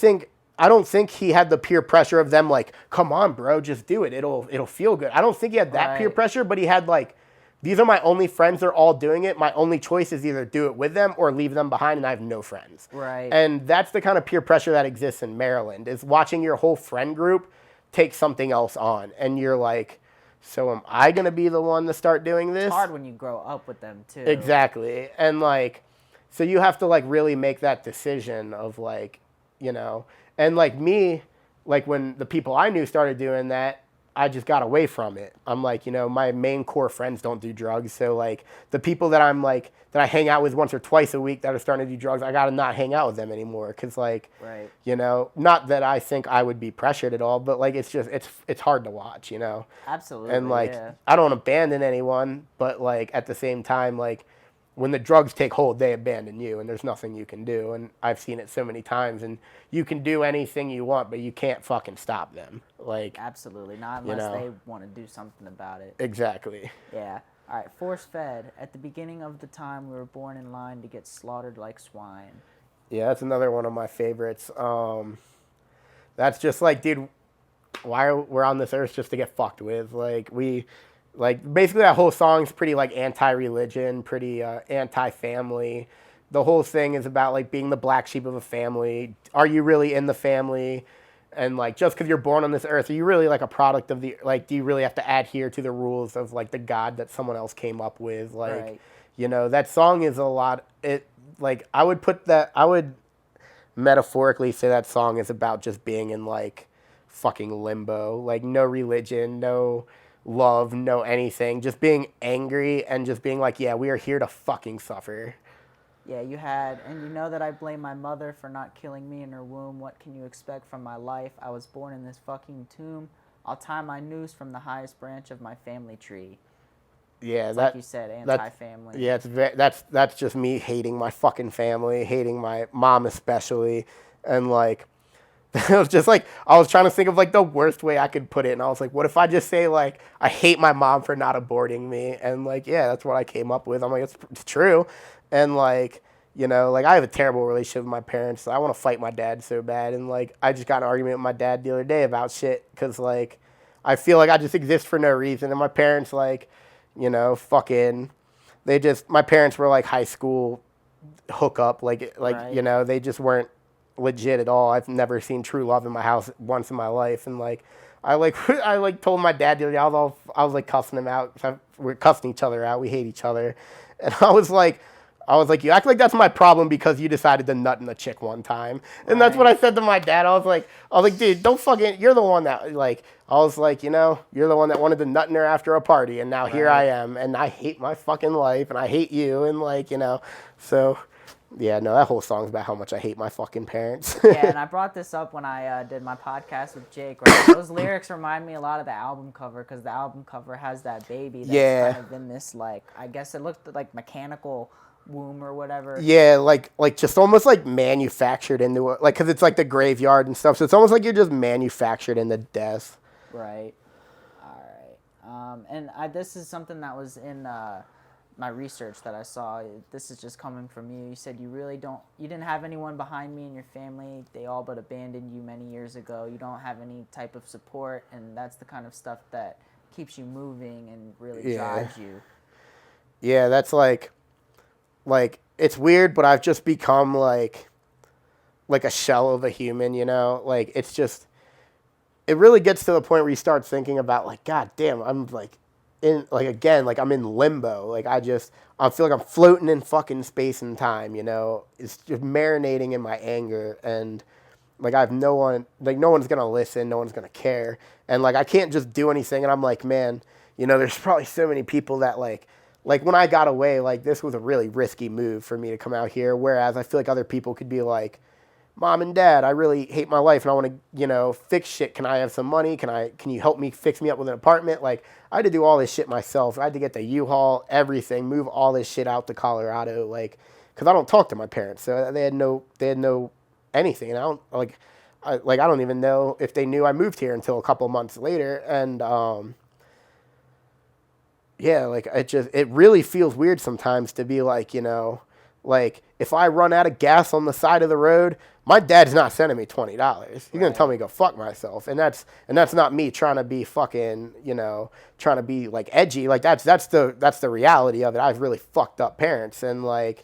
don't think he had the peer pressure of them like, come on, bro, just do it. It'll feel good. I don't think he had that peer pressure, but he had like, these are my only friends. They're all doing it. My only choice is either do it with them or leave them behind, and I have no friends. Right. And that's the kind of peer pressure that exists in Maryland, is watching your whole friend group take something else on. And you're like, so am I going to be the one to start doing this? It's hard when you grow up with them, too. Exactly. And like, so you have to like really make that decision of like, you know, and like me, like when the people I knew started doing that, I just got away from it. I'm like, you know, my main core friends don't do drugs. So like the people that I'm like, that I hang out with once or twice a week that are starting to do drugs, I got to not hang out with them anymore. Cause like, you know, not that I think I would be pressured at all, but like, it's just, it's hard to watch, you know? Absolutely. And like, I don't abandon anyone, but like at the same time, like when the drugs take hold, they abandon you, and there's nothing you can do. And I've seen it so many times, and you can do anything you want, but you can't fucking stop them. Like, absolutely not unless they want to do something about it. Exactly. Yeah. All right. Force fed. At the beginning of the time, we were born in line to get slaughtered like swine. Yeah, that's another one of my favorites. That's just like, dude, we're on this earth just to get fucked with. Like basically that whole song's pretty like anti-religion, pretty anti-family. The whole thing is about like being the black sheep of a family. Are you really in the family? And like, just because you're born on this earth, are you really like a product of like, do you really have to adhere to the rules of like the God that someone else came up with? Like, you know, that song is a lot. Like, I would metaphorically say that song is about just being in like fucking limbo, like no religion, no love, no anything, just being angry and just being like, yeah, we are here to fucking suffer. Yeah, you had, and you know that I blame my mother for not killing me in her womb. What can you expect from my life? I was born in this fucking tomb. I'll tie my noose from the highest branch of my family tree. Yeah, like you said, anti-family. Yeah, that's just me hating my fucking family, hating my mom especially, and like, it was just like, I was trying to think of like the worst way I could put it, and I was like, what if I just say like, I hate my mom for not aborting me, and like, yeah, that's what I came up with. I'm like, it's true, and like, You know, like I have a terrible relationship with my parents. So I want to fight my dad so bad, and like I just got in an argument with my dad the other day about shit because like I feel like I just exist for no reason, and my parents like, you know, fucking, they just my parents were like high school hookup, like you Right. know, they just weren't legit at all. I've never seen true love in my house once in my life, and like I like I like told my dad the other day, I was like cussing him out. We're cussing each other out. We hate each other, and I was like, you act like that's my problem because you decided to nut in a chick one time, and that's what Right. I said to my dad. I was like, dude, don't fucking. You're the one that like. I was like, you know, you're the one that wanted to nut in her after a party, and now here I Right. am, and I hate my fucking life, and I hate you, and like, you know, so yeah, no, that whole song's about how much I hate my fucking parents. Yeah, and I brought this up when I did my podcast with Jake, right? Those lyrics remind me a lot of the album cover because the album cover has that baby that's kind Yeah, of in this, like, I guess it looked like mechanical womb or whatever. yeah, like just almost like manufactured into it, like because it's like the graveyard and stuff. So it's almost like you're just manufactured into death. Right. All right. This is something that was in my research that I saw. This is just coming from you. You said you didn't have anyone behind me in your family. They all but abandoned you many years ago. You don't have any type of support, and that's the kind of stuff that keeps you moving and really Yeah, drives you. yeah, that's like it's weird, but I've just become like a shell of a human. You know, like it's just it really gets to the point where you start thinking about like, God damn, I'm like in like again, like I'm in limbo. Like I feel like I'm floating in fucking space and time, you know. It's just marinating in my anger and like I have no one like no one's gonna listen, no one's gonna care. And like I can't just do anything and I'm like, man, you know, there's probably so many people that like when I got away, like this was a really risky move for me to come out here. Whereas I feel like other people could be like, Mom and Dad, I really hate my life and I want to, you know, fix shit. Can I have some money? Can you help me fix me up with an apartment? Like I had to do all this shit myself. I had to get the U-Haul, everything, move all this shit out to Colorado, like, because I don't talk to my parents, so they had no anything, and I don't I don't even know if they knew I moved here until a couple months later, and yeah, like it really feels weird sometimes to be like, you know, like if I run out of gas on the side of the road, my dad's not sending me $20. He's gonna tell Right. me to go fuck myself, and that's not me trying to be fucking, you know, trying to be like edgy. Like that's the reality of it. I've really fucked up parents, and like,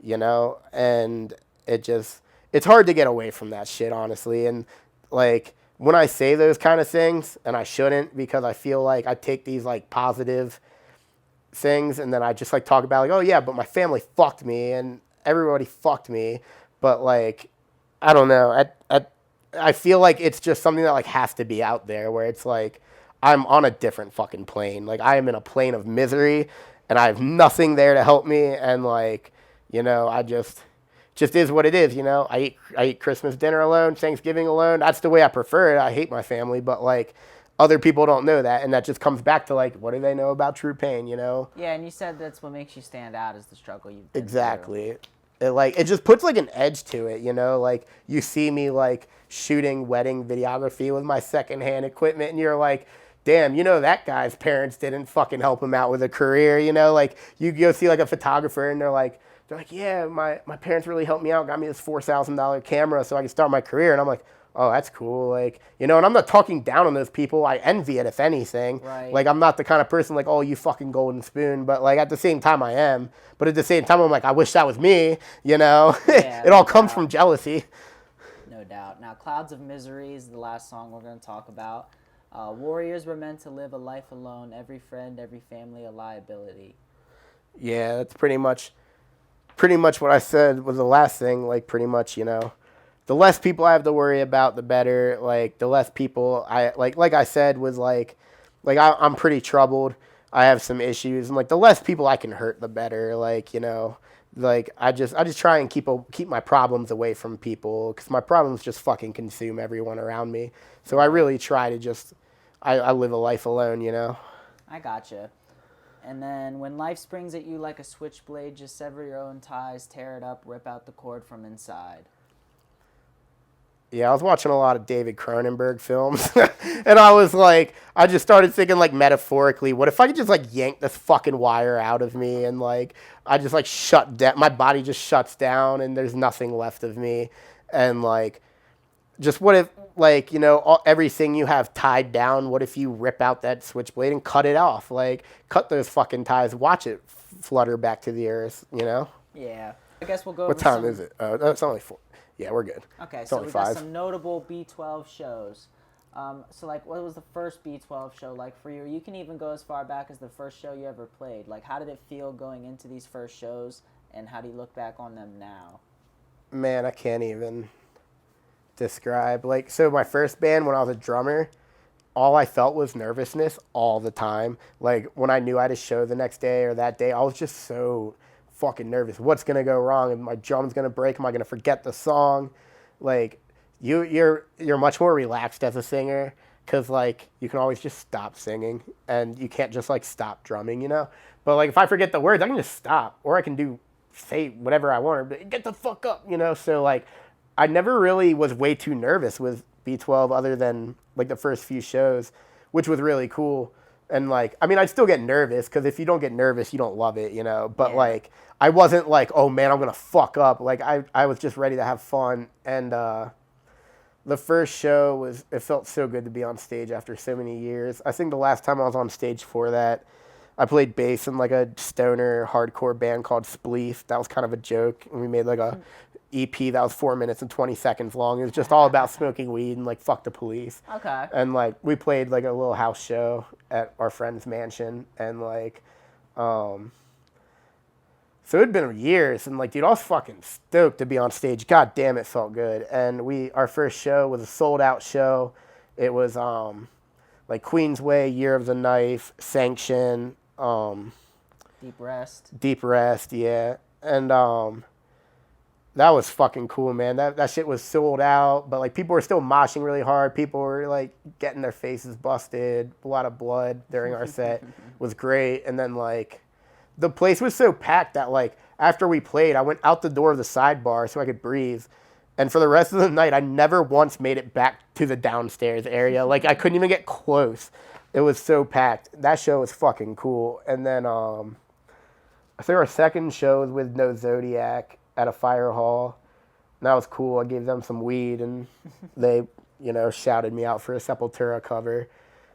you know, and it's hard to get away from that shit, honestly, and like when I say those kind of things, and I shouldn't because I feel like I take these like positive things and then I just like talk about like, oh yeah, but my family fucked me and everybody fucked me. But like, I don't know. I feel like it's just something that like has to be out there where it's like I'm on a different fucking plane. Like I am in a plane of misery and I have nothing there to help me and like, you know, I just is what it is, you know. I eat Christmas dinner alone, Thanksgiving alone. That's the way I prefer it. I hate my family, but like other people don't know that, and that just comes back to like, what do they know about true pain, you know? Yeah, and you said that's what makes you stand out is the struggle you've been through. Exactly. It just puts like an edge to it, you know. Like you see me like shooting wedding videography with my secondhand equipment, and you're like, damn, you know that guy's parents didn't fucking help him out with a career, you know. Like you go see like a photographer, and they're like, yeah, my parents really helped me out, got me this $4,000 camera so I could start my career, and I'm like, oh, that's cool, like, you know. And I'm not talking down on those people. I envy it, if anything. Right. Like I'm not the kind of person like, oh, you fucking golden spoon, but like at the same time I am. But at the same time I'm like, I wish that was me, you know. Yeah, It no all comes doubt. from jealousy. No doubt. Now, Clouds of Misery is the last song we're going to talk about. Warriors were meant to live a life alone, every friend, every family a liability. Yeah, that's pretty much what I said was the last thing. Like pretty much, you know, the less people I have to worry about, the better. Like the less people I like I said was I'm pretty troubled. I have some issues, and like the less people I can hurt, the better. Like, you know, like I just try and keep my problems away from people because my problems just fucking consume everyone around me. So I Right. really try to just I live a life alone, you know. I gotcha. And then when life springs at you like a switchblade, just sever your own ties, tear it up, rip out the cord from inside. Yeah, I was watching a lot of David Cronenberg films, and I was like, I just started thinking like metaphorically, what if I could just like yank this fucking wire out of me and like I just like shut down, my body just shuts down and there's nothing left of me, and like just what if like everything you have tied down, what if you rip out that switchblade and cut it off, like cut those fucking ties, watch it flutter back to the earth. Yeah. I guess we'll go What over time some. is it? Oh, it's only 4. Yeah, we're good. Okay, It's so only we got 5. some notable B12 shows. So like, what was the first B12 show like for you? You can even go as far back as the first show you ever played. Like, how did it feel going into these first shows, and how do you look back on them now? Man, I can't even describe. Like, so my first band when I was a drummer, all I felt was nervousness all the time. Like, when I knew I had a show the next day or that day, I was just so fucking nervous. What's gonna go wrong? Am my drum's gonna break? Am I gonna forget the song? Like, you're much more relaxed as a singer because like you can always just stop singing and you can't just like stop drumming. But like if I forget the words, I can just stop or I can say whatever I want, but get the fuck up. So like I never really was way too nervous with B12 other than like the first few shows, which was really cool. And like, I mean, I'd still get nervous because if you don't get nervous, you don't love it. But Yeah. like, I wasn't like, oh man, I'm gonna fuck up. Like, I was just ready to have fun. And the first show it felt so good to be on stage after so many years. I think the last time I was on stage for that, I played bass in like a stoner hardcore band called Spleef. That was kind of a joke. And we made like a EP that was 4 minutes and 20 seconds long. It was just all about smoking weed and like fuck the police. Okay. And like we played like a little house show at our friend's mansion and like so it'd been years and like dude, I was fucking stoked to be on stage. God damn, it felt good. And our first show was a sold out show. It was like Queensway, Year of the Knife, Sanction, Deep Rest, yeah. And that was fucking cool, man. That shit was sold out, but like people were still moshing really hard. People were like getting their faces busted. A lot of blood during our set was great. And then like the place was so packed that like after we played, I went out the door of the sidebar so I could breathe. And for the rest of the night, I never once made it back to the downstairs area. Like I couldn't even get close. It was so packed. That show was fucking cool. And then I think our second show was with No Zodiac at a fire hall. And that was cool. I gave them some weed and they, shouted me out for a Sepultura cover.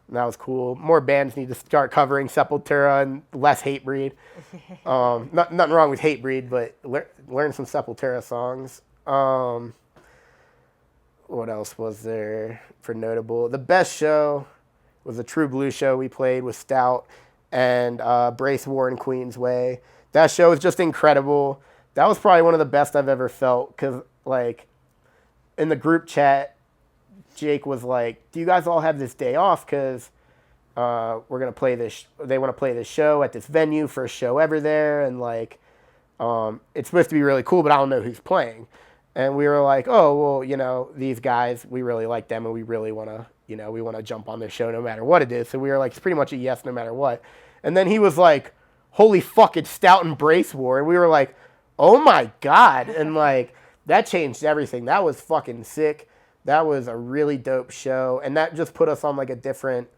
And that was cool. More bands need to start covering Sepultura and less Hatebreed. Nothing wrong with Hatebreed, but learn some Sepultura songs. What else was there for notable? The best show was the True Blue show we played with Stout and Brace War in Queensway. That show was just incredible. That was probably one of the best I've ever felt because, like, in the group chat, Jake was like, do you guys all have this day off? Because we're going to play this. They want to play this show at this venue, first show ever there. And, like, it's supposed to be really cool, but I don't know who's playing. And we were like, oh, well, these guys, we really like them and we really want to, we want to jump on this show no matter what it is. So we were like, it's pretty much a yes no matter what. And then he was like, holy fuck, it's Stout and Brace War. And we were like, oh my God. And like, that changed everything. That was fucking sick. That was a really dope show. And that just put us on like a different,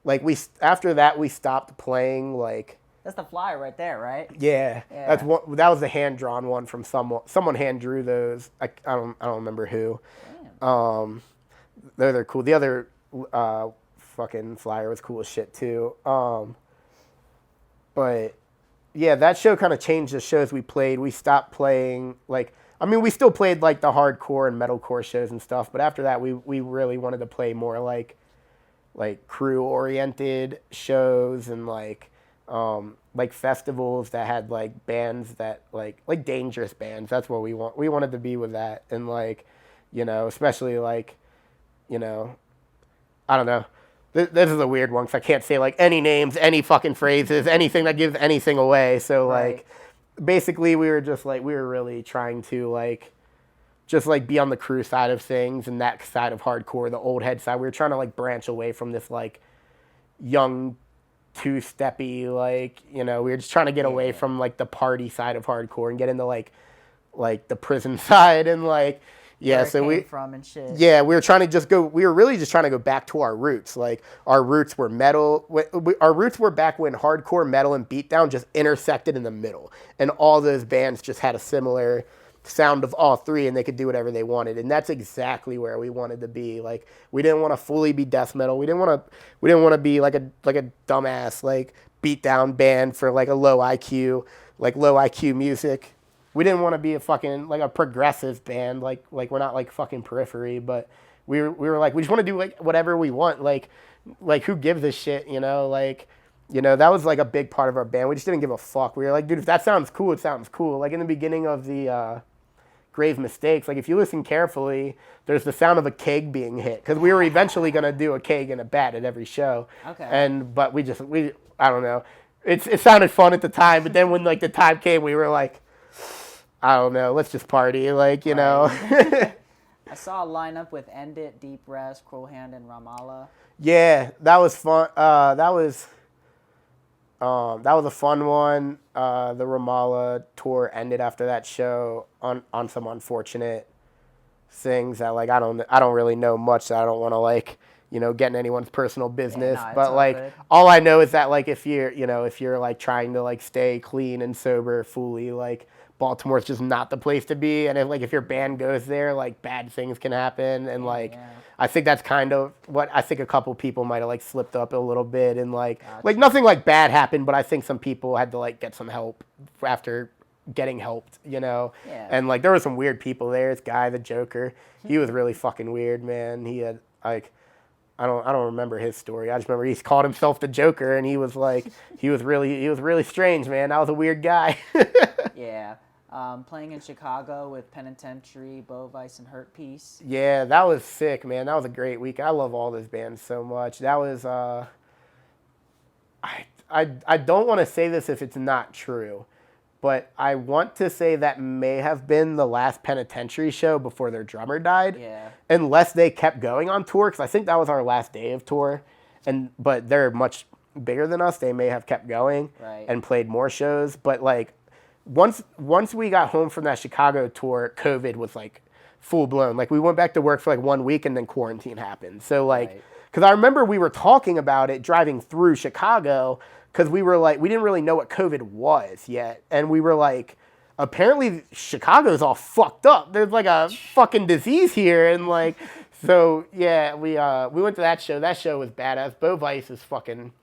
like after that, we stopped playing like, That's the flyer right there, right? yeah. That was the hand drawn one from someone. Someone hand drew those. I don't remember who. Damn. They're cool. The other fucking flyer was cool as shit too. But yeah, that show kind of changed the shows we played. We stopped playing like, I mean, we still played like the hardcore and metalcore shows and stuff, but after that, we really wanted to play more like crew oriented shows and like festivals that had like bands that like dangerous bands. That's what we wanted to be with that. And like, especially like, I don't know. This is a weird one because I can't say like any names, any fucking phrases, anything that gives anything away. So like, basically we were really trying to like, just like be on the crew side of things and that side of hardcore, the old head side. We were trying to like branch away from this like young two-steppy, like, we were just trying to get away from like the party side of hardcore and get into like the prison side and like, Yeah, where it so came from and shit. yeah, we were trying to just go. We were really just trying to go back to our roots. Like our roots were metal. Our roots were back when hardcore metal and beatdown just intersected in the middle, and all those bands just had a similar sound of all three, and they could do whatever they wanted. And that's exactly where we wanted to be. Like we didn't want to fully be death metal. We didn't want to. We didn't want to be like a dumbass like beatdown band for like a low IQ music. We didn't want to be a fucking like a progressive band, like we're not like fucking Periphery, but we were like we just want to do like whatever we want, like who gives a shit, that was like a big part of our band. We just didn't give a fuck. We were like, dude, if that sounds cool, it sounds cool. Like in the beginning of the Grave Mistakes, like if you listen carefully, there's the sound of a keg being hit because we were eventually gonna do a keg and a bat at every show. Okay. But we I don't know, it sounded fun at the time, but then when like the time came, we were like, I don't know, let's just party, like, you know. I saw a lineup with End It, Deep Rest, Cruel Hand, and Ramallah. Yeah, that was fun. That was a fun one. The Ramallah tour ended after that show on some unfortunate things that like I don't really know much. So I don't want to like get in anyone's personal business. Yeah, no, but all like good. all I know is that like if you're like trying to like stay clean and sober fully, like Baltimore's just not the place to be. And if your band goes there, like bad things can happen. And like Yeah. I think that's kind of what I think a couple people might have like slipped up a little bit and like Gotcha. nothing like bad happened, but I think some people had to like get some help after getting helped, Yeah. And like there were some weird people there. This guy, the Joker, he was really fucking weird, man. He had like I don't remember his story. I just remember he called himself the Joker, and he was really strange, man. That was a weird guy. Yeah. Playing in Chicago with Penitentiary, Bovice, and Hurt Piece. Yeah, that was sick, man. That was a great week. I love all those bands so much. That was I don't want to say this if it's not true, but I want to say that may have been the last Penitentiary show before their drummer died. Yeah. Unless they kept going on tour, because I think that was our last day of tour, but they're much bigger than us. They may have kept going Right. and played more shows, but like once we got home from that Chicago tour, COVID was like full blown. Like we went back to work for like 1 week and then quarantine happened. So like, Right. because I remember we were talking about it driving through Chicago because we were like, we didn't really know what COVID was yet. And we were like, apparently Chicago's all fucked up. There's like a fucking disease here. And like, so yeah, we went to that show. That show was badass. Bovice is fucking,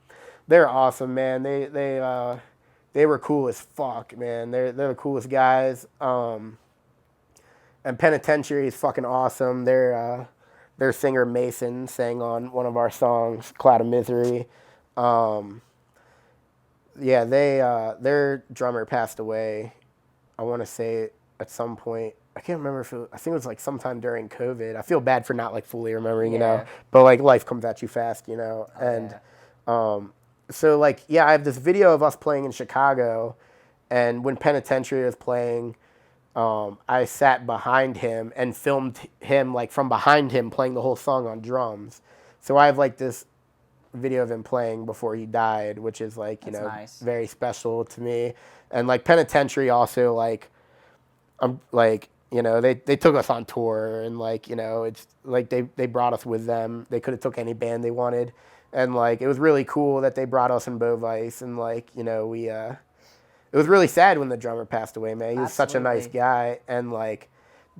they're awesome, man. They were cool as fuck, man. They're the coolest guys. And Penitentiary is fucking awesome. Their singer Mason sang on one of our songs, Cloud of Misery. Yeah, their drummer passed away. I want to say at some point. I can't remember I think it was like sometime during COVID. I feel bad for not like fully remembering, Yeah. But like life comes at you fast, and. Yeah. So like, yeah, I have this video of us playing in Chicago, and when Penitentiary was playing, I sat behind him and filmed him like from behind him playing the whole song on drums. So I have like this video of him playing before he died, which is like, That's nice. very special to me. And like Penitentiary also like, they took us on tour and like, it's like they brought us with them. They could have took any band they wanted. And like it was really cool that they brought us in Bovice, and like it was really sad when the drummer passed away, man. He was such a nice Absolutely. guy, and like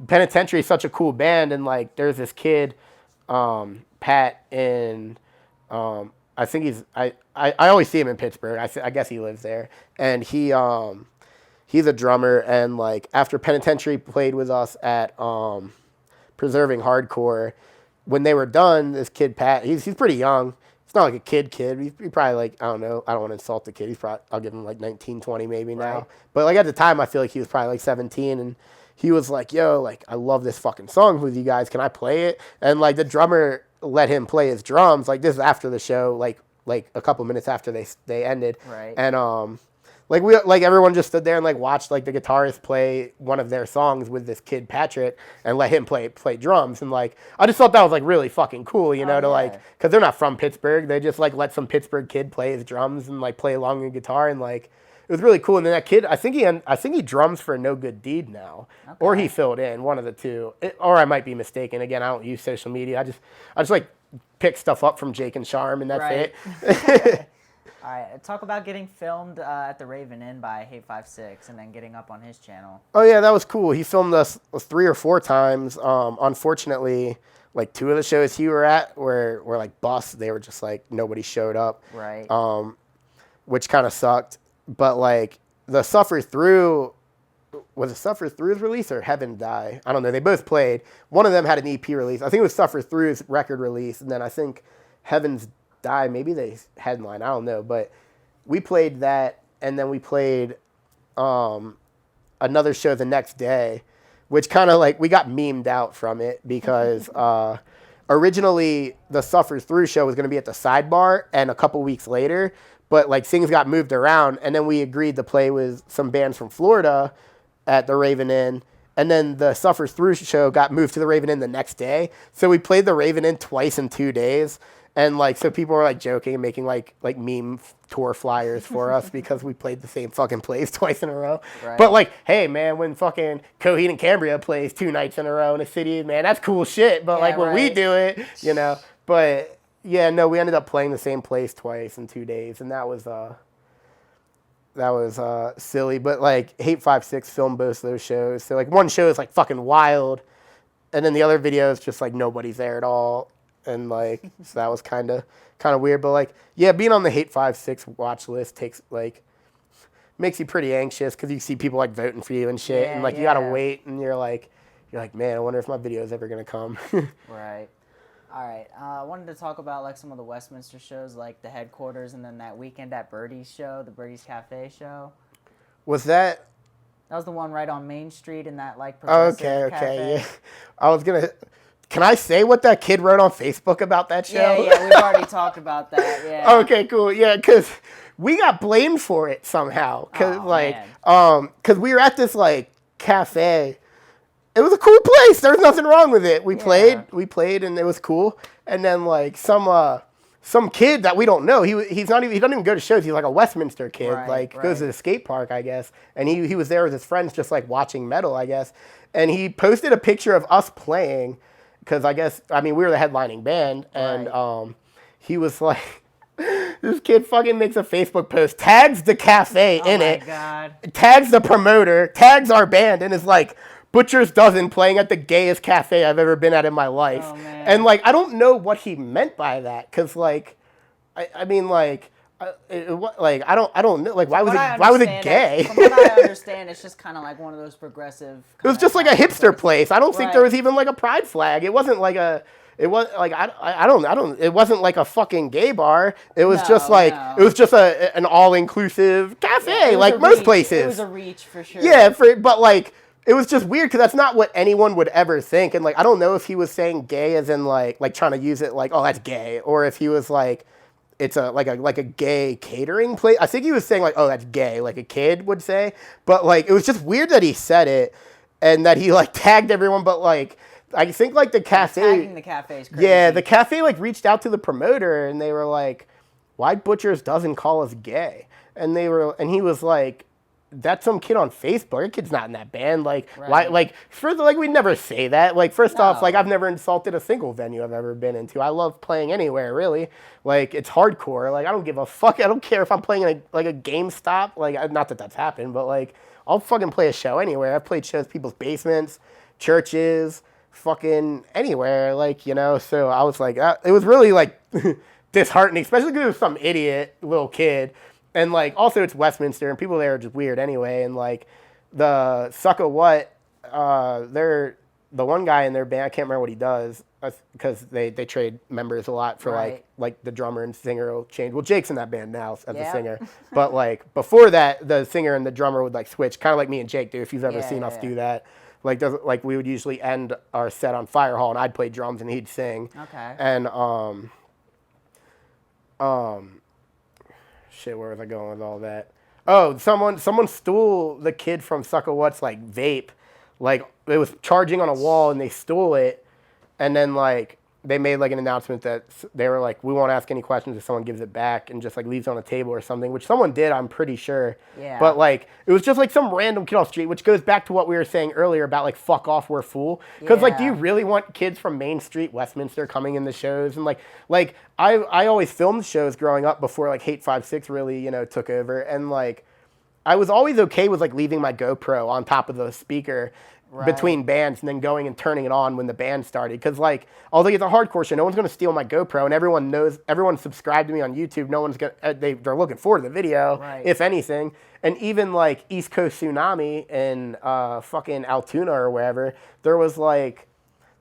Penitentiary is such a cool band, and like there's this kid, Pat in, I think I always see him in Pittsburgh. I guess he lives there, and he's a drummer, and like after Penitentiary played with us at Preserving Hardcore, when they were done, this kid Pat, he's pretty young. It's not like a kid. He's probably like, I don't know. I don't want to insult the kid. I'll give him like 19, 20 maybe now. Right. But like at the time, I feel like he was probably like 17, and he was like, yo, like I love this fucking song with you guys. Can I play it? And like the drummer let him play his drums. Like this is after the show, like a couple minutes after they ended. Right. And everyone just stood there and like watched like the guitarist play one of their songs with this kid Patrick and let him play drums, and like I just thought that was like really fucking cool, to yeah. like, because they're not from Pittsburgh, they just like let some Pittsburgh kid play his drums and like play along the guitar, and like it was really cool. And then that kid, I think he drums for No Good Deed now, or he filled in, one of the two, or I might be mistaken. Again, I don't use social media. I just like pick stuff up from Jake and Charm, and that's it. All right, talk about getting filmed at the Raven Inn by Hate56 and then getting up on his channel. Oh yeah, that was cool. He filmed us 3 or 4 times. Unfortunately, like 2 of the shows he were at were like bust. They were just like nobody showed up. Right. Which kind of sucked. But like the Suffer Through, was it Suffer Through's release or Heaven Die? I don't know. They both played. One of them had an EP release. I think it was Suffer Through's record release, and then I think Heaven's Die, maybe they headline, I don't know, but we played that, and then we played another show the next day, which kind of like we got memed out from it because originally the Suffer Through show was going to be at the Sidebar, and a couple weeks later, but like things got moved around, and then we agreed to play with some bands from Florida at the Raven Inn. And then the Suffer Through show got moved to the Raven Inn the next day. So we played the Raven Inn twice in 2 days. And like, so people were like joking and making like meme tour flyers for us because we played the same fucking place twice in a row. Right. But like, hey man, when fucking Coheed and Cambria plays 2 nights in a row in a city, man, that's cool shit. But like when we do it, you know, but yeah, no, we ended up playing the same place twice in 2 days. And that was silly. But like Hate56 filmed both of those shows. So like one show is like fucking wild. And then the other video is just like nobody's there at all. And like, so that was kind of weird, but like, yeah, being on the Hate56 watch list makes you pretty anxious because you see people like voting for you and shit, and like you gotta wait, and you're like, man, I wonder if my video is ever gonna come. Right. All right. I wanted to talk about like some of the Westminster shows, like the Headquarters, and then that Weekend at Birdie's show, the Birdie's Cafe show. Was that? That was the one right on Main Street in that like progressive cafe. Yeah. I was gonna. Can I say what that kid wrote on Facebook about that show? Yeah, we've already talked about that, yeah. Okay, cool, yeah, because we got blamed for it somehow. Because, because we were at this, like, cafe. It was a cool place. There was nothing wrong with it. We played, and it was cool. And then, like, some kid that we don't know, he doesn't even go to shows. He's, like, a Westminster kid. Goes to the skate park, I guess. And he was there with his friends just, like, watching metal, I guess. And he posted a picture of us playing. Because we were the headlining band, and he was like, this kid fucking makes a Facebook post, tags the cafe in it, tags the promoter, tags our band, and is like, Butcher's Dozen playing at the gayest cafe I've ever been at in my life. Oh, man. And like, I don't know what he meant by that, because like, I don't know. Like, why was it gay? From what I understand, it's just kind of like one of those progressive. It was just like a hipster place. I don't think there was even like a pride flag. It wasn't like it wasn't like a fucking gay bar. It was it was just an all inclusive cafe, like most places. It was a reach for sure. Yeah, but like it was just weird because that's not what anyone would ever think. And like I don't know if he was saying gay as in like trying to use it like, oh, that's gay, or if he was like, it's like a gay catering place. I think he was saying like, oh, that's gay, like a kid would say. But like, it was just weird that he said it and that he like tagged everyone. But like, I think like the cafe, tagging the cafe is crazy. Yeah, the cafe like reached out to the promoter and they were like, why Butchers doesn't call us gay? And he was like, that's some kid on Facebook. That kid's not in that band. Like, why? Like, we'd never say that. Like, first off, like, I've never insulted a single venue I've ever been into. I love playing anywhere, really. Like, it's hardcore. Like, I don't give a fuck. I don't care if I'm playing a GameStop. Like, not that that's happened, but like, I'll fucking play a show anywhere. I've played shows, people's basements, churches, fucking anywhere. Like, you know. So I was like, it was really like disheartening, especially because it was some idiot little kid. And, like, also it's Westminster, and people there are just weird anyway. And, like, the Sucka What, they're the one guy in their band, I can't remember what he does, because they trade members a lot for, like, the drummer and singer will change. Well, Jake's in that band now as a singer. But, like, before that, the singer and the drummer would, like, switch, kind of like me and Jake do, if you've ever seen us do that. Like, we would usually end our set on Fire Hall, and I'd play drums, and he'd sing. Okay. And, shit, where was I going with all that? Oh, someone stole the kid from Sucka What's like vape. Like, it was charging on a wall and they stole it. And then like they made like an announcement that they were like, we won't ask any questions if someone gives it back and just like leaves it on a table or something, which someone did, I'm pretty sure. Yeah. But like, it was just like some random kid off the street, which goes back to what we were saying earlier about like, fuck off, we're full. Because like, do you Yeah. really want kids from Main Street, Westminster coming in the shows? And like I always filmed shows growing up before like Hate 5-6 really, you know, took over. And like, I was always okay with like leaving my GoPro on top of the speaker between bands and then going and turning it on when the band started. Because like, although it's a hardcore show, no one's going to steal my GoPro, and everyone's subscribed to me on YouTube. No one's going to, they're looking forward to the video, if anything. And even like East Coast Tsunami in fucking Altoona or wherever, there was like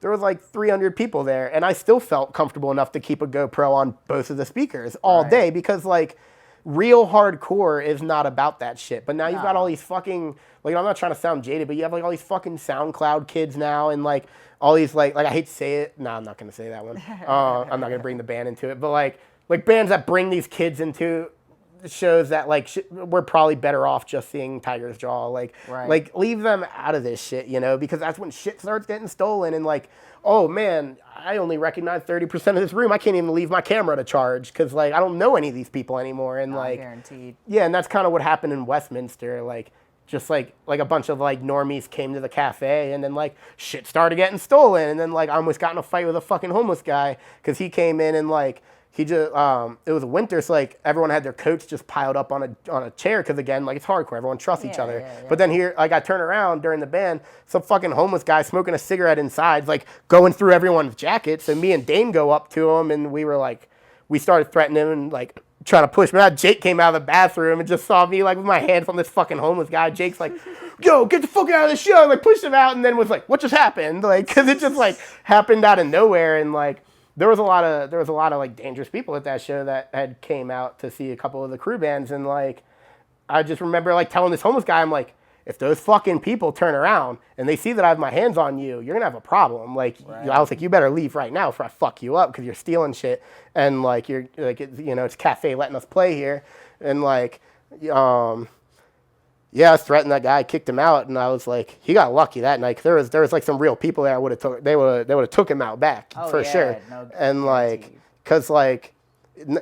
300 people there, and I still felt comfortable enough to keep a GoPro on both of the speakers all day, because like, real hardcore is not about that shit. But now you've got all these fucking, like, I'm not trying to sound jaded, but you have like all these fucking SoundCloud kids now, and like all these like I hate to say it. No, I'm not gonna say that one. I'm not gonna bring the band into it. But like bands that bring these kids into shows that like we're probably better off just seeing Tiger's Jaw. Like leave them out of this shit, you know, because that's when shit starts getting stolen. And like, oh man, I only recognize 30% of this room. I can't even leave my camera to charge because like I don't know any of these people anymore. And like, guaranteed. Yeah, and that's kind of what happened in Westminster. Like, just like a bunch of like normies came to the cafe, and then like shit started getting stolen, and then like I almost got in a fight with a fucking homeless guy because he came in and like he just it was winter, so like everyone had their coats just piled up on a chair because again like it's hardcore, everyone trusts each other. But then here like I turn around during the band, some fucking homeless guy smoking a cigarette inside, like going through everyone's jackets, and me and Dane go up to him and we started threatening him and like trying to push me out. Jake came out of the bathroom and just saw me like with my hands on this fucking homeless guy. Jake's like, yo, get the fuck out of the show. Like pushed him out and then was like, what just happened? Like, cause it just like happened out of nowhere. And like, there was a lot of like dangerous people at that show that had came out to see a couple of the crew bands. And like, I just remember like telling this homeless guy, I'm like, if those fucking people turn around and they see that I have my hands on you, you're gonna have a problem. Like, I was like, you better leave right now before I fuck you up because you're stealing shit. And like, you're like, it's cafe letting us play here. And like, I threatened that guy, kicked him out, and I was like, he got lucky that night. There was like some real people there. They would have took him out back for sure. No, and like, cause like,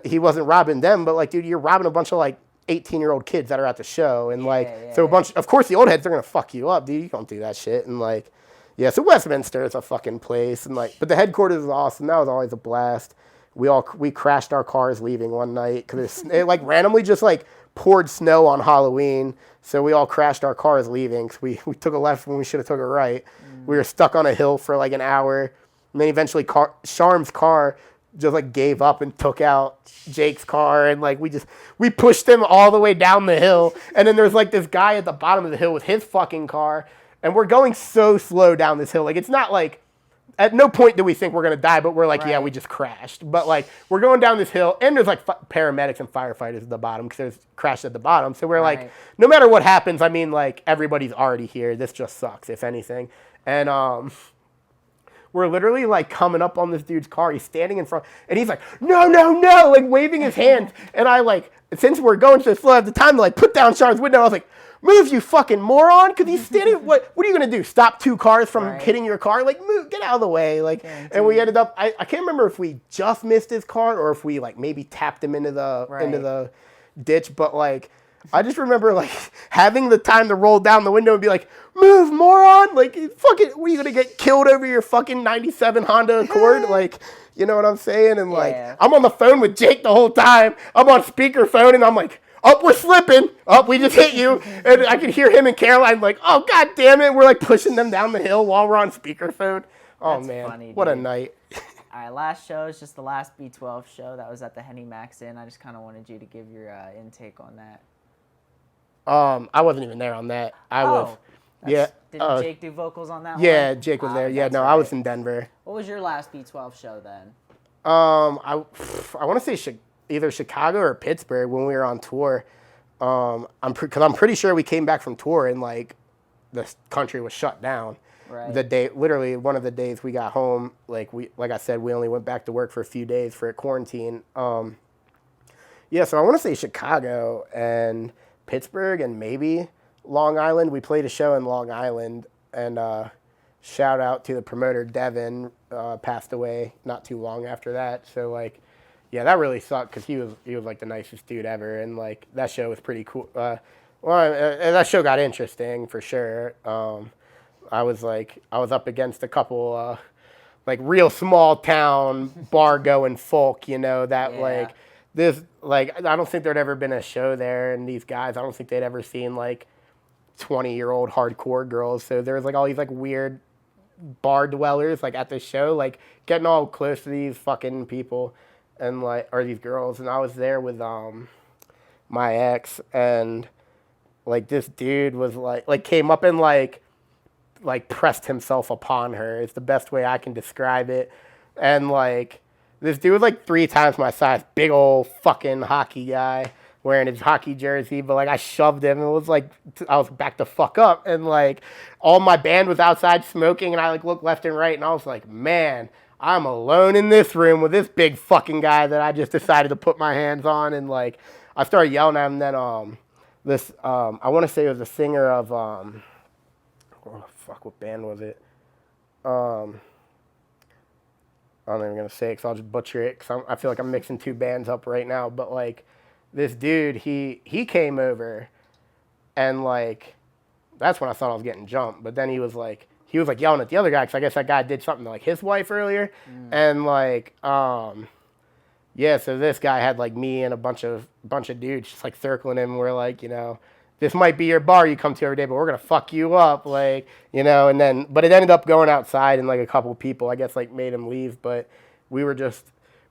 he wasn't robbing them, but like, dude, you're robbing a bunch of like 18-year-old kids that are at the show, and of course the old heads are gonna fuck you up, dude. You don't do that shit. And like, so Westminster is a fucking place, and like, but the headquarters is awesome. That was always a blast. We crashed our cars leaving one night because it like randomly just like poured snow on Halloween, so we all crashed our cars leaving. Cause we took a left when we should have took a right. We were stuck on a hill for like an hour, and then eventually Sharm's car just like gave up and took out Jake's car, and like we pushed him all the way down the hill, and then there's like this guy at the bottom of the hill with his fucking car, and we're going so slow down this hill. Like, it's not like at no point do we think we're gonna die, but we're like, yeah, we just crashed. But like, we're going down this hill, and there's like paramedics and firefighters at the bottom because there's crashed at the bottom. So we're like, no matter what happens, I mean, like, everybody's already here. This just sucks, if anything. And we're literally like coming up on this dude's car. He's standing in front, and he's like, no, like waving his hands. And I like, since we're going so slow at the time to like put down Sean's window, I was like, move, you fucking moron. Because he's standing, what are you going to do? Stop two cars from hitting your car? Like, move, get out of the way. Like, and we ended up, I can't remember if we just missed his car or if we like maybe tapped him into the ditch. But like, I just remember like having the time to roll down the window and be like, move, moron. Like, fucking, what are you going to get killed over your fucking 97 Honda Accord? Like, you know what I'm saying? And like, I'm on the phone with Jake the whole time. I'm on speakerphone and I'm like, oh, we're slipping. Oh, we just hit you. And I could hear him and Caroline like, oh, God damn it. We're like pushing them down the hill while we're on speakerphone. Oh, that's man. Funny, what a night. All right, last show is just the last B12 show. That was at the Henny Max Inn. I just kind of wanted you to give your intake on that. I wasn't even there on that. Did Jake do vocals on that one? Yeah, Jake was there. Yeah, no, I was in Denver. What was your last B12 show then? I want to say either Chicago or Pittsburgh when we were on tour. I'm pretty sure we came back from tour and like the country was shut down. Right. Literally one of the days we got home, like I said, we only went back to work for a few days for a quarantine. So I want to say Chicago and Pittsburgh and maybe Long Island. We played a show in Long Island, and shout out to the promoter Devin, passed away not too long after that. So like, yeah, that really sucked because he was like the nicest dude ever, and like that show was pretty cool. That show got interesting for sure. I was up against a couple like real small town bar going folk, that Yeah. like this like I don't think there'd ever been a show there, and these guys I don't think they'd ever seen like 20-year-old hardcore girls. So there was like all these like weird bar dwellers like at the show, like getting all close to these fucking people and like or these girls, and I was there with my ex, and like this dude was like came up and like pressed himself upon her. It's the best way I can describe it. And like this dude was like 3 times my size, big old fucking hockey guy wearing his hockey jersey, but like I shoved him and was like I was back the fuck up, and like all my band was outside smoking, and I like looked left and right, and I was like, man, I'm alone in this room with this big fucking guy that I just decided to put my hands on. And like I started yelling at him. Then this I want to say it was a singer of oh fuck, what band was it? I'm not even gonna say it because I'll just butcher it. Because I feel like I'm mixing 2 bands up right now. But like this dude, he came over, and like that's when I thought I was getting jumped. But then he was like yelling at the other guy because I guess that guy did something to like his wife earlier, and like yeah. So this guy had like me and a bunch of dudes just like circling him. We're like, this might be your bar you come to every day, but we're gonna fuck you up, like, and then, but it ended up going outside, and like a couple people, I guess, like made him leave, but we were just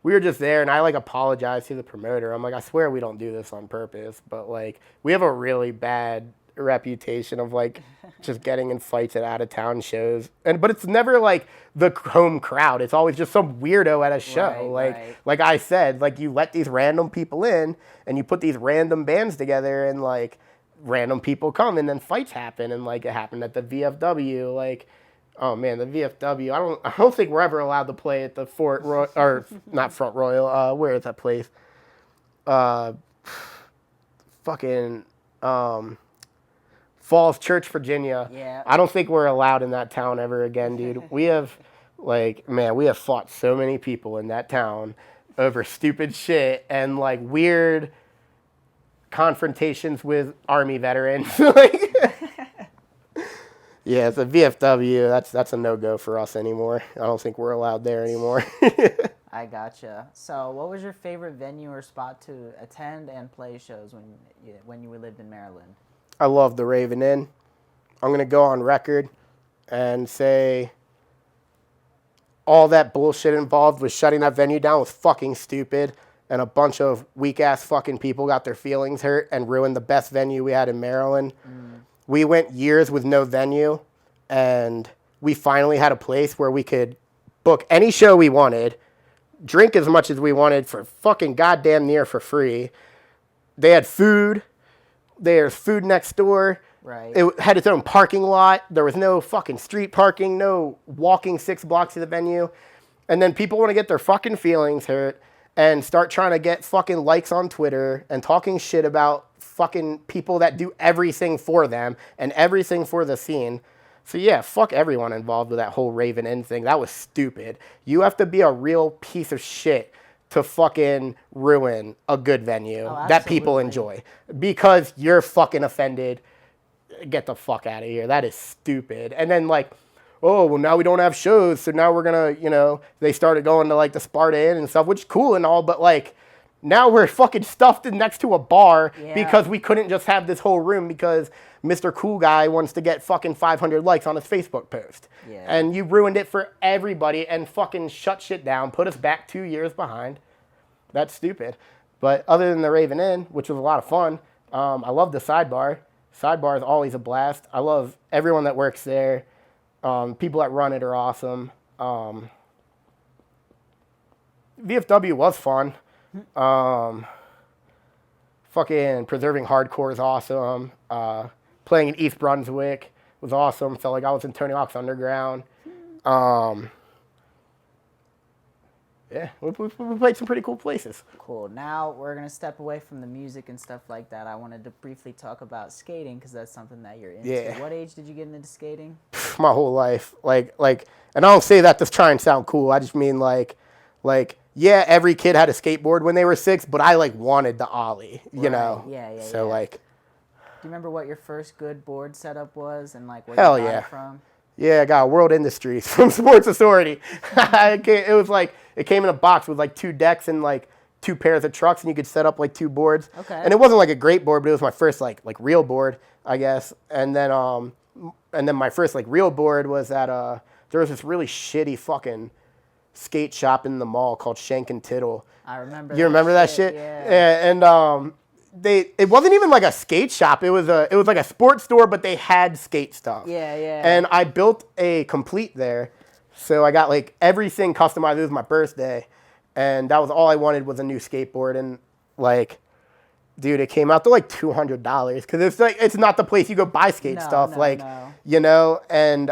there, and I like apologized to the promoter. I'm like, I swear we don't do this on purpose, but like we have a really bad reputation of like just getting in fights at out of town shows, but it's never like the home crowd. It's always just some weirdo at a show. Like I said, like you let these random people in, and you put these random bands together, and like random people come, and then fights happen, and like it happened at the VFW. Like, oh man, the VFW. I don't think we're ever allowed to play at the Fort Royal, or not Front Royal. Where is that place? Fucking Falls Church, Virginia. Yeah. I don't think we're allowed in that town ever again, dude. We have we have fought so many people in that town over stupid shit and like weird confrontations with Army veterans. Like, yeah, it's a VFW. That's a no-go for us anymore. I don't think we're allowed there anymore. I gotcha. So, what was your favorite venue or spot to attend and play shows when you lived in Maryland? I love the Raven Inn. I'm going to go on record and say all that bullshit involved with shutting that venue down was fucking stupid, and a bunch of weak-ass fucking people got their feelings hurt and ruined the best venue we had in Maryland. We went years with no venue, and we finally had a place where we could book any show we wanted, drink as much as we wanted for fucking goddamn near for free. They had food. There's food next door. Right. It had its own parking lot. There was no fucking street parking, no walking 6 blocks to the venue. And then people want to get their fucking feelings hurt and start trying to get fucking likes on Twitter and talking shit about fucking people that do everything for them and everything for the scene. So yeah, fuck everyone involved with that whole Raven Inn thing. That was stupid. You have to be a real piece of shit to fucking ruin a good venue that people enjoy because you're fucking offended. Get the fuck out of here. That is stupid. And then like, oh, well, now we don't have shows, so now we're gonna, they started going to like the Sparta Inn and stuff, which is cool and all, but like, now we're fucking stuffed in next to a bar because we couldn't just have this whole room because Mr. Cool Guy wants to get fucking 500 likes on his Facebook post. Yeah. And you ruined it for everybody and fucking shut shit down, put us back 2 years behind. That's stupid. But other than the Raven Inn, which was a lot of fun, I love the Sidebar. Sidebar is always a blast. I love everyone that works there. People that run it are awesome. VFW was fun. Fucking Preserving Hardcore is awesome. Playing in East Brunswick was awesome. Felt like I was in Tony Hawk's Underground. Yeah, we played some pretty cool places. Cool. Now we're gonna step away from the music and stuff like that. I wanted to briefly talk about skating because that's something that you're into. Yeah. What age did you get into skating? My whole life, and I don't say that to try and sound cool. I just mean yeah, every kid had a skateboard when they were 6, but I like wanted the ollie, you know. Yeah. So yeah. like, Do you remember what your first good board setup was and like where Hell you got yeah. it from? yeah, I got World Industries from Sports Authority. It was like it came in a box with like 2 decks and like 2 pairs of trucks, and you could set up like 2 boards. Okay. And it wasn't like a great board, but it was my first like real board, I guess. And then my first like real board was at there was this really shitty fucking skate shop in the mall called Shank and Tittle. I remember. You remember that shit? Yeah. And it wasn't even like a skate shop. It was like a sports store, but they had skate stuff. Yeah. And I built a complete there, so I got like everything customized. It was my birthday, and that was all I wanted was a new skateboard. And like, dude, it came out to like $200 because it's not the place you go buy skate stuff. No. You know, and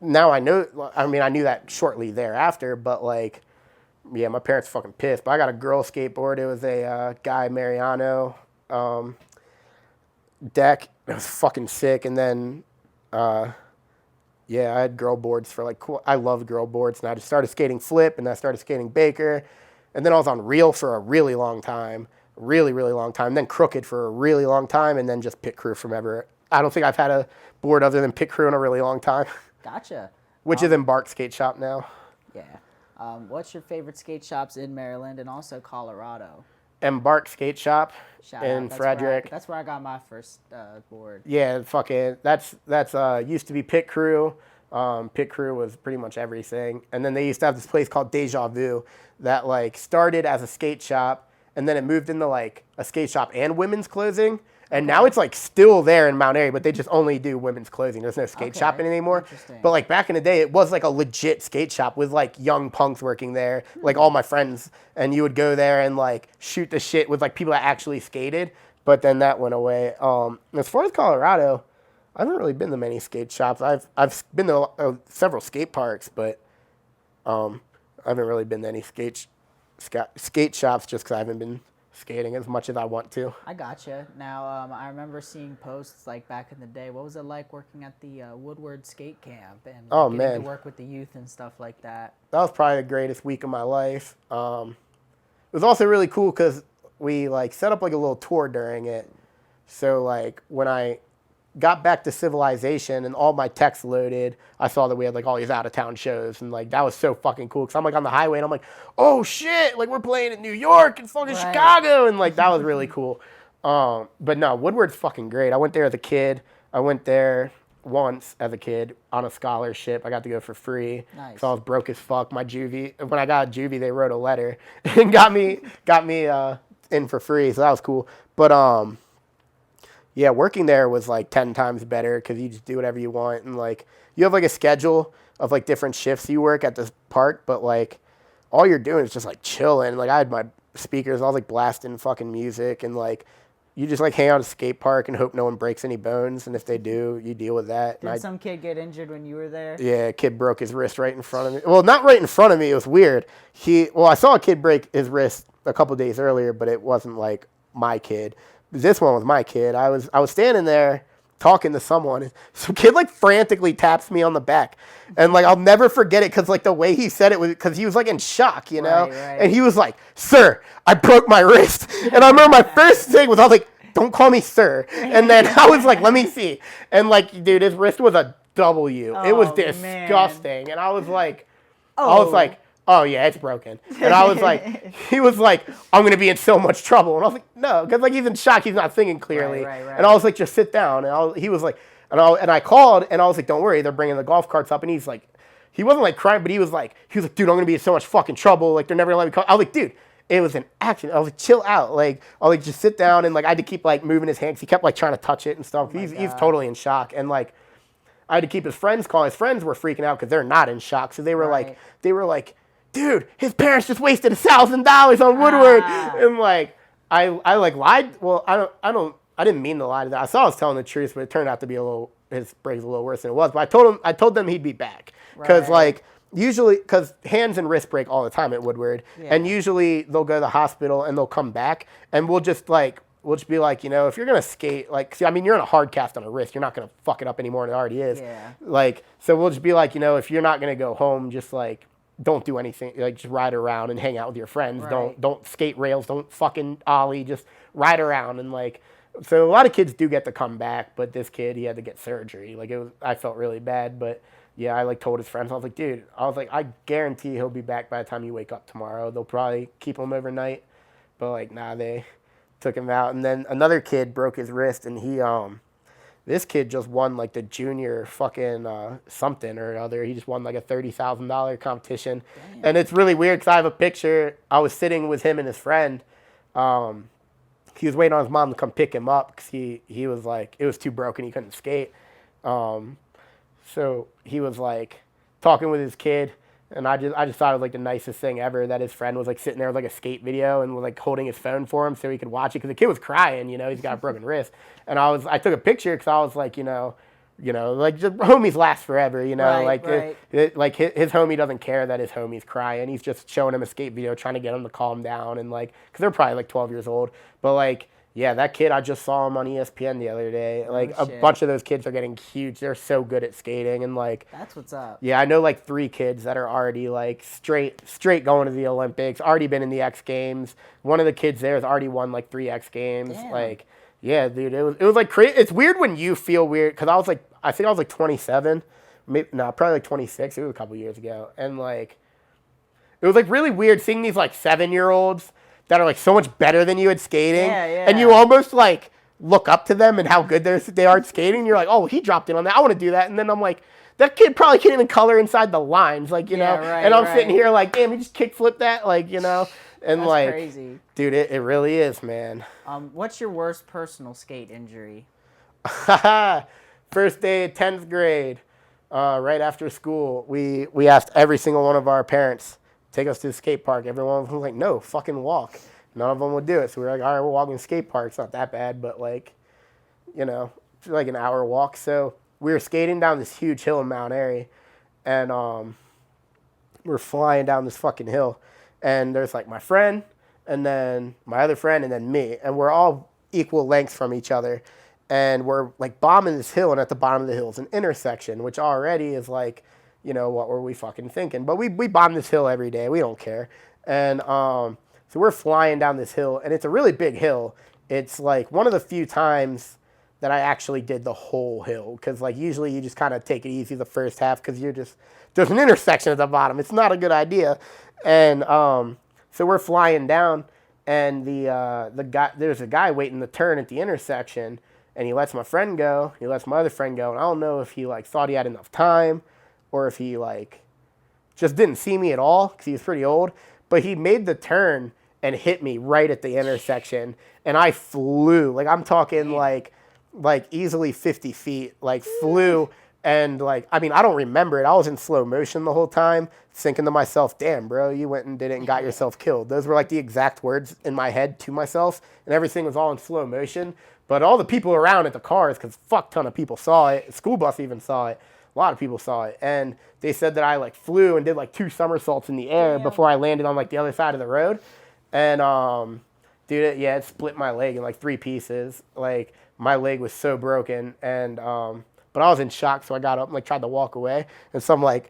now I know. I mean, I knew that shortly thereafter, but like. Yeah, my parents fucking pissed. But I got a girl skateboard. It was a Guy Mariano deck. It was fucking sick. And then, yeah, I had girl boards for like, I loved girl boards. And I just started skating flip, and I started skating Baker. And then I was on reel for a really long time. Really, really long time. Then crooked for a really long time. And then just pit crew from ever. I don't think I've had a board other than pit crew in a really long time. Gotcha. Which is in Bart Skate Shop now. Yeah. What's your favorite skate shops in Maryland and also Colorado? Embark Skate Shop Shout in out. Frederick. That's where I got my first board. Yeah, fucking that's used to be Pit Crew. Pit Crew was pretty much everything. And then they used to have this place called Deja Vu that like started as a skate shop, and then it moved into like a skate shop and women's clothing. And now it's like still there in Mount Airy, but they just only do women's clothing. There's no skate shop anymore. But like back in the day, it was like a legit skate shop with like young punks working there, like all my friends. And you would go there and like shoot the shit with like people that actually skated. But then that went away. As far as Colorado, I haven't really been to many skate shops. I've been to several skate parks, but I haven't really been to any skate shops just because I haven't been skating as much as I want to. I gotcha. Now, I remember seeing posts like back in the day. What was it like working at the Woodward Skate Camp and getting to work with the youth and stuff like that? That was probably the greatest week of my life. It was also really cool because we like set up like a little tour during it. So like when I got back to Civilization and all my texts loaded, I saw that we had like all these out of town shows, and like that was so fucking cool because I'm like on the highway and I'm like, oh shit, like we're playing in New York and fucking Chicago, and like that was really cool. But no, Woodward's fucking great. I went there as a kid. I went there once as a kid on a scholarship. I got to go for free. Nice. So I was broke as fuck. My juvie, when I got juvie, they wrote a letter and got me in for free. So that was cool. But yeah, working there was like 10 times better because you just do whatever you want. And like, you have like a schedule of like different shifts you work at this park, but like all you're doing is just like chilling. Like I had my speakers, I was like blasting fucking music, and like you just like hang out at a skate park and hope no one breaks any bones. And if they do, you deal with that. Did some kid get injured when you were there? Yeah, a kid broke his wrist right in front of me. Well, not right in front of me. It was weird. I saw a kid break his wrist a couple days earlier, but it wasn't like my kid. This one was my kid. I was standing there talking to someone, and some kid like frantically taps me on the back, and like I'll never forget it because like the way he said it was because he was like in shock, you know. Right. And he was like, "Sir, I broke my wrist." And I remember my first thing was I was like, "Don't call me sir." And then I was like, "Let me see." And like, dude, his wrist was a W. It was disgusting, and I was like, oh yeah, it's broken. And I was like, he was like, I'm going to be in so much trouble. And I was like, no, because like he's in shock. He's not thinking clearly. Right. And I was like, just sit down. And he was like, and I called and I was like, don't worry. They're bringing the golf carts up. And he's like, he wasn't like crying, but he was like, dude, I'm going to be in so much fucking trouble. Like they're never going to let me call. I was like, dude, it was an accident. I was like, chill out. Like, I was like, just sit down. And like, I had to keep like moving his hands. He kept like trying to touch it and stuff. He's totally in shock. And like, I had to keep his friends calling. His friends were freaking out because they're not in shock. So they were like, dude, his parents just wasted $1,000 on Woodward. And like, I like lied. Well, I didn't mean to lie to that. I thought I was telling the truth, but it turned out to be his break's a little worse than it was. But I told them he'd be back. Cause like, usually, because hands and wrists break all the time at Woodward, Yeah. and usually they'll go to the hospital and they'll come back, and we'll just be like, if you're gonna skate, like, see, I mean, you're in a hard cast on a wrist, you're not gonna fuck it up anymore than it already is. Yeah. Like, so we'll just be like, if you're not gonna go home, just like, don't do anything, like, just ride around and hang out with your friends. Right. Don't skate rails, don't fucking ollie, just ride around and like. So a lot of kids do get to come back, but this kid, he had to get surgery. Like, I felt really bad, but yeah, I like told his friends, I was like, dude, I guarantee he'll be back by the time you wake up tomorrow. They'll probably keep him overnight, but like, nah, they took him out. And then another kid broke his wrist, and this kid just won like the junior fucking something or other. He just won like a $30,000 competition. Damn. And it's really weird because I have a picture. I was sitting with him and his friend. He was waiting on his mom to come pick him up because he was like, it was too broken, he couldn't skate. So he was like talking with his kid, and I just thought it was like the nicest thing ever that his friend was like sitting there with like a skate video and was like holding his phone for him so he could watch it because the kid was crying, he's got a broken wrist. And I took a picture because I was like, like just homies last forever, Right, right. like his homie doesn't care that his homie's crying. He's just showing him a skate video, trying to get him to calm down and like, because they're probably like 12 years old. But like, yeah, that kid, I just saw him on ESPN the other day. Like a shit. bunch of those kids are getting huge. They're so good at skating and like. That's what's up. Yeah, I know like 3 kids that are already like straight going to the Olympics, already been in the X Games. One of the kids there has already won like 3 X Games. Damn. Like, yeah, dude, it was like crazy. It's weird when you feel weird because I think I was like 27, probably like 26. It was a couple years ago, and like, it was like really weird seeing these like 7-year-olds that are like so much better than you at skating, Yeah, yeah. and you almost like look up to them and how good they are at skating. And you're like, oh, he dropped in on that. I want to do that. And then I'm like, that kid probably can't even color inside the lines, like, Yeah, right, and I'm right. sitting here like, damn, he just kickflip that, like, and That's like, crazy. dude, it really is, man. What's your worst personal skate injury? First day of 10th grade, right after school, we asked every single one of our parents, take us to the skate park. Everyone was like, no, fucking walk. None of them would do it. So we were like, all right, we're walking to the skate park. It's not that bad, but like, it's like an hour walk. So we were skating down this huge hill in Mount Airy, and we're flying down this fucking hill. And there's like my friend, and then my other friend, and then me. And we're all equal lengths from each other. And we're like bombing this hill, and at the bottom of the hill is an intersection, which already is like, what were we fucking thinking? But we bomb this hill every day. We don't care. And so we're flying down this hill, and it's a really big hill. It's like one of the few times that I actually did the whole hill, because like usually you just kind of take it easy the first half because there's an intersection at the bottom. It's not a good idea. And so we're flying down, and there's a guy waiting to turn at the intersection. And he lets my friend go. He lets my other friend go. And I don't know if he like thought he had enough time, or if he like just didn't see me at all because he was pretty old. But he made the turn and hit me right at the intersection, and I flew. Like, I'm talking like easily 50 feet. Like, flew. And like, I mean, I don't remember it. I was in slow motion the whole time, thinking to myself, damn, bro, you went and did it and got yourself killed. Those were like the exact words in my head to myself, and everything was all in slow motion. But all the people around at the cars, because fuck ton of people saw it, the school bus even saw it, a lot of people saw it, and they said that I like flew and did like 2 somersaults in the air before I landed on like the other side of the road. And dude, it split my leg in like 3 pieces. Like, my leg was so broken, and but I was in shock, so I got up and like tried to walk away, and some like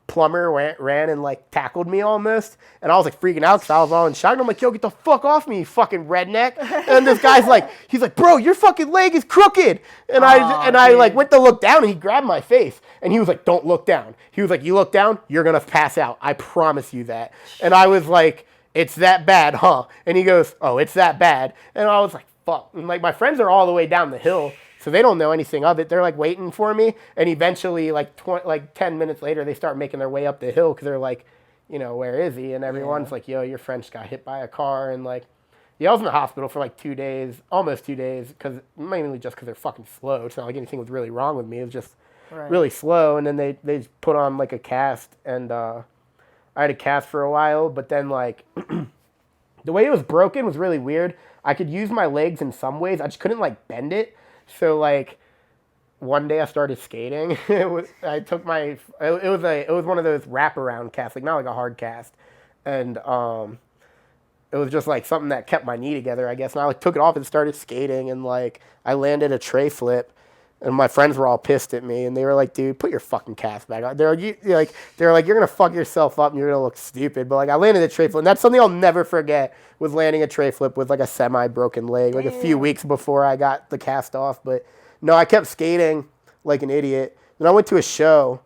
plumber ran and like tackled me almost, and I was like freaking out because I was all in shock. And I'm like, yo, get the fuck off me, you fucking redneck. And this guy's like, he's like, bro, your fucking leg is crooked. And I like went to look down, and he grabbed my face, and he was like, don't look down. He was like, you look down, you're gonna pass out, I promise you that. And I was like, it's that bad, huh? And he goes, oh, it's that bad. And I was like, fuck. And like, my friends are all the way down the hill, so they don't know anything of it. They're like waiting for me, and eventually, like 10 minutes later, they start making their way up the hill because they're like, where is he? And everyone's like, yo, your friend just got hit by a car, and like, I was in the hospital for like 2 days, almost 2 days, because mainly just because they're fucking slow. It's not like anything was really wrong with me. It was just really slow, and then they just put on like a cast, and I had a cast for a while, but then like the way it was broken was really weird. I could use my legs in some ways. I just couldn't like bend it. So like one day I started skating. It was one of those wraparound casts, like not like a hard cast, and it was just like something that kept my knee together, I guess. And I like took it off and started skating, and like I landed a tray flip, and my friends were all pissed at me, and they were like, "Dude, put your fucking cast back on." They're like, "You're gonna fuck yourself up, and you're gonna look stupid." But like I landed a tray flip, and that's something I'll never forget. Was landing a tray flip with like a semi broken leg, like a few Damn. weeks before I got the cast off. But no, I kept skating like an idiot. Then I went to a show,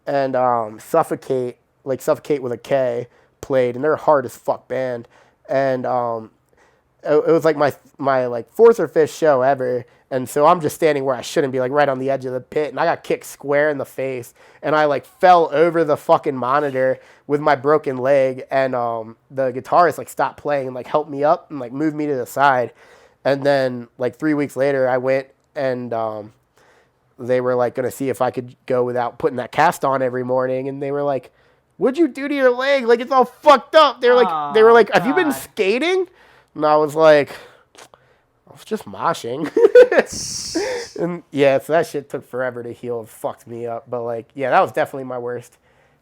and Suffocate with a K played, and they're a hard as fuck band, and it was like my like fourth or fifth show ever, and so I'm just standing where I shouldn't be, like right on the edge of the pit, and I got kicked square in the face, and I like fell over the fucking monitor with my broken leg, and the guitarist like stopped playing and like helped me up and like moved me to the side, and then like 3 weeks later I went and they were like gonna see if I could go without putting that cast on every morning, and they were like, "What'd you do to your leg? Like it's all fucked up." They were like, "Have you been God. skating?" And I was like, "I was just moshing." And yeah, so that shit took forever to heal. It fucked me up. But like, yeah, that was definitely my worst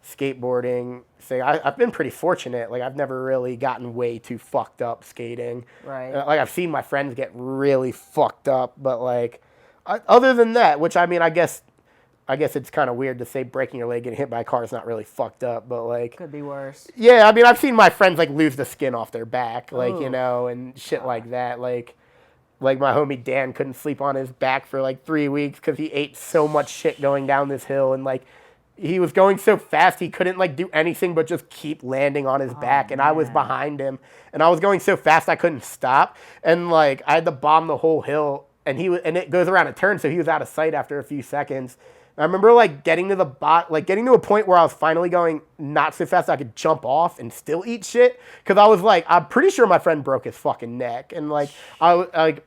skateboarding thing. I've been pretty fortunate. Like I've never really gotten way too fucked up skating. Right. Like I've seen my friends get really fucked up, but like, other than that, which I mean, I guess it's kind of weird to say breaking your leg and hit by a car is not really fucked up, but like, Could be worse. yeah, I mean, I've seen my friends like lose the skin off their back, like Ooh. and shit like that. Like my homie Dan couldn't sleep on his back for like 3 weeks because he ate so much shit going down this hill, and like he was going so fast he couldn't like do anything but just keep landing on his back, and I was man. behind him, and I was going so fast I couldn't stop, and like I had to bomb the whole hill, and and it goes around a turn, so he was out of sight after a few seconds. I remember like getting to a point where I was finally going not so fast I could jump off and still eat shit, because I was like, I'm pretty sure my friend broke his fucking neck, and like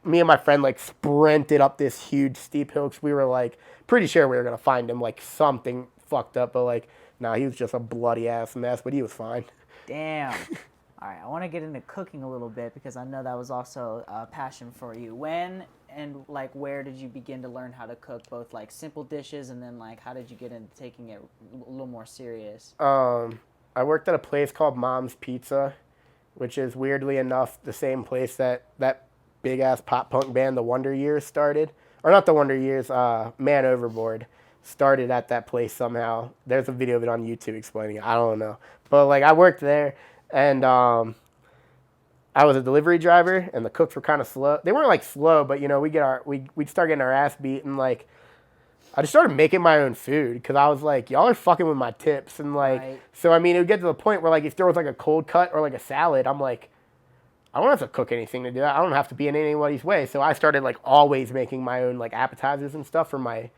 me and my friend like sprinted up this huge steep hill because we were like pretty sure we were gonna find him like something fucked up, but like nah, he was just a bloody ass mess, but he was fine. Damn. All right, I want to get into cooking a little bit because I know that was also a passion for you. When and like where did you begin to learn how to cook both like simple dishes, and then like how did you get into taking it a little more serious? I worked at a place called Mom's Pizza, which is weirdly enough the same place that big ass pop punk band The Wonder Years started, or not The Wonder Years, Man Overboard started at that place somehow. There's a video of it on YouTube explaining it. I don't know, but like I worked there, and I was a delivery driver, and the cooks were kind of slow. They weren't like slow, but you know we'd start getting our ass beat, and like I just started making my own food because I was like, y'all are fucking with my tips, and like Right. so I mean it would get to the point where like if there was like a cold cut or like a salad, I'm like, I don't have to cook anything to do that. I don't have to be in anybody's way. So I started like always making my own like appetizers and stuff for my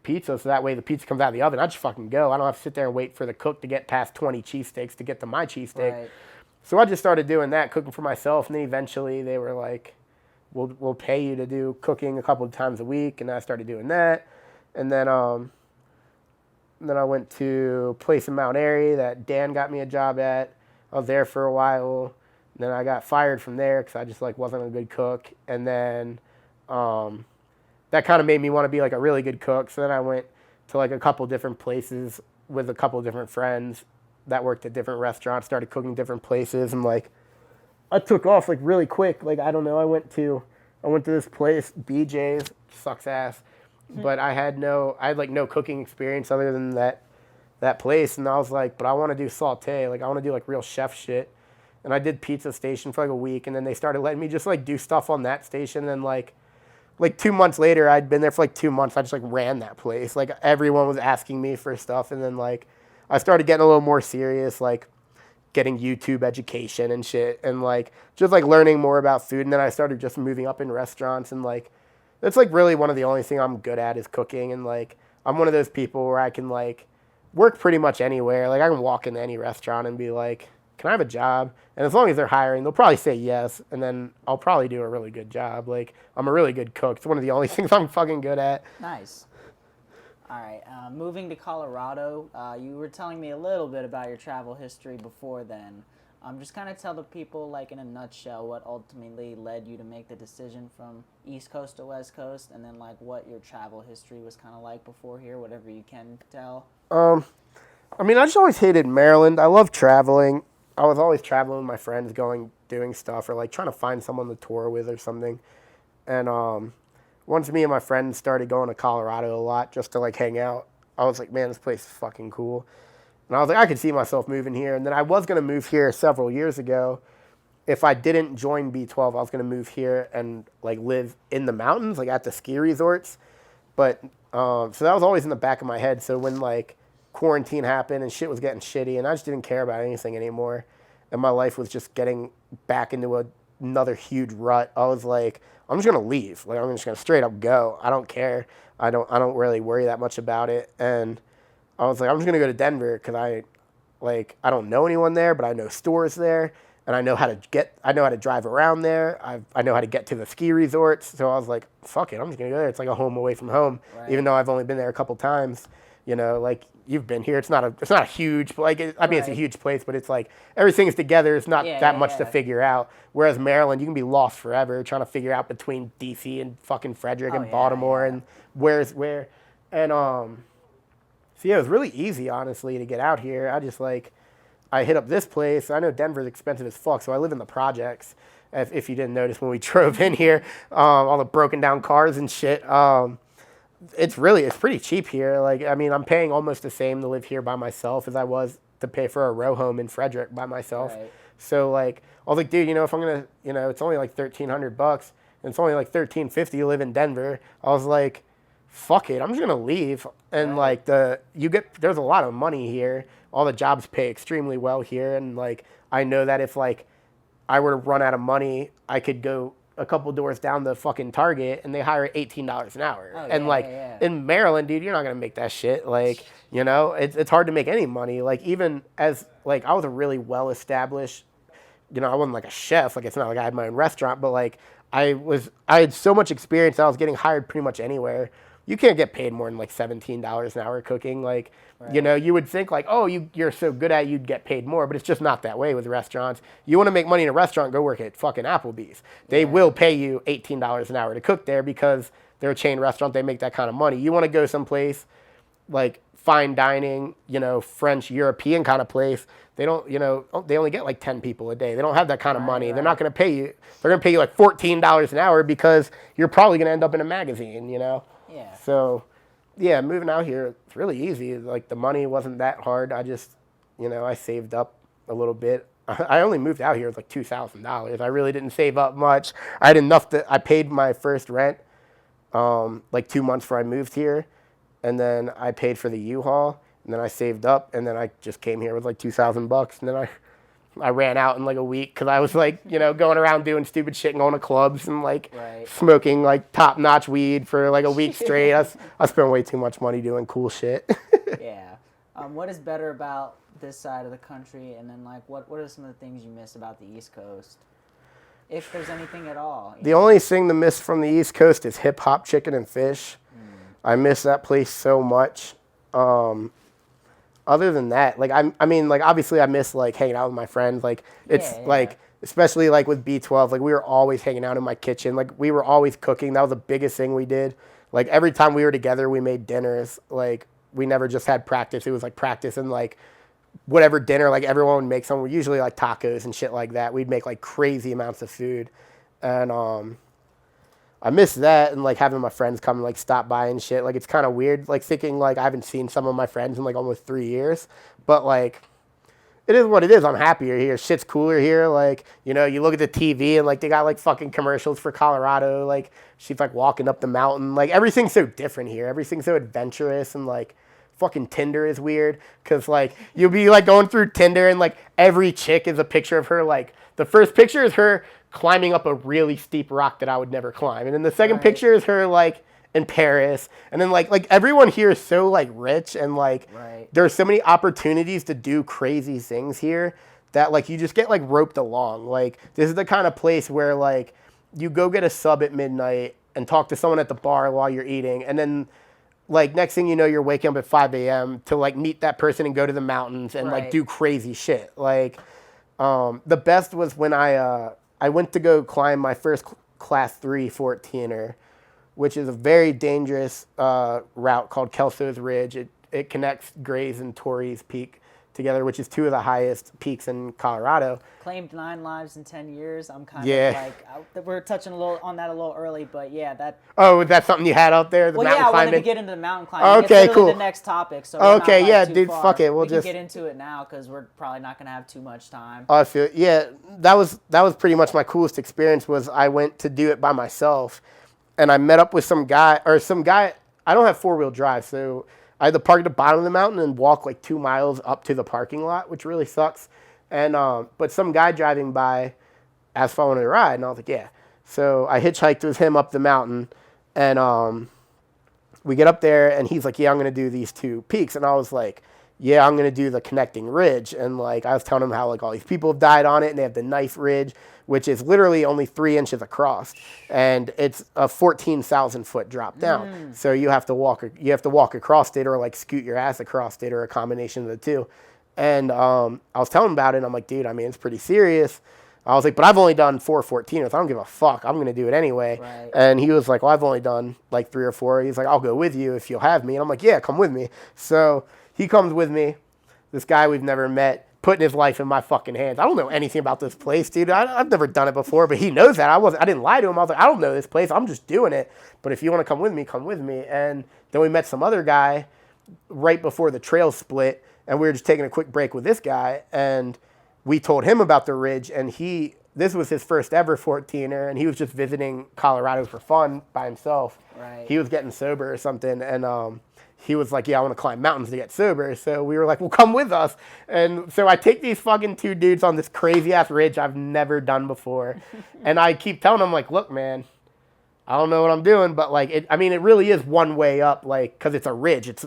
pizza, so that way the pizza comes out of the oven, I just fucking go. I don't have to sit there and wait for the cook to get past 20 cheesesteaks to get to my cheesesteak. Right. So I just started doing that, cooking for myself, and then eventually they were like, we'll pay you to do cooking a couple of times a week, and I started doing that. And then I went to a place in Mount Airy that Dan got me a job at. I was there for a while. Then I got fired from there because I just like wasn't a good cook. And then that kind of made me want to be like a really good cook. So then I went to like a couple different places with a couple different friends that worked at different restaurants, started cooking different places, and like I took off like really quick. Like I don't know, I went to this place, BJ's, sucks ass, but I had no cooking experience other than that place, and I was like, but I want to do saute, like I want to do like real chef shit. And I did Pizza Station for like a week, and then they started letting me just like do stuff on that station, and then like 2 months later, I'd been there for like 2 months. I just like ran that place. Like everyone was asking me for stuff, and then like I started getting a little more serious, like getting YouTube education and shit, and like just like learning more about food. And then I started just moving up in restaurants, and like that's like really one of the only thing I'm good at is cooking. And like I'm one of those people where I can like work pretty much anywhere. Like I can walk into any restaurant and be like, can I have a job? And as long as they're hiring, they'll probably say yes, and then I'll probably do a really good job. Like I'm a really good cook. It's one of the only things I'm fucking good at. Nice. All right, moving to Colorado, you were telling me a little bit about your travel history before then. Just kind of tell the people, like in a nutshell, what ultimately led you to make the decision from East Coast to West Coast, and then like what your travel history was kind of like before here, whatever you can tell. I mean, I just always hated Maryland. I love traveling. I was always traveling with my friends, doing stuff, or like trying to find someone to tour with or something. And once me and my friends started going to Colorado a lot just to like hang out, I was like, man, this place is fucking cool. And I was like, I could see myself moving here. And then I was going to move here several years ago. If I didn't join B12, I was going to move here and like live in the mountains, like at the ski resorts. But so that was always in the back of my head. So when like quarantine happened and shit was getting shitty and I just didn't care about anything anymore and my life was just getting back into another huge rut, I was like, I'm just going to leave. Like I'm just going to straight up go. I don't care. I don't really worry that much about it. And I was like, I'm just gonna go to Denver because I don't know anyone there, but I know stores there, and I know how to drive around there. I know how to get to the ski resorts. So I was like, fuck it, I'm just gonna go there. It's like a home away from home, Right. even though I've only been there a couple times. You know, like you've been here. It's not a huge like. It's a Right. huge place, but it's like everything's together. It's not Yeah, that yeah, much to yeah. figure out. Whereas Maryland, you can be lost forever trying to figure out between DC and fucking Frederick Oh, and yeah, Baltimore yeah. and where's where, and so yeah, it was really easy, honestly, to get out here. I hit up this place. I know Denver's expensive as fuck, so I live in the projects. If you didn't notice when we drove in here, all the broken down cars and shit. It's pretty cheap here. Like, I mean, I'm paying almost the same to live here by myself as I was to pay for a row home in Frederick by myself. Right. So like, I was like, dude, if I'm gonna, it's only like $1,300 and it's only like $1,350 to live in Denver. I was like, fuck it, I'm just gonna leave. And Right. like there's a lot of money here. All the jobs pay extremely well here, and like I know that if like I were to run out of money, I could go a couple doors down the fucking Target and they hire $18 an hour. Oh, And yeah, like yeah, yeah. in Maryland, dude, you're not gonna make that shit. Like, it's hard to make any money. Like even as like I was a really well established, I wasn't like a chef. Like it's not like I had my own restaurant, but like I had so much experience that I was getting hired pretty much anywhere. You can't get paid more than like $17 an hour cooking. Like, Right. you would think like, oh, you're so good at it, you'd get paid more, but it's just not that way with restaurants. You want to make money in a restaurant, go work at fucking Applebee's. They Yeah. will pay you $18 an hour to cook there because they're a chain restaurant. They make that kind of money. You want to go someplace like fine dining, French, European kind of place. They don't, they only get like 10 people a day. They don't have that kind of Right, money. They're right. not going to pay you. They're going to pay you like $14 an hour because you're probably going to end up in a magazine. Yeah. So, yeah, moving out here, it's really easy. Like the money wasn't that hard. I just, I saved up a little bit. I only moved out here with like $2,000. I really didn't save up much. I had enough that I paid my first rent like 2 months before I moved here, and then I paid for the U-Haul, and then I saved up, and then I just came here with like $2,000, and then I ran out in like a week because I was like, going around doing stupid shit and going to clubs and like Right. smoking like top-notch weed for like a week straight. I spent way too much money doing cool shit. Yeah. What is better about this side of the country, and then like what are some of the things you miss about the East Coast, if there's anything at all? The only thing to miss from the East Coast is hip hop, chicken, and fish. I miss that place so much. Other than that, like I mean, like obviously I miss like hanging out with my friends. Like it's Yeah, yeah. like especially like with B12, like we were always hanging out in my kitchen. Like we were always cooking. That was the biggest thing we did. Like every time we were together, we made dinners. Like we never just had practice. It was like practice and like whatever dinner. Like everyone would make some. Usually like tacos and shit like that. We'd make like crazy amounts of food, and I miss that and like having my friends come and like stop by and shit. Like it's kind of weird, like thinking like I haven't seen some of my friends in like almost 3 years, but like it is what it is. I'm happier here. Shit's cooler here. Like you look at the TV and like they got like fucking commercials for Colorado. Like she's like walking up the mountain. Like everything's so different here. Everything's so adventurous and like fucking Tinder is weird because like you'll be like going through Tinder and like every chick is a picture of her. Like the first picture is her climbing up a really steep rock that I would never climb, and then the second Right. picture is her like in Paris, and then like everyone here is so like rich and like Right. there's so many opportunities to do crazy things here that like you just get like roped along. Like this is the kind of place where like you go get a sub at midnight and talk to someone at the bar while you're eating, and then like next thing you know you're waking up at 5 a.m. to like meet that person and go to the mountains and like Right. do crazy shit. Like The best was when I went to go climb my first class 3 14er, which is a very dangerous route called Kelso's Ridge. It connects Gray's and Torrey's Peak together, which is two of the highest peaks in Colorado. Claimed 9 lives in 10 years. I'm kind Yeah. of like, we're touching a little on that a little early, but yeah, that. Oh, that's something you had out there, the Well, mountain yeah, I climbing? wanted to get into the mountain climbing. Okay, It's literally cool. the next topic, so we're not, Okay, like, yeah, too dude, far. fuck it. We can get into it now because we're probably not going to have too much time. I feel, yeah, that was pretty much my coolest experience. Was I went to do it by myself, and I met up with some guy. I don't have 4-wheel drive, so I had to park at the bottom of the mountain and walk like 2 miles up to the parking lot, which really sucks. And but some guy driving by asked if I wanted to ride, and I was like, yeah. So I hitchhiked with him up the mountain, and we get up there, and he's like, yeah, I'm gonna do these 2 peaks, and I was like, yeah, I'm gonna do the connecting ridge. And like I was telling him how like all these people have died on it, and they have the knife ridge, which is literally only 3 inches across, and it's a 14,000 foot drop down. So you have to walk across it, or like scoot your ass across it, or a combination of the two. And I was telling him about it, and I'm like, dude, I mean, it's pretty serious. I was like, but I've only done 4 14ers. I don't give a fuck. I'm going to do it anyway. Right. And he was like, well, I've only done like 3 or 4. He's like, I'll go with you if you'll have me. And I'm like, yeah, come with me. So he comes with me. This guy we've never met, putting his life in my fucking hands. I don't know anything about this place, dude. I've never done it before, but he knows that. I didn't lie to him. I was like, I don't know this place. I'm just doing it. But if you want to come with me, come with me. And then we met some other guy right before the trail split, and we were just taking a quick break with this guy, and we told him about the ridge, and this was his first ever 14er, and he was just visiting Colorado for fun by himself. Right. He was getting sober or something, and he was like, yeah, I want to climb mountains to get sober. So we were like, well, come with us. And so I take these fucking 2 dudes on this crazy-ass ridge I've never done before, and I keep telling them, like, look, man, I don't know what I'm doing, but like it really is one way up, like, because it's a ridge. It's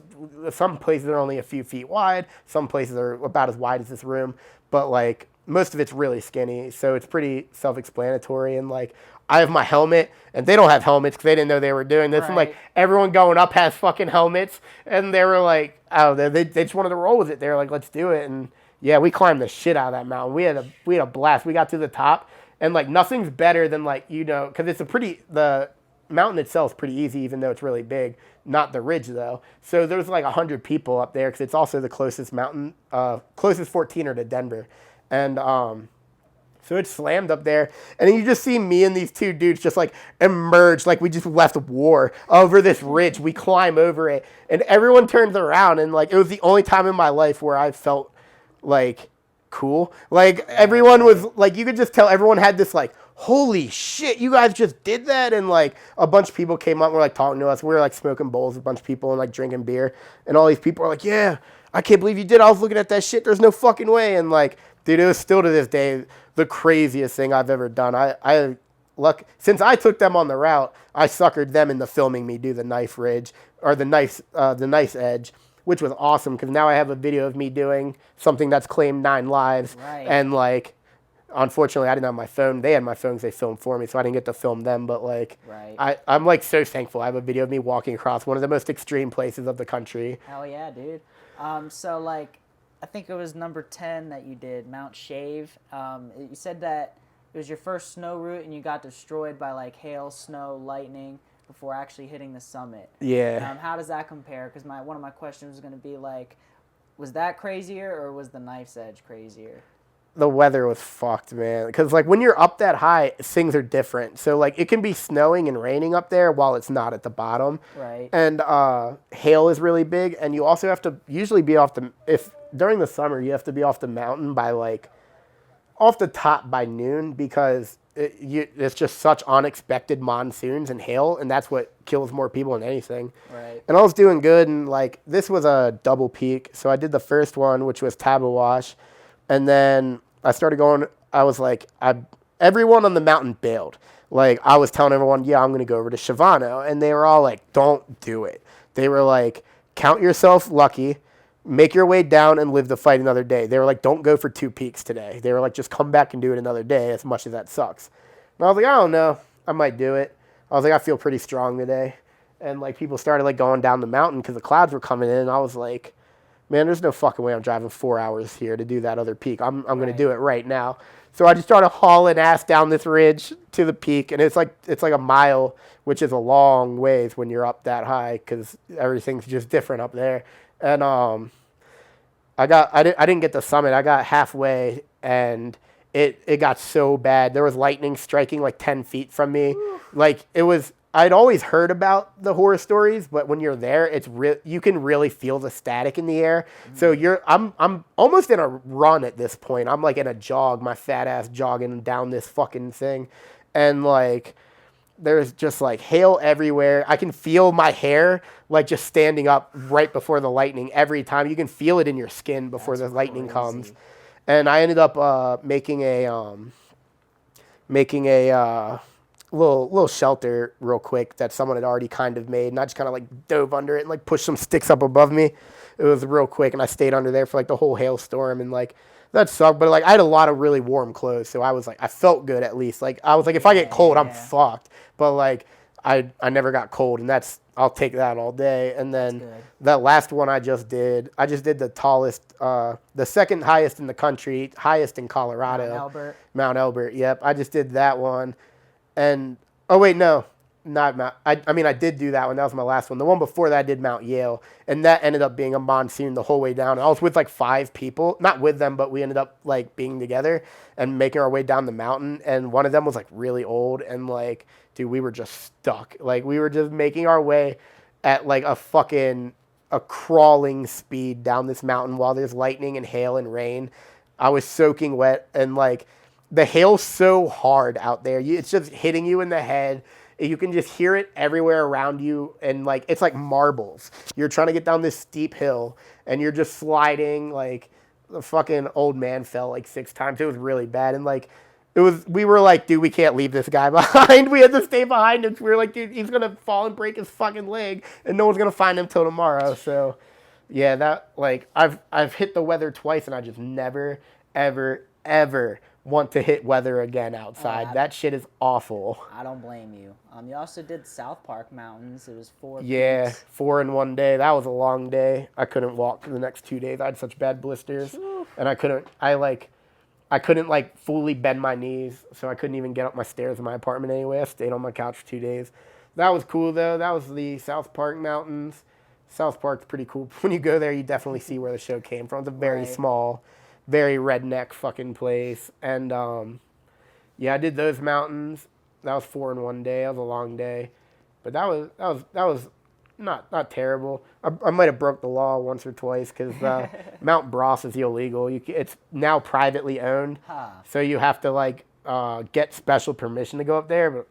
some places are only a few feet wide, some places are about as wide as this room, but like most of it's really skinny, so it's pretty self-explanatory. And like I have my helmet, and they don't have helmets because they didn't know they were doing this. Right. And like everyone going up has fucking helmets, and they were like, oh, they just wanted to roll with it. They were like, let's do it, and yeah, we climbed the shit out of that mountain. We had a blast. We got to the top. And, like, nothing's better than, like, because the mountain itself is pretty easy, even though it's really big. Not the ridge, though. So there's, like, 100 people up there because it's also the closest mountain, closest 14er to Denver. And so it's slammed up there. And then you just see me and these 2 dudes just, like, emerge like we just left war over this ridge. We climb over it. And everyone turns around. And, like, it was the only time in my life where I felt, like, cool. Like everyone was like, you could just tell everyone had this like, holy shit, you guys just did that. And like a bunch of people came up and were like talking to us. We were like smoking bowls with a bunch of people and like drinking beer, and all these people are like, yeah, I can't believe you did. I was looking at that shit. There's no fucking way. And like, dude, it was still to this day the craziest thing I've ever done. Since I took them on the route, I suckered them into filming me do the knife ridge, or the knife edge, which was awesome because now I have a video of me doing something that's claimed 9 lives. Right. And like, unfortunately, I didn't have my phone. They had my phones. They filmed for me, so I didn't get to film them. But like, right. I'm like so thankful. I have a video of me walking across one of the most extreme places of the country. Hell yeah, dude. So like, I think it was number 10 that you did, Mount Shave. You said that it was your first snow route and you got destroyed by like hail, snow, lightning before actually hitting the summit. Yeah. How does that compare? Because one of my questions was going to be like, was that crazier or was the knife's edge crazier? The weather was fucked, man. Because like when you're up that high, things are different. So like it can be snowing and raining up there while it's not at the bottom. Right. And hail is really big, and you also have to usually be during the summer you have to be off the mountain by like off the top by noon because it's just such unexpected monsoons and hail, and that's what kills more people than anything. Right. And I was doing good, and like this was a double peak, so I did the first one, which was Tabawash, and then I started going. I was like, everyone on the mountain bailed. Like I was telling everyone, yeah, I'm gonna go over to Shivano, and they were all like, don't do it. They were like, count yourself lucky. Make your way down and live the fight another day. They were like, don't go for 2 peaks today. They were like, just come back and do it another day, as much as that sucks. And I was like, I don't know. I might do it. I was like, I feel pretty strong today. And like people started like going down the mountain because the clouds were coming in. And I was like, man, there's no fucking way I'm driving 4 hours here to do that other peak. I'm going to Right. do it right now. So I just started hauling ass down this ridge to the peak, and it's like a mile, which is a long ways when you're up that high because everything's just different up there. And I didn't get the summit. I got halfway, and it got so bad. There was lightning striking like 10 feet from me. Like it was. I'd always heard about the horror stories, but when you're there, it's you can really feel the static in the air. So I'm almost in a run at this point. I'm like in a jog, my fat ass jogging down this fucking thing, and like there's just like hail everywhere. I can feel my hair like just standing up right before the lightning every time. You can feel it in your skin before That's the lightning crazy. comes. And I ended up making a little shelter real quick that someone had already kind of made, and I just kind of like dove under it and like pushed some sticks up above me. It was real quick, and I stayed under there for like the whole hailstorm, and like that sucked. But like I had a lot of really warm clothes, so I was like I felt good at least. Like I was like if I get cold, I'm Yeah. fucked. But like I never got cold, and I'll take that all day. And then good. that last one I just did the tallest, the second highest in the country, highest in Colorado. Mount Albert. Mount Albert, yep. I just did that one. And, oh wait, no, not Mount, I mean, I did do that one. That was my last one. The one before that I did Mount Yale. And that ended up being a monsoon the whole way down. I was with like 5 people, not with them, but we ended up like being together and making our way down the mountain. And one of them was like really old. And like, dude, we were just stuck. Like we were just making our way at like a crawling speed down this mountain while there's lightning and hail and rain. I was soaking wet, and like the hail's so hard out there. It's just hitting you in the head. You can just hear it everywhere around you, and like it's like marbles. You're trying to get down this steep hill, and you're just sliding. Like the fucking old man fell like 6 times. It was really bad, and like we were like, dude, we can't leave this guy behind. We had to stay behind him. We were like, dude, he's gonna fall and break his fucking leg, and no one's gonna find him till tomorrow. So, yeah, that like I've hit the weather twice, and I just never, ever, ever want to hit weather again outside. That shit is awful. I don't blame you. You also did South Park Mountains. It was 4 Yeah, peaks. 4 in one day. That was a long day. I couldn't walk for the next 2 days. I had such bad blisters, and I couldn't like fully bend my knees, so I couldn't even get up my stairs in my apartment anyway. I stayed on my couch for 2 days. That was cool though. That was the South Park Mountains. South Park's pretty cool. When you go there, you definitely see where the show came from. It's a very Right. small, very redneck fucking place. And yeah, I did those mountains. That was 4 in one day. That was a long day, but that was not terrible. I might have broke the law once or twice because Mount Bros is illegal. It's now privately owned, Huh. so you have to like get special permission to go up there. But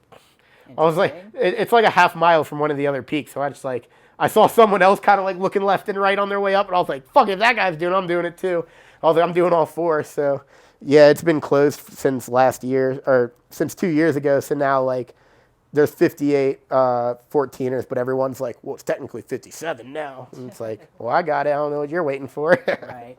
I was like, Interesting. it's like a half mile from one of the other peaks, so I just like I saw someone else kind of like looking left and right on their way up, and I was like, fuck, if that guy's doing it, I'm doing it too. I was like, I'm doing all 4. So yeah, it's been closed since last year or since 2 years ago. So now like there's 58 14ers, but everyone's like, well, it's technically 57 now. And it's like, well, I got it. I don't know what you're waiting for. Right.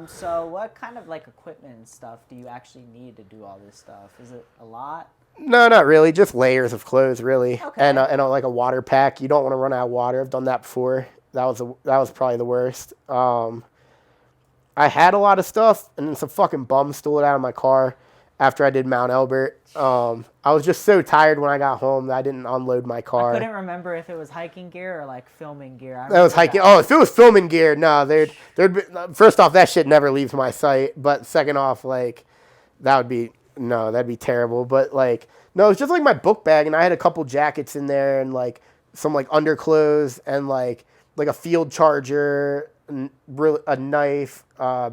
So what kind of like equipment and stuff do you actually need to do all this stuff? Is it a lot? No, not really. Just layers of clothes, really, Okay. and like a water pack. You don't want to run out of water. I've done that before. That was probably the worst. I had a lot of stuff, and then some fucking bums stole it out of my car after I did Mount Elbert. I was just so tired when I got home that I didn't unload my car. I couldn't remember if it was hiking gear or like filming gear. That was remember hiking. Oh, if it was filming gear, no, there'd be, first off, that shit never leaves my sight. But second off, like, that'd be terrible. But like, no, it's just like my book bag, and I had a couple jackets in there, and like some like underclothes, and like a field charger, a knife,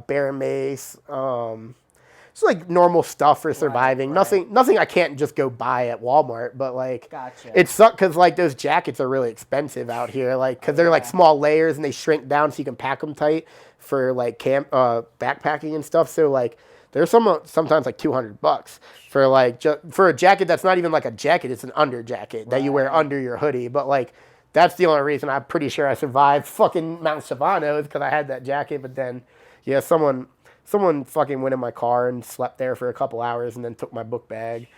bear mace, it's like normal stuff for surviving. right. Nothing I can't just go buy at Walmart. But like, Gotcha. it sucks because like those jackets are really expensive out here. Like, because they're like yeah. small layers and they shrink down so you can pack them tight for like backpacking and stuff. So like, there's sometimes like $200 for like for a jacket that's not even like a jacket. It's an under jacket that you wear Right. under your hoodie. But like, that's the only reason I'm pretty sure I survived fucking Mount Savano is because I had that jacket. But then, yeah, someone fucking went in my car and slept there for a couple hours and then took my book bag.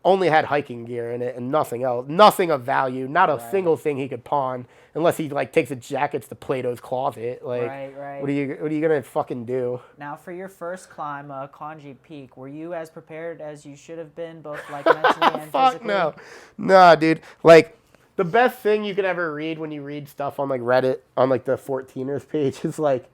only had hiking gear in it and nothing else, nothing of value, not a Right. single thing he could pawn unless he like takes his jackets to Plato's closet. Like, Right. what are you gonna fucking do? Now, for your first climb, Kanji Peak, were you as prepared as you should have been, both like mentally and Fuck physically? no, nah, dude. Like, the best thing you could ever read when you read stuff on like Reddit on like the 14ers page is like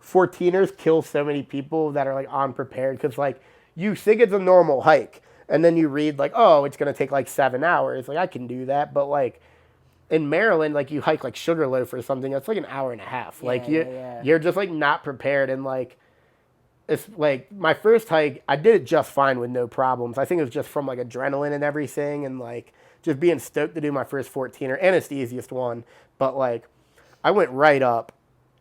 14ers kill so many people that are like unprepared because like you think it's a normal hike and then you read like, oh, it's gonna take like 7 hours. Like I can do that, but like in Maryland, like you hike like Sugarloaf or something, that's like an hour and a half. Like you're just like not prepared and like it's like my first hike, I did it just fine with no problems. I think it was just from like adrenaline and everything and like just being stoked to do my first 14er and it's the easiest one. But like I went right up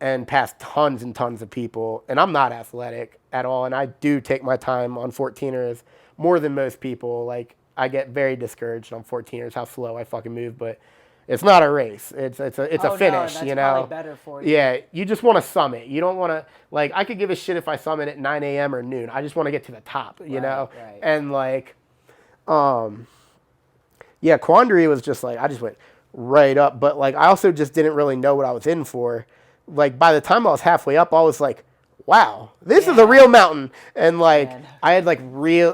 and past tons and tons of people and I'm not athletic at all. And I do take my time on 14ers more than most people. Like I get very discouraged on 14ers, how slow I fucking move, but it's not a race. It's a finish, no, that's you know. probably better for you. Yeah, you just want to summit. You don't want to like. I could give a shit if I summit at 9 a.m. or noon. I just want to get to the top, you know. Right. And like, yeah, Quandary was just like I just went right up, but like I also just didn't really know what I was in for. Like by the time I was halfway up, I was like, wow, this is a real mountain. And like Man. I had like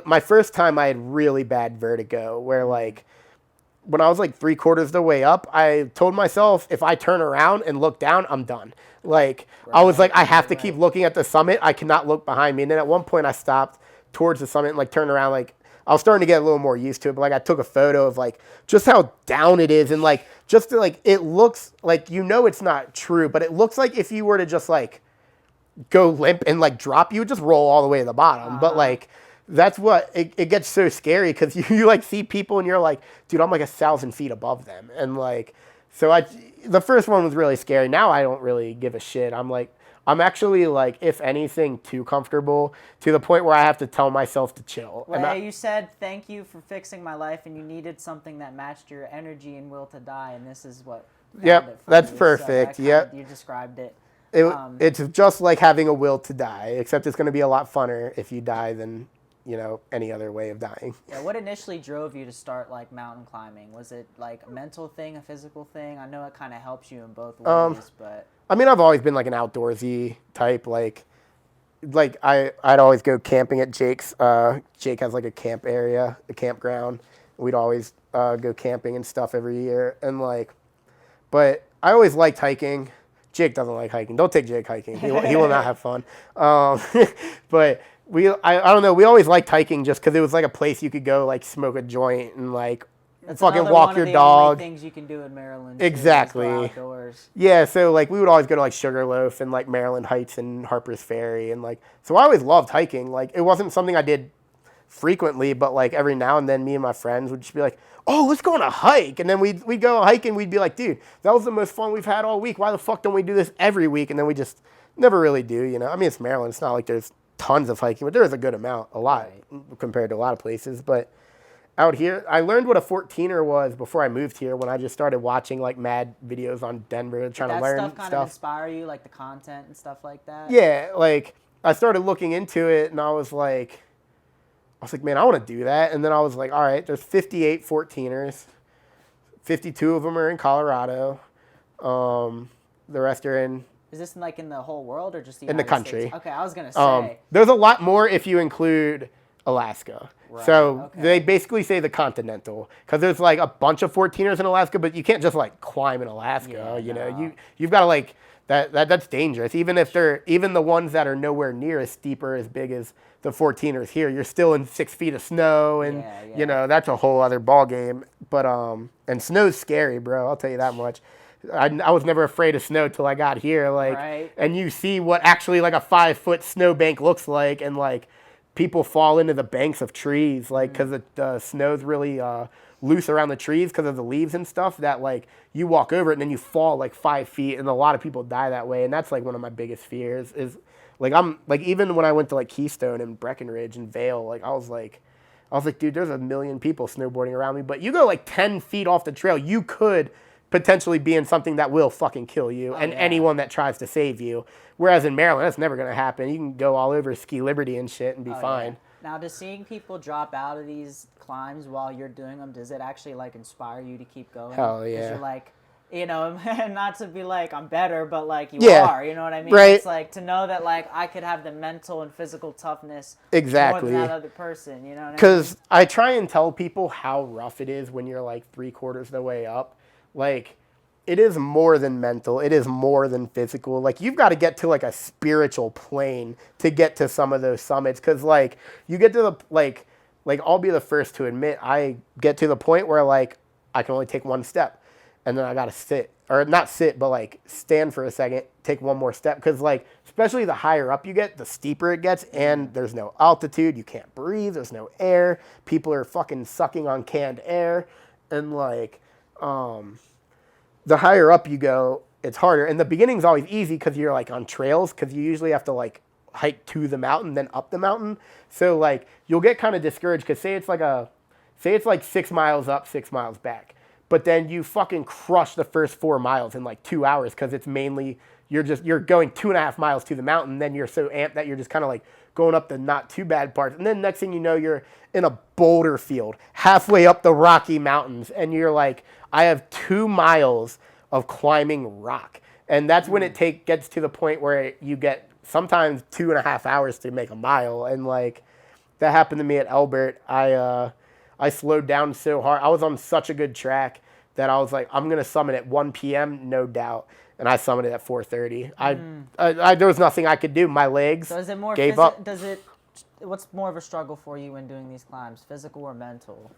my first time I had really bad vertigo where like. When I was like 3/4 of the way up, I told myself if I turn around and look down, I'm done. Like I was like, I have to keep looking at the summit. I cannot look behind me. And then at one point I stopped towards the summit and like turned around. Like I was starting to get a little more used to it. But like I took a photo of like just how down it is. And like just to, like it looks like, you know, it's not true, but it looks like if you were to just like go limp and like drop, you would just roll all the way to the bottom. But like, that's what it gets so scary because you like see people and you're like, dude, I'm like 1,000 feet above them. And like, so the first one was really scary. Now I don't really give a shit. I'm actually like, if anything, too comfortable to the point where I have to tell myself to chill. Well, you said thank you for fixing my life and you needed something that matched your energy and will to die. And this is what. Yep, that's perfect. Yep. You described it. It's just like having a will to die, except it's going to be a lot funner if you die than, you know, any other way of dying. Yeah, what initially drove you to start like mountain climbing? Was it like a mental thing, a physical thing? I know it kind of helps you in both ways, but I mean, I've always been like an outdoorsy type. Like I'd always go camping at Jake's. Jake has like a camp area, a campground. We'd always go camping and stuff every year. And like, but I always liked hiking. Jake doesn't like hiking. Don't take Jake hiking. He will not have fun. But I don't know. We always liked hiking just because it was like a place you could go like smoke a joint and like that's fucking walk walk your dog. Only things you can do in Maryland. Exactly. Outdoors. Yeah, so like we would always go to like Sugarloaf and like Maryland Heights and Harper's Ferry and like so I always loved hiking. Like it wasn't something I did frequently, but like every now and then me and my friends would just be like, oh, let's go on a hike. And then we'd go hiking. We'd be like, dude, that was the most fun we've had all week. Why the fuck don't we do this every week? And then we just never really do, you know. I mean, it's Maryland. It's not like there's tons of hiking, but there is a good amount, a lot compared to a lot of places. But out here, I learned what a 14er was before I moved here when I just started watching like mad videos on Denver trying to learn stuff. Kind of inspire you, like the content and stuff like that? Yeah, like I started looking into it and I was like, man, I want to do that. And then I was like, all right, there's 58 14ers. 52 of them are in Colorado. The rest are in... Is this like in the whole world or just the in the United country? States? Okay, I was going to say. There's a lot more if you include Alaska. Right, so they basically say the continental because there's like a bunch of 14ers in Alaska, but you can't just like climb in Alaska. Yeah, You've got to like... That's dangerous. Even the ones that are nowhere near as steep or as big as the 14ers here, you're still in 6 feet of snow, and you know that's a whole other ball game. But and snow's scary, bro. I'll tell you that much. I was never afraid of snow till I got here. Like, and you see what actually like a 5-foot snowbank looks like, and like people fall into the banks of trees, like because the snow's really loose around the trees because of the leaves and stuff that like you walk over it and then you fall like 5 feet and a lot of people die that way. And that's like one of my biggest fears is like, I'm like, even when I went to like Keystone and Breckenridge and Vail, like I was like, dude, there's a million people snowboarding around me, but you go like 10 feet off the trail, you could potentially be in something that will fucking kill you anyone that tries to save you. Whereas in Maryland, that's never going to happen. You can go all over Ski Liberty and shit and be fine. Yeah. Now, does seeing people drop out of these climbs while you're doing them, does it actually like inspire you to keep going? Hell Because yeah. you're like, not to be like I'm better, but like you Yeah. are. You know what I mean? Right. It's like to know that like I could have the mental and physical toughness Exactly. more than that other person. You know what I mean? Because I try and tell people how rough it is when you're like 3/4 the way up. Like, it is more than mental. It is more than physical. Like, you've got to get to like a spiritual plane to get to some of those summits. Because like you get to the like I'll be the first to admit I get to the point where like I can only take one step, and then I gotta sit or not sit, but like stand for a second, take one more step. Because like especially the higher up you get, the steeper it gets, and there's no altitude. You can't breathe. There's no air. People are fucking sucking on canned air, and like the higher up you go, it's harder. And the beginning's always easy because you're like on trails because you usually have to like hike to the mountain, then up the mountain. So like you'll get kind of discouraged because say it's like 6 miles up, 6 miles back. But then you fucking crush the first 4 miles in like 2 hours because it's mainly you're going 2.5 miles to the mountain. Then you're so amped that you're just kind of like going up the not too bad parts. And then next thing you know, you're in a boulder field halfway up the Rocky Mountains. And you're like, I have 2 miles of climbing rock. And that's when it gets to the point where you get sometimes 2.5 hours to make a mile. And like that happened to me at Elbert. I slowed down so hard. I was on such a good track that I was like, I'm going to summit at 1 p.m., no doubt. And I summited at 4:30. There was nothing I could do. My legs So is it more gave up. What's more of a struggle for you when doing these climbs, physical or mental?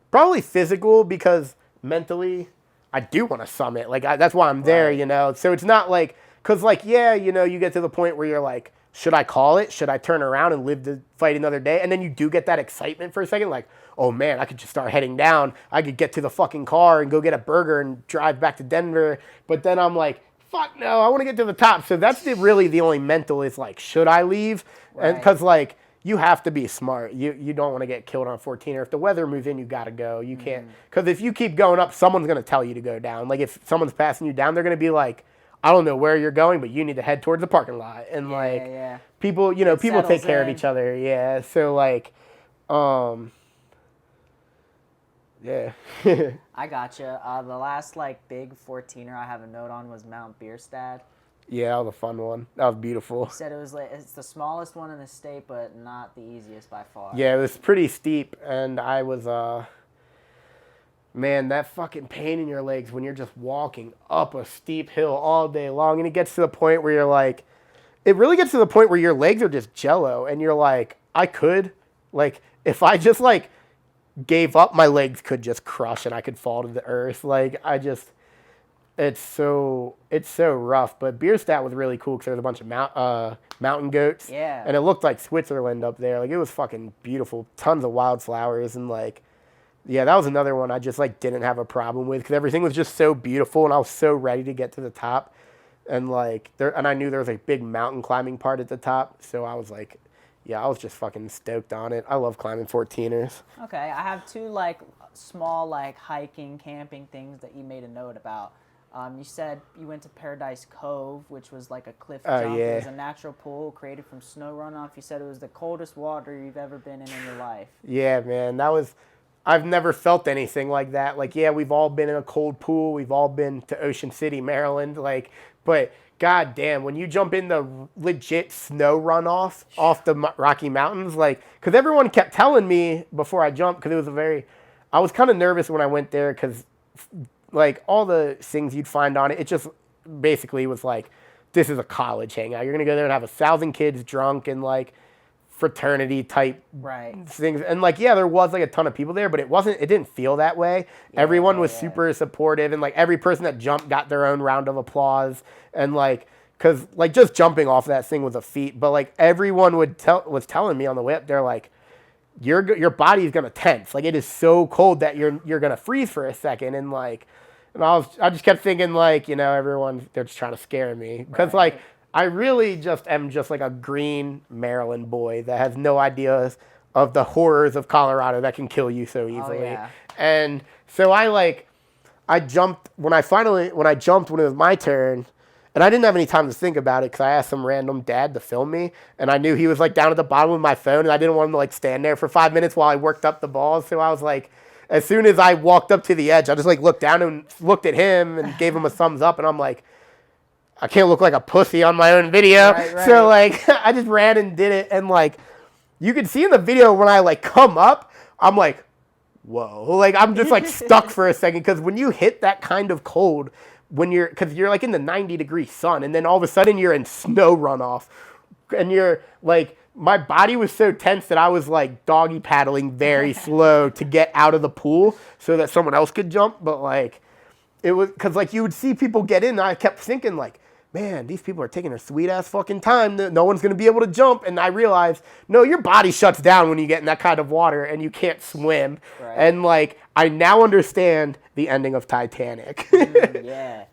Probably physical because mentally I do want to summit. Like that's why I'm there, Right. you know. So it's not like because like yeah, you know, you get to the point where you're like, should I call it? Should I turn around and live to fight another day? And then you do get that excitement for a second, like, oh man, I could just start heading down. I could get to the fucking car and go get a burger and drive back to Denver. But then I'm like, fuck no, I want to get to the top. So that's really the only mental is like, should I leave? And Right. because like you have to be smart. You don't want to get killed on 14. Or if the weather moves in, you got to go. You can't. Because if you keep going up, someone's going to tell you to go down. Like if someone's passing you down, they're going to be like, I don't know where you're going, but you need to head towards the parking lot. And Yeah. people, you know, It people take settles care of in. each other. Yeah. So like, yeah. I gotcha. The last like big 14er I have a note on was Mount Bierstadt. Yeah, that was a fun one. That was beautiful. He said it was like it's the smallest one in the state, but not the easiest by far. Yeah, it was pretty steep, and I was man, that fucking pain in your legs when you're just walking up a steep hill all day long, and it gets to the point where you're like, it really gets to the point where your legs are just jello, and you're like, I could, like, if I just like gave up, my legs could just crush and I could fall to the earth. Like it's so rough. But Bierstadt was really cool because there was a bunch of mountain goats. Yeah. And it looked like Switzerland up there. Like it was fucking beautiful. Tons of wildflowers and like, yeah, that was another one I just like didn't have a problem with because everything was just so beautiful and I was so ready to get to the top. And like and I knew there was a big mountain climbing part at the top, so I was like, yeah, I was just fucking stoked on it. I love climbing 14ers. Okay, I have two like small like hiking, camping things that you made a note about. You said you went to Paradise Cove, which was like a cliff jump. Yeah. It was a natural pool created from snow runoff. You said it was the coldest water you've ever been in your life. Yeah, man, I've never felt anything like that. Like, yeah, we've all been in a cold pool. We've all been to Ocean City, Maryland. Like, but god damn, when you jump in the legit snow runoff off the Rocky Mountains, like, because everyone kept telling me before I jumped, because I was kind of nervous when I went there because like all the things you'd find on it, it just basically was like, this is a college hangout. You're gonna go there and have 1,000 kids drunk and like fraternity type Right. things. And like, yeah, there was like a ton of people there, but it didn't feel that way. Everyone was super supportive, and like every person that jumped got their own round of applause. And like, cause like just jumping off that thing was a feat, but like everyone was telling me on the way up there, like, your body's gonna tense. Like it is so cold that you're gonna freeze for a second. And like, and I just kept thinking like, you know, they're just trying to scare me because like I really just am just like a green Maryland boy that has no ideas of the horrors of Colorado that can kill you so easily. yeah. And so I jumped when it was my turn, And I didn't have any time to think about it because I asked some random dad to film me, and I knew he was like down at the bottom of my phone, and I didn't want him to like stand there for 5 minutes while I worked up the balls. So I was like, as soon as I walked up to the edge, I just like looked down and looked at him and gave him a thumbs up, and I'm like, I can't look like a pussy on my own video. Right. So like I just ran and did it, and like you can see in the video when I like come up, I'm like, whoa, like I'm just like stuck for a second because when you hit that kind of cold, because you're like in the 90-degree sun, and then all of a sudden you're in snow runoff, and you're like, my body was so tense that I was like doggy paddling very slow to get out of the pool so that someone else could jump. But like it was because like you would see people get in, and I kept thinking like, man, these people are taking their sweet ass fucking time. No one's going to be able to jump. And I realized, no, your body shuts down when you get in that kind of water and you can't swim. Right. And like, I now understand the ending of Titanic. Yeah.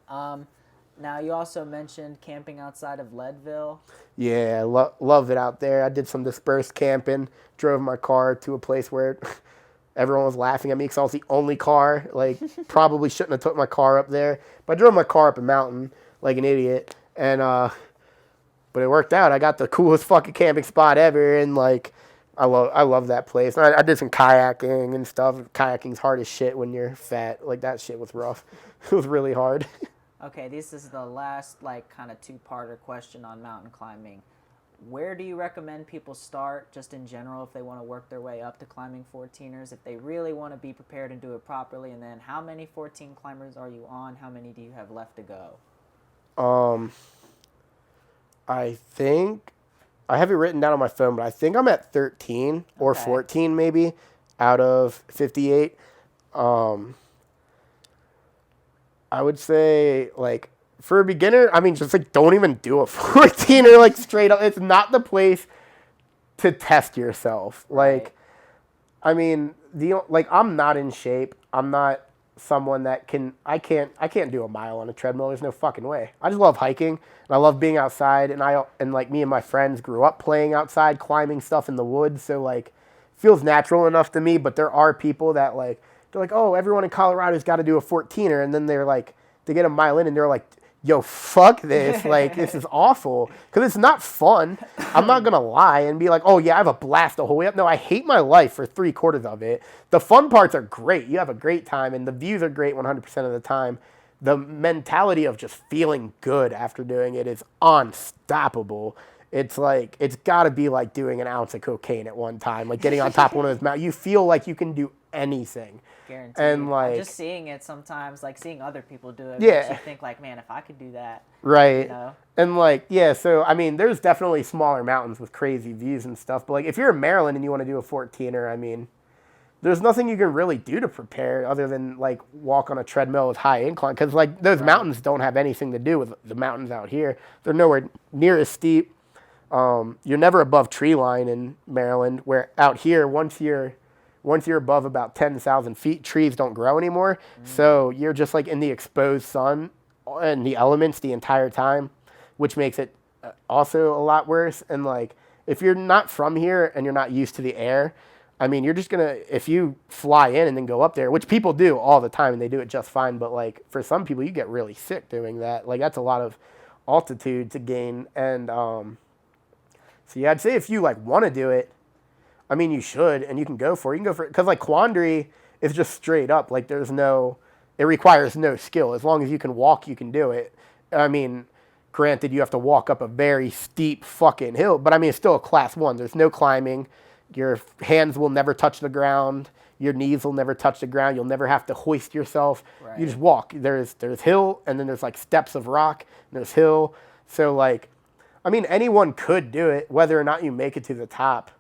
Now you also mentioned camping outside of Leadville. Yeah, love it out there. I did some dispersed camping, drove my car to a place where everyone was laughing at me because I was the only car. Like, probably shouldn't have took my car up there. But I drove my car up a mountain like an idiot. And, but it worked out. I got the coolest fucking camping spot ever. And, like, I love that place. I did some kayaking and stuff. Kayaking's hard as shit when you're fat. Like, that shit was rough. It was really hard. Okay, this is the last, like, kind of two-parter question on mountain climbing. Where do you recommend people start, just in general, if they want to work their way up to climbing 14ers, if they really want to be prepared and do it properly? And then how many 14 climbers are you on? How many do you have left to go? I think, I have it written down on my phone, but I think I'm at 13 or 14 maybe out of 58. I would say, like, for a beginner, I mean, just, like, don't even do a 14er, like, straight up. It's not the place to test yourself. Like, I mean, I'm not in shape. I'm not someone that I can't do a mile on a treadmill. There's no fucking way. I just love hiking, and I love being outside, and like, me and my friends grew up playing outside, climbing stuff in the woods, so, like, it feels natural enough to me, but there are people that, like, they're like, oh, everyone in Colorado's got to do a 14er, and then they're like, they get a mile in, and they're like, yo, fuck this, like, this is awful, because it's not fun. I'm not going to lie and be like, oh, yeah, I have a blast the whole way up. No, I hate my life for 3/4 of it. The fun parts are great. You have a great time, and the views are great 100% of the time. The mentality of just feeling good after doing it is unstoppable. It's like, it's got to be like doing an ounce of cocaine at one time, like getting on top of one of those mountains. You feel like you can do anything. Guaranteed. And like, just seeing it sometimes, like seeing other people do it, yeah, makes you think like, man, if I could do that, right? You know? And like, yeah, so I mean, there's definitely smaller mountains with crazy views and stuff, but like, if you're in Maryland and you want to do a 14er, I mean, there's nothing you can really do to prepare other than like walk on a treadmill with high incline, because like those mountains don't have anything to do with the mountains out here. They're nowhere near as steep. You're never above tree line in Maryland, where out here, once you're above about 10,000 feet, trees don't grow anymore. So you're just like in the exposed sun and the elements the entire time, which makes it also a lot worse. And like, if you're not from here and you're not used to the air, I mean, you're just if you fly in and then go up there, which people do all the time and they do it just fine. But like, for some people, you get really sick doing that. Like, that's a lot of altitude to gain. And so yeah, I'd say if you like want to do it, I mean, you should, and you can go for it. You can go for it, because like Quandary is just straight up. Like, it requires no skill. As long as you can walk, you can do it. I mean, granted, you have to walk up a very steep fucking hill, but I mean, it's still a class 1. There's no climbing. Your hands will never touch the ground. Your knees will never touch the ground. You'll never have to hoist yourself. Right. You just walk. There's hill, and then there's like steps of rock, and there's hill. So like, I mean, anyone could do it. Whether or not you make it to the top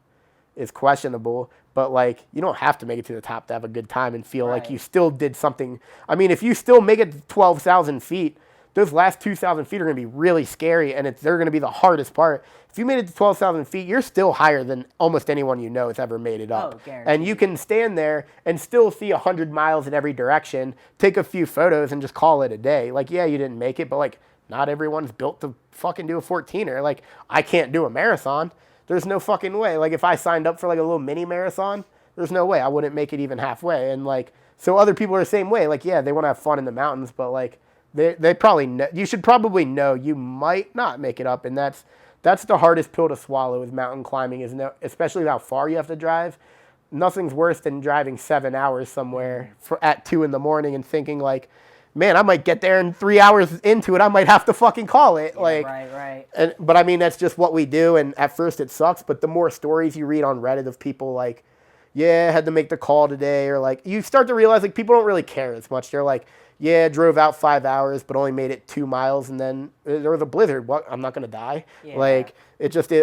is questionable, but like, you don't have to make it to the top to have a good time and feel like you still did something. I mean, if you still make it to 12,000 feet, those last 2,000 feet are going to be really scary, and they're going to be the hardest part. If you made it to 12,000 feet, you're still higher than almost anyone you know has ever made it up. And you can stand there and still see 100 miles in every direction, take a few photos, and just call it a day. Like, yeah, you didn't make it, but like, not everyone's built to fucking do a 14er. Like, I can't do a marathon. There's no fucking way. Like, if I signed up for like a little mini marathon, there's no way I wouldn't make it even halfway. And like, so other people are the same way. Like, yeah, they want to have fun in the mountains, but like, They probably know, you should probably know you might not make it up, and that's the hardest pill to swallow with mountain climbing is no, especially how far you have to drive. Nothing's worse than driving 7 hours somewhere at 2 in the morning and thinking like, man, I might get there and 3 hours into it, I might have to fucking call it. Yeah, like, right. but I mean, that's just what we do. And at first it sucks, but the more stories you read on Reddit of people like, yeah, I had to make the call today, or like, you start to realize like people don't really care as much. They're like, yeah, drove out 5 hours, but only made it 2 miles, and then there was a blizzard. What? I'm not gonna die. Yeah. Like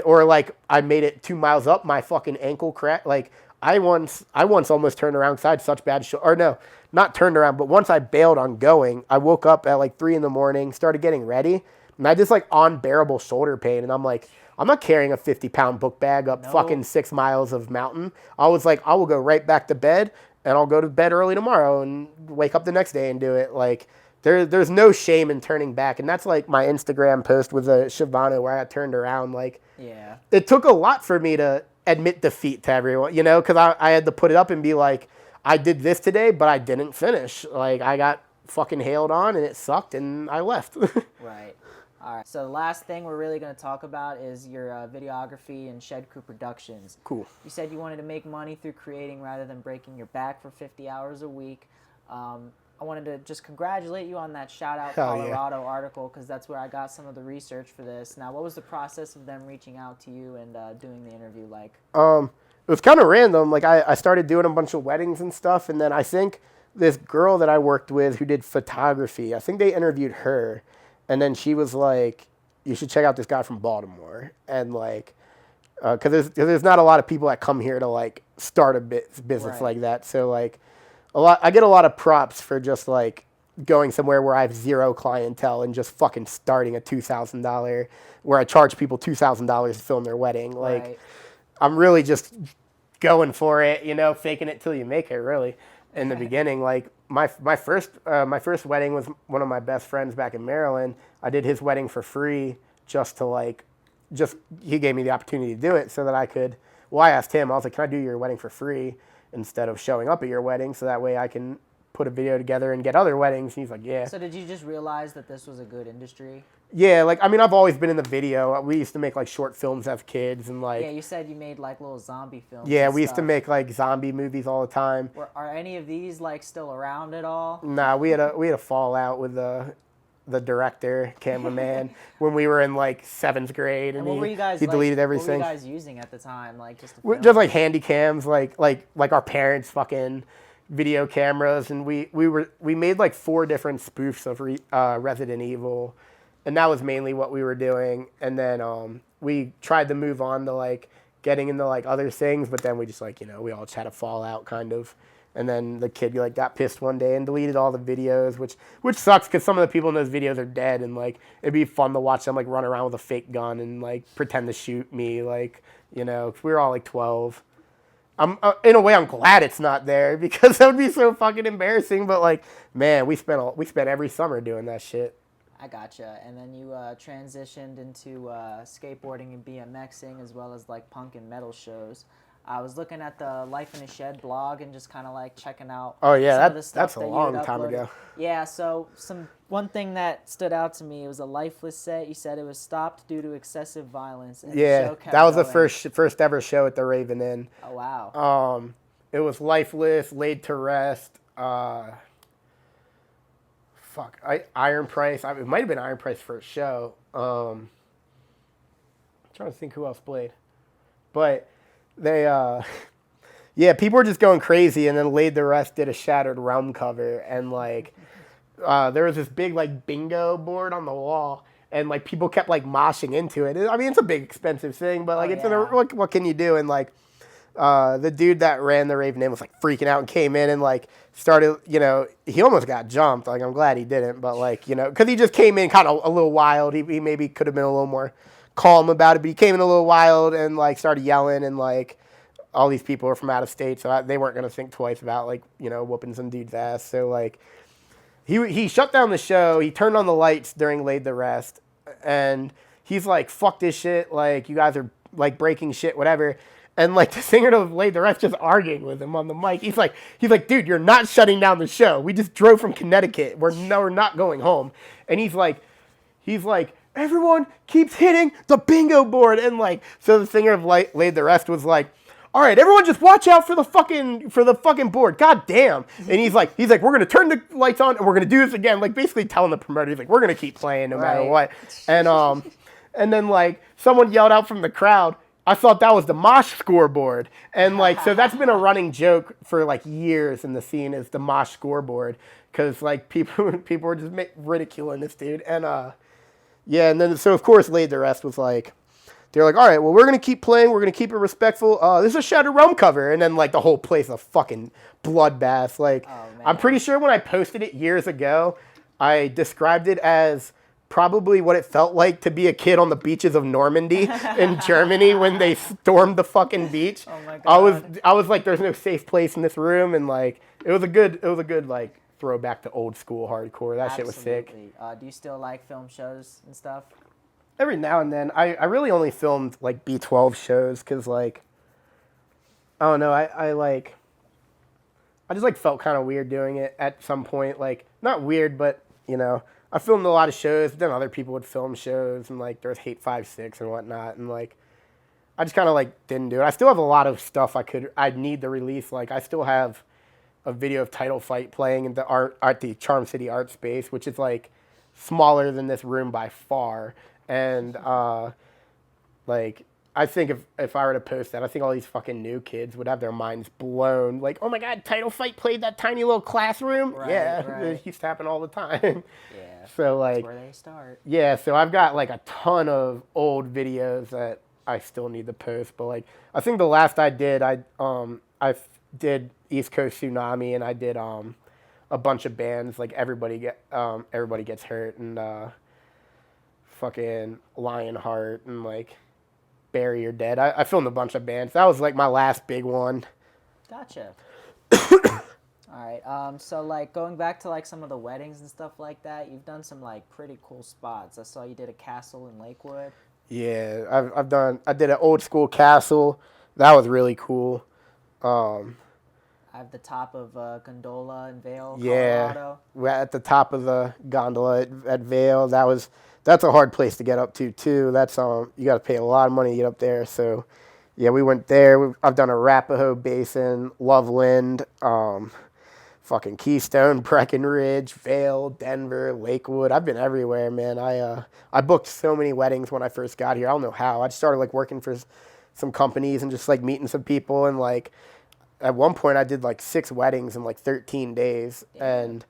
or like I made it 2 miles up, my fucking ankle cracked. Like I once almost turned around because I had such bad or no, not turned around, but once I bailed on going, I woke up at like 3 in the morning, started getting ready, and I just like unbearable shoulder pain, and I'm like, I'm not carrying a 50-pound book bag up fucking 6 miles of mountain. I was like, I will go right back to bed, and I'll go to bed early tomorrow and wake up the next day and do it. Like, there's no shame in turning back. And that's like my Instagram post with a Shivano where I got turned around. Like, Yeah. it took a lot for me to admit defeat to everyone, you know, because I had to put it up and be like, I did this today, but I didn't finish. Like, I got fucking hailed on and it sucked and I left. Right. All right. So the last thing we're really going to talk about is your videography and Shed Crew Productions. Cool. You said you wanted to make money through creating rather than breaking your back for 50 hours a week. I wanted to just congratulate you on that Shout Out Hell Colorado article, because that's where I got some of the research for this. Now, what was the process of them reaching out to you and doing the interview like? It was kind of random. Like, I started doing a bunch of weddings and stuff, and then I think this girl that I worked with who did photography, I think they interviewed her, and then she was like, you should check out this guy from Baltimore. And like, because there's not a lot of people that come here to like start a business like that. So like, I get a lot of props for just like going somewhere where I have zero clientele and just fucking starting a $2,000 where I charge people $2,000 to film their wedding. Like, I'm really just going for it, you know, faking it till you make it. Really, in the beginning, like my first wedding was one of my best friends back in Maryland. I did his wedding for free he gave me the opportunity to do it so that I could. Well, I asked him. I was like, "Can I do your wedding for free instead of showing up at your wedding, so that way I can put a video together and get other weddings?" And he's like, "Yeah." So did you just realize that this was a good industry? Yeah, like, I mean, I've always been in the video. We used to make like short films as kids and like. Yeah, you said you made like little zombie films. Yeah, and we used to stuff. make like zombie movies all the time. Are any of these like still around at all? Nah, we had a fallout with the director, cameraman, when we were in like 7th grade, and what were you guys? he deleted everything. What were you guys using at the time, like just? Just like handy cams, like our parents' fucking video cameras, and we made like 4 different spoofs of Resident Evil, and that was mainly what we were doing. And then we tried to move on to like getting into like other things, but then we just like, you know, we all just had a fallout kind of. And then the kid like got pissed one day and deleted all the videos, which sucks because some of the people in those videos are dead, and like it'd be fun to watch them like run around with a fake gun and like pretend to shoot me, like, you know, 'cause we were all like 12. In a way, I'm glad it's not there because that would be so fucking embarrassing. But like, man, we spent every summer doing that shit. I gotcha. And then you transitioned into skateboarding and BMXing, as well as like punk and metal shows. I was looking at the Life in a Shed blog and just kind of like checking out. Oh yeah, some of the stuff that's a that you long had time uploaded. ago. Yeah, so one thing that stood out to me, it was a lifeless set. You said it was stopped due to excessive violence. And the show kept that was the going. first ever show at the Raven Inn. Oh wow. It was lifeless, laid to rest. Iron Price. It might have been Iron Price first show. I'm trying to think who else played, but they, people were just going crazy, and then Laid to Rest did a Shattered Realm cover, and like, there was this big like bingo board on the wall, and like people kept like moshing into it. I mean, it's a big expensive thing, but like what can you do? And like, the dude that ran the Raven Inn was like freaking out and came in and like started, you know, he almost got jumped. Like, I'm glad he didn't, but like, you know, because he just came in kind of a little wild. He maybe could have been a little more calm about it, but he came in a little wild and like started yelling, and like all these people are from out of state, so they weren't gonna think twice about like, you know, whooping some dude's ass. So like he shut down the show. He turned on the lights during Laid to Rest, and he's like, fuck this shit, like, you guys are like breaking shit, whatever. And like the singer of Laid to Rest just arguing with him on the mic. He's like, dude, you're not shutting down the show. We just drove from Connecticut. We're not going home. And he's like, everyone keeps hitting the bingo board. And like, so the singer of Laid to Rest was like, all right, everyone just watch out for the fucking board. God damn. And he's like, we're going to turn the lights on and we're going to do this again. Like basically telling the promoter, he's like, we're going to keep playing no matter what. And then like someone yelled out from the crowd, I thought that was the mosh scoreboard. And like, so that's been a running joke for like years in the scene, is the mosh scoreboard. Cause like people were just ridiculing this dude. And yeah. And then, so of course Laid to Rest was like, they're like, all right, well, we're going to keep playing. We're going to keep it respectful. This is a Shattered Realm cover. And then like the whole place is a fucking bloodbath. Like, I'm pretty sure when I posted it years ago, I described it as probably what it felt like to be a kid on the beaches of Normandy in Germany when they stormed the fucking beach. Oh my God. I was like, there's no safe place in this room, and like it was a good like throwback to old school hardcore. That shit was sick. Do you still like film shows and stuff? Every now and then. I really only filmed like B12 shows because like I don't know, I just like felt kind of weird doing it at some point. Like not weird, but you know, I filmed a lot of shows, but then other people would film shows, and like there was Hate 5-6 and whatnot, and like I just kind of like didn't do it. I still have a lot of stuff I'd need to release. Like I still have a video of Title Fight playing in the Charm City Art Space, which is like smaller than this room by far, and like I think if I were to post that, I think all these fucking new kids would have their minds blown. Like, oh my God, Title Fight played that tiny little classroom? Right, yeah, right. It used to happen all the time. Yeah. So like, that's where they start. Yeah, so I've got like a ton of old videos that I still need to post. But like, I think the last I did, I did East Coast Tsunami, and I did a bunch of bands like Everybody Gets Hurt, and fucking Lionheart, and like Bury Your Dead. I filmed a bunch of bands. That was like my last big one. Gotcha. All right. So like going back to like some of the weddings and stuff like that, you've done some like pretty cool spots. I saw you did a castle in Lakewood. Yeah, I did an old school castle. That was really cool. I have the top of Gondola in Vail, yeah, Colorado. We're at the top of the gondola at Vail. That's a hard place to get up to too. That's you got to pay a lot of money to get up there. So yeah, we went there. I've done Arapahoe Basin, Loveland, fucking Keystone, Breckenridge, Vail, Denver, Lakewood. I've been everywhere, man. I booked so many weddings when I first got here. I don't know how. I just started like working for some companies and just like meeting some people, and like at one point I did like 6 weddings in like 13 days. Yeah. And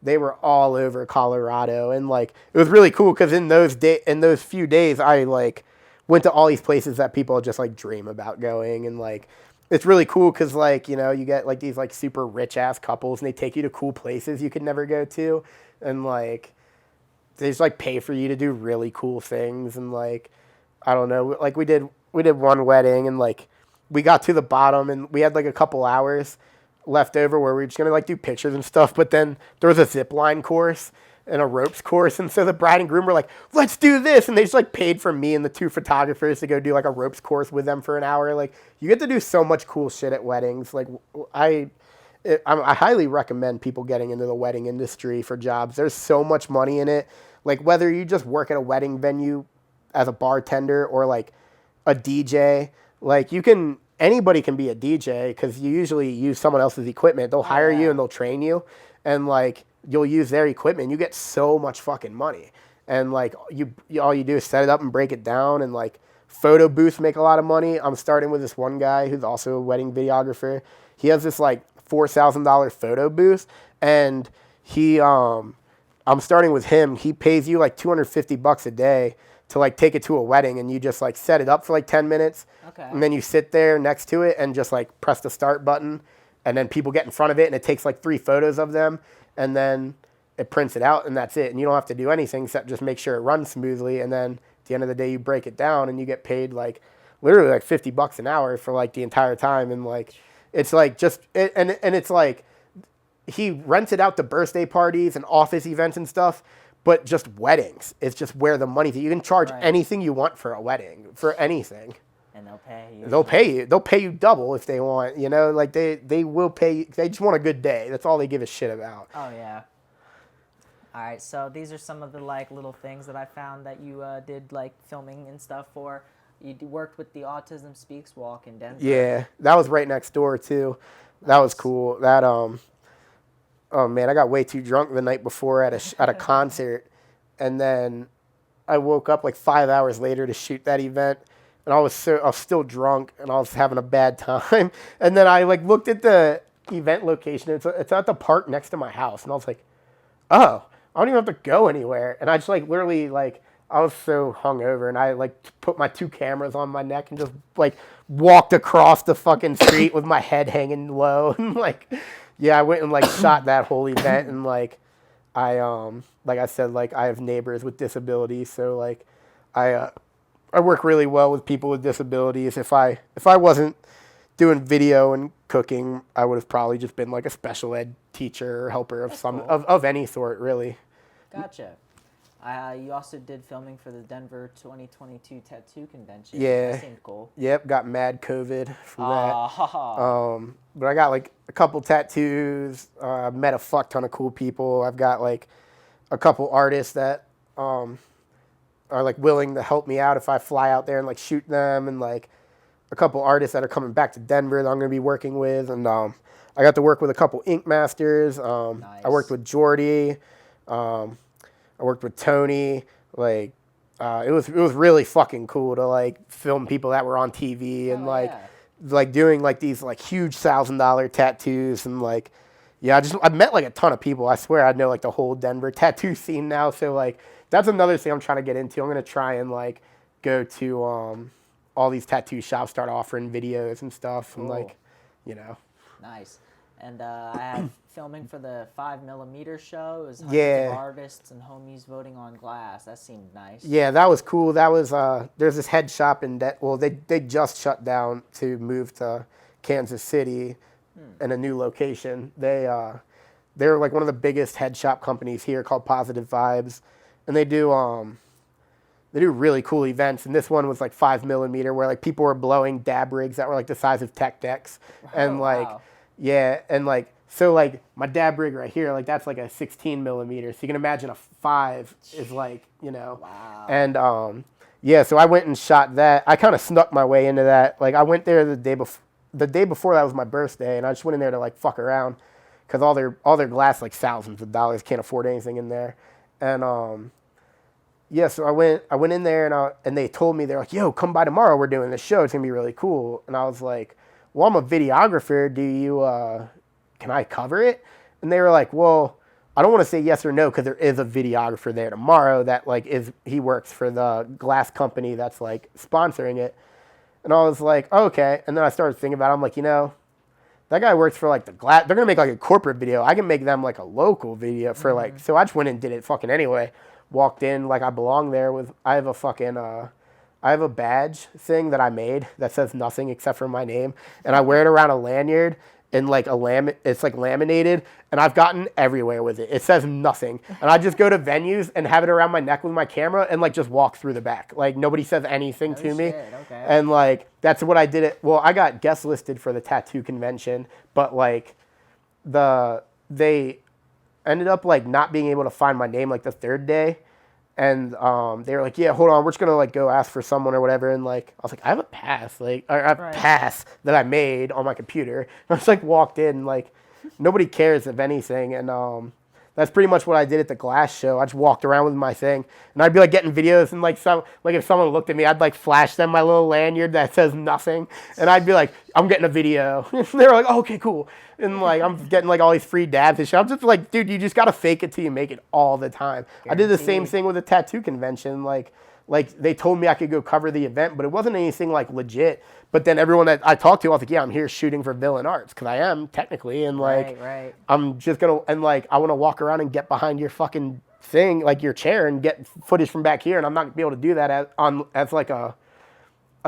they were all over Colorado, and like it was really cool because in those few days I like went to all these places that people just like dream about going, and like it's really cool because like, you know, you get like these like super rich ass couples, and they take you to cool places you could never go to, and like they just like pay for you to do really cool things. And like I don't know, like we did one wedding, and like we got to the bottom, and we had like a couple hours left over where we were just gonna like do pictures and stuff, but then there was a zip line course and a ropes course, and so the bride and groom were like, let's do this, and they just like paid for me and the 2 photographers to go do like a ropes course with them for an hour. Like you get to do so much cool shit at weddings. Like I highly recommend people getting into the wedding industry for jobs. There's so much money in it. Like whether you just work at a wedding venue as a bartender or like a DJ, like anybody can be a DJ because you usually use someone else's equipment. They'll hire you and they'll train you, and like you'll use their equipment. You get so much fucking money, and like all you do is set it up and break it down. And like photo booths make a lot of money. I'm starting with this one guy who's also a wedding videographer. He has this like $4,000 photo booth, and I'm starting with him. He pays you like $250 a day to like take it to a wedding, and you just like set it up for like 10 minutes. Okay. And then you sit there next to it and just like press the start button, and then people get in front of it, and it takes like 3 photos of them, and then it prints it out, and that's it. And you don't have to do anything except just make sure it runs smoothly. And then at the end of the day, you break it down, and you get paid like literally like $50 an hour for like the entire time. And like it's like and it's like he rents it out to birthday parties and office events and stuff. But just weddings, it's just where the money. You can charge anything you want for a wedding, for anything. And they'll pay you. They'll pay you. They'll pay you double if they want. You know, like they will pay you. They just want a good day. That's all they give a shit about. Oh yeah. All right, so these are some of the like little things that I found that you did like filming and stuff for. You worked with the Autism Speaks walk in Denver. Yeah, that was right next door too. That was cool. That oh man, I got way too drunk the night before at a concert, and then I woke up like 5 hours later to shoot that event, and I was still drunk and I was having a bad time. And then I like looked at the event location. It's at the park next to my house, and I was like, oh, I don't even have to go anywhere. And I just like literally like. I was so hungover, and I like put my 2 cameras on my neck and just like walked across the fucking street with my head hanging low, and like, yeah, I went and like shot that whole event, and like I said, like I have neighbors with disabilities, so like I work really well with people with disabilities. If I wasn't doing video and cooking, I would have probably just been like a special ed teacher or helper of of any sort, really. Gotcha. You also did filming for the Denver 2022 tattoo convention. Yeah. That seemed cool. Yep, got mad COVID from that. But I got like a couple tattoos, met a fuck ton of cool people. I've got like a couple artists that are like willing to help me out if I fly out there and like shoot them, and like a couple artists that are coming back to Denver that I'm going to be working with. And I got to work with a couple ink masters. Nice. I worked with Jordy. I worked with Tony. Like, it was really fucking cool to like film people that were on TV and like doing like these like huge $1,000 tattoos, and like, yeah, I met like a ton of people. I swear I know like the whole Denver tattoo scene now. So like that's another thing I'm trying to get into. I'm gonna try and like go to all these tattoo shops, start offering videos and stuff, and like, you know. Nice. And I had filming for the 5mm show. It was hundreds Yeah. of artists and homies voting on glass. That seemed nice. Yeah, that was cool. That was there's this head shop in they just shut down to move to Kansas City in a new location. They're like one of the biggest head shop companies here called Positive Vibes, and they do really cool events. And this one was like 5mm, where like people were blowing dab rigs that were like the size of tech decks, and like. Wow. Yeah, and like, so like my dab rig right here, like that's like a 16mm. So you can imagine a 5 is like, you know. Wow. And yeah, so I went and shot that. I kind of snuck my way into that. Like I went there the day before that was my birthday, and I just went in there to like fuck around, because all their glass like thousands of dollars, can't afford anything in there. And yeah, so I went in there, and they told me, they're like, yo, come by tomorrow, we're doing this show, it's gonna be really cool. And I was like, well, I'm a videographer. Can I cover it? And they were like, well, I don't want to say yes or no, because there is a videographer there tomorrow that like he works for the glass company that's like sponsoring it. And I was like, oh, okay. And then I started thinking about it. I'm like, you know, that guy works for like the glass. They're going to make like a corporate video. I can make them like a local video for like, so I just went and did it fucking anyway. Walked in like I belong there I have a fucking, I have a badge thing that I made that says nothing except for my name, and I wear it around a lanyard, and like it's like laminated, and I've gotten everywhere with it. It says nothing, and I just go to venues and have it around my neck with my camera and like just walk through the back. Like nobody says anything to me. Okay. And like that's what I did. I got guest listed for the tattoo convention, but like they ended up like not being able to find my name like the 3rd day. And they were like, yeah, hold on, we're just going to like go ask for someone or whatever. And like, I was like, I have a pass, like I have a pass that I made on my computer. And I just like walked in, like nobody cares if anything. And that's pretty much what I did at the glass show. I just walked around with my thing, and I'd be like getting videos, and like if someone looked at me, I'd like flash them my little lanyard that says nothing, and I'd be like, I'm getting a video. And they were like, oh, okay, cool. And like I'm getting like all these free dabs and shit. I'm just like, dude, you just gotta fake it till you make it all the time. Guaranteed. I did the same thing with a tattoo convention. Like they told me I could go cover the event, but it wasn't anything like legit. But then everyone that I talked to, I was like, yeah, I'm here shooting for Villain Arts, because I am technically, and like I'm just gonna, and like I want to walk around and get behind your fucking thing, like your chair, and get footage from back here, and I'm not gonna be able to do that as like a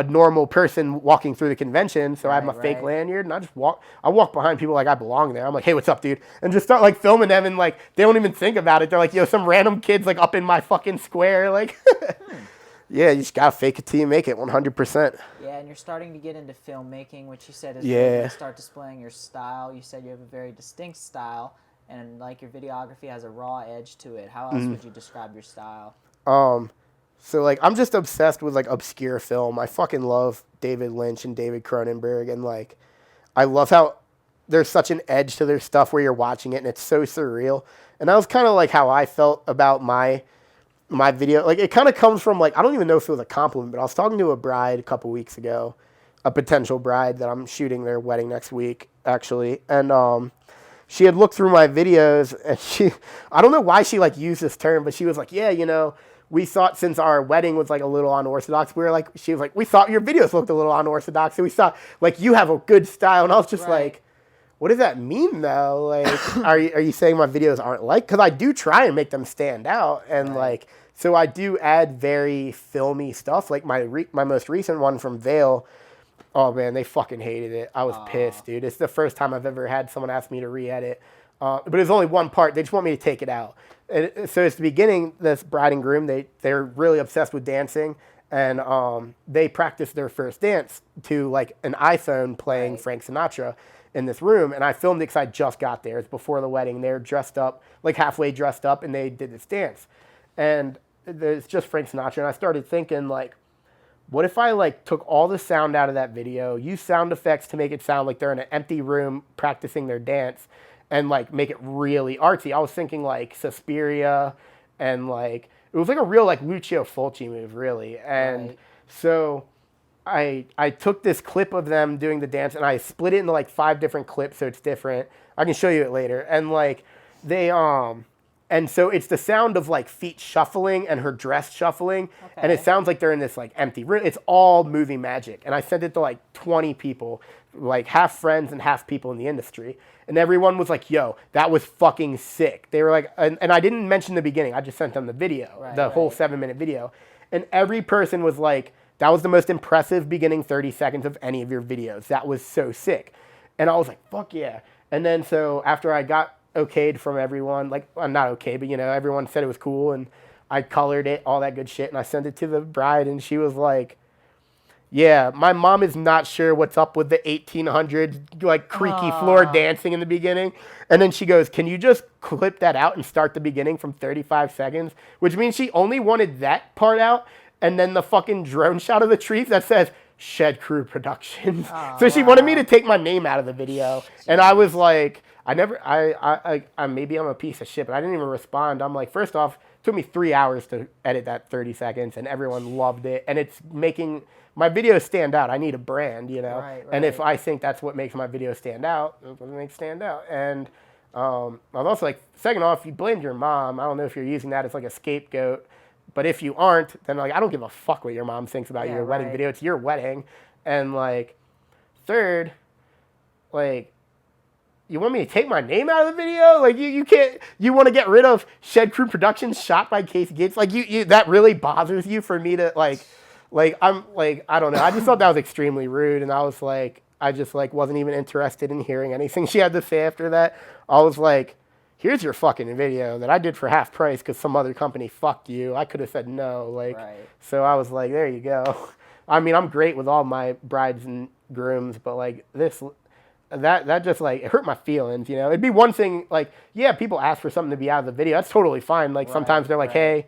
normal person walking through the convention. So I have my fake lanyard, and I walk behind people like I belong there. I'm like, hey, what's up, dude? And just start like filming them, and like they don't even think about it. They're like, yo, some random kid's like up in my fucking square, like. Yeah, you just gotta fake it till you make it, 100%. Yeah, and you're starting to get into filmmaking, which you said is good. Yeah. You start displaying your style. You said you have a very distinct style, and like your videography has a raw edge to it. How else would you describe your style? Um, so like I'm just obsessed with like obscure film. I fucking love David Lynch and David Cronenberg, and like I love how there's such an edge to their stuff where you're watching it and it's so surreal. And that was kind of like how I felt about my video. Like it kind of comes from like I don't even know if it was a compliment, but I was talking to a bride a couple weeks ago, a potential bride that I'm shooting their wedding next week actually, and she had looked through my videos and she I don't know why she like used this term, but she was like, yeah, we thought since our wedding was like a little unorthodox, we were like, she was like, we thought your videos looked a little unorthodox, and we thought like you have a good style, and I was just like, what does that mean though? Like, are you saying my videos aren't like? Because I do try and make them stand out, and like, so I do add very filmy stuff. Like my most recent one from Vale. Oh man, they fucking hated it. I was pissed, dude. It's the first time I've ever had someone ask me to re-edit, but it's only one part. They just want me to take it out. And so it's the beginning. This bride and groom, they're really obsessed with dancing, and they practiced their first dance to like an iPhone playing Frank Sinatra in this room, and I filmed it because I just got there. It's before the wedding. They're dressed up, like halfway dressed up, and they did this dance. And it's just Frank Sinatra, and I started thinking, like, what if I, like, took all the sound out of that video, use sound effects to make it sound like they're in an empty room practicing their dance, and, like, make it really artsy? I was thinking, like, Suspiria, and, like, it was like a real, like, Lucio Fulci move, really. And so I took this clip of them doing the dance and I split it into like 5 different clips so it's different. I can show you it later. And like they and so it's the sound of like feet shuffling and her dress shuffling, and it sounds like they're in this like empty room. It's all movie magic. And I sent it to like 20 people, like half friends and half people in the industry. And everyone was like, yo, that was fucking sick. They were like, and I didn't mention the beginning. I just sent them the video, the whole 7-minute video. And every person was like, that was the most impressive beginning 30 seconds of any of your videos. That was so sick. And I was like, fuck yeah. And then so after I got okayed from everyone, like, well, not okay, but everyone said it was cool, and I colored it, all that good shit, and I sent it to the bride, and she was like, yeah, my mom is not sure what's up with the 1800 like creaky floor dancing in the beginning. And then she goes, can you just clip that out and start the beginning from 35 seconds? Which means she only wanted that part out, and then the fucking drone shot of the trees that says Shed Crew Productions. So she wanted me to take my name out of the video. And I was like, maybe I'm a piece of shit, but I didn't even respond. I'm like, first off, it took me 3 hours to edit that 30 seconds, and everyone loved it. And it's making my videos stand out. I need a brand, And if I think that's what makes my videos stand out, that's what makes stand out. And I was also like, second off, you blamed your mom. I don't know if you're using that as like a scapegoat. But if you aren't, then like I don't give a fuck what your mom thinks about your wedding video. It's your wedding. And like, third, like, you want me to take my name out of the video? Like you can't. You want to get rid of Shed Crew Productions shot by Kasey Gates? Like you that really bothers you for me to like I'm like I don't know. I just thought that was extremely rude, and I was like I just like wasn't even interested in hearing anything she had to say after that. I was like, here's your fucking video that I did for half price because some other company fucked you. I could have said no. So I was like, there you go. I mean, I'm great with all my brides and grooms, but like that just like, it hurt my feelings, It'd be one thing, like, yeah, people ask for something to be out of the video. That's totally fine. Like sometimes they're like, hey,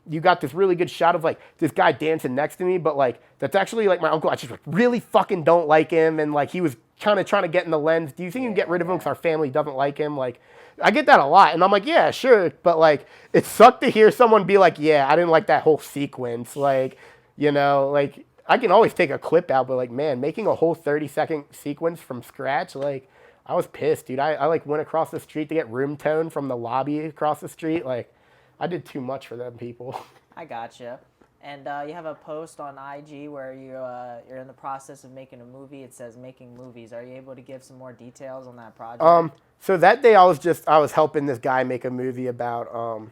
you got this really good shot of like this guy dancing next to me, but like that's actually like my uncle. I just like really fucking don't like him, and like he was kind of trying to get in the lens. Do you think you can get rid of him because our family doesn't like him? Like, I get that a lot, and I'm like, yeah, sure, but like it sucked to hear someone be like, yeah, I didn't like that whole sequence. Like, like I can always take a clip out, but like, man, making a whole 30-second sequence from scratch, like, I was pissed, dude. I like went across the street to get room tone from the lobby across the street. Like, I did too much for them people. I gotcha. And you have a post on IG where you're in the process of making a movie. It says making movies. Are you able to give some more details on that project? So that day I was helping this guy make a movie about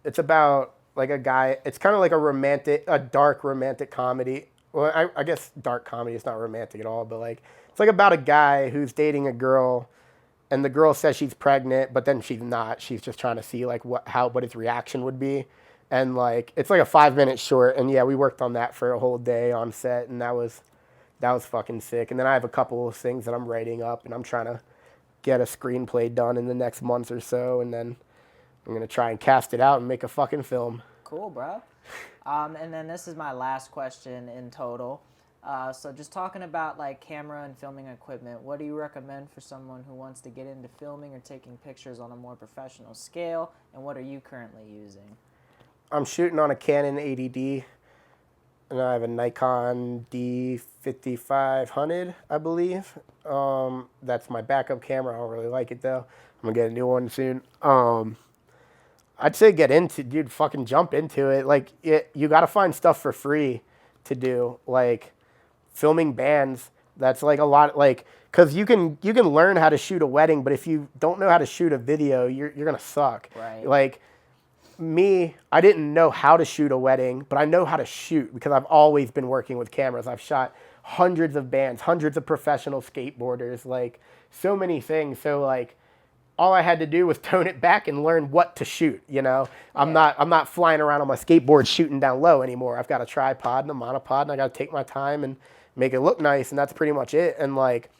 it's about like a guy. It's kind of like a dark romantic comedy. Well, I guess dark comedy is not romantic at all, but like it's like about a guy who's dating a girl, and the girl says she's pregnant, but then she's not. She's just trying to see like what his reaction would be. And like it's like a 5 minute short, and yeah, we worked on that for a whole day on set, and that was fucking sick. And then I have a couple of things that I'm writing up, and I'm trying to get a screenplay done in the next month or so, and then I'm gonna try and cast it out and make a fucking film. Cool, bro. And then this is my last question in total. So just talking about like camera and filming equipment, what do you recommend for someone who wants to get into filming or taking pictures on a more professional scale, and what are you currently using? I'm shooting on a Canon 80D, and I have a Nikon D5500, I believe. That's my backup camera. I don't really like it though. I'm gonna get a new one soon. I'd say dude, fucking jump into it. Like, you gotta find stuff for free to do. Like, filming bands, that's like a lot, like, cause you can learn how to shoot a wedding, but if you don't know how to shoot a video, you're gonna suck. Right. Like, me, I didn't know how to shoot a wedding, but I know how to shoot because I've always been working with cameras. I've shot hundreds of bands, hundreds of professional skateboarders, like so many things. So like all I had to do was tone it back and learn what to shoot, you know? I'm not flying around on my skateboard shooting down low anymore. I've got a tripod and a monopod, and I got to take my time and make it look nice, and that's pretty much it. And like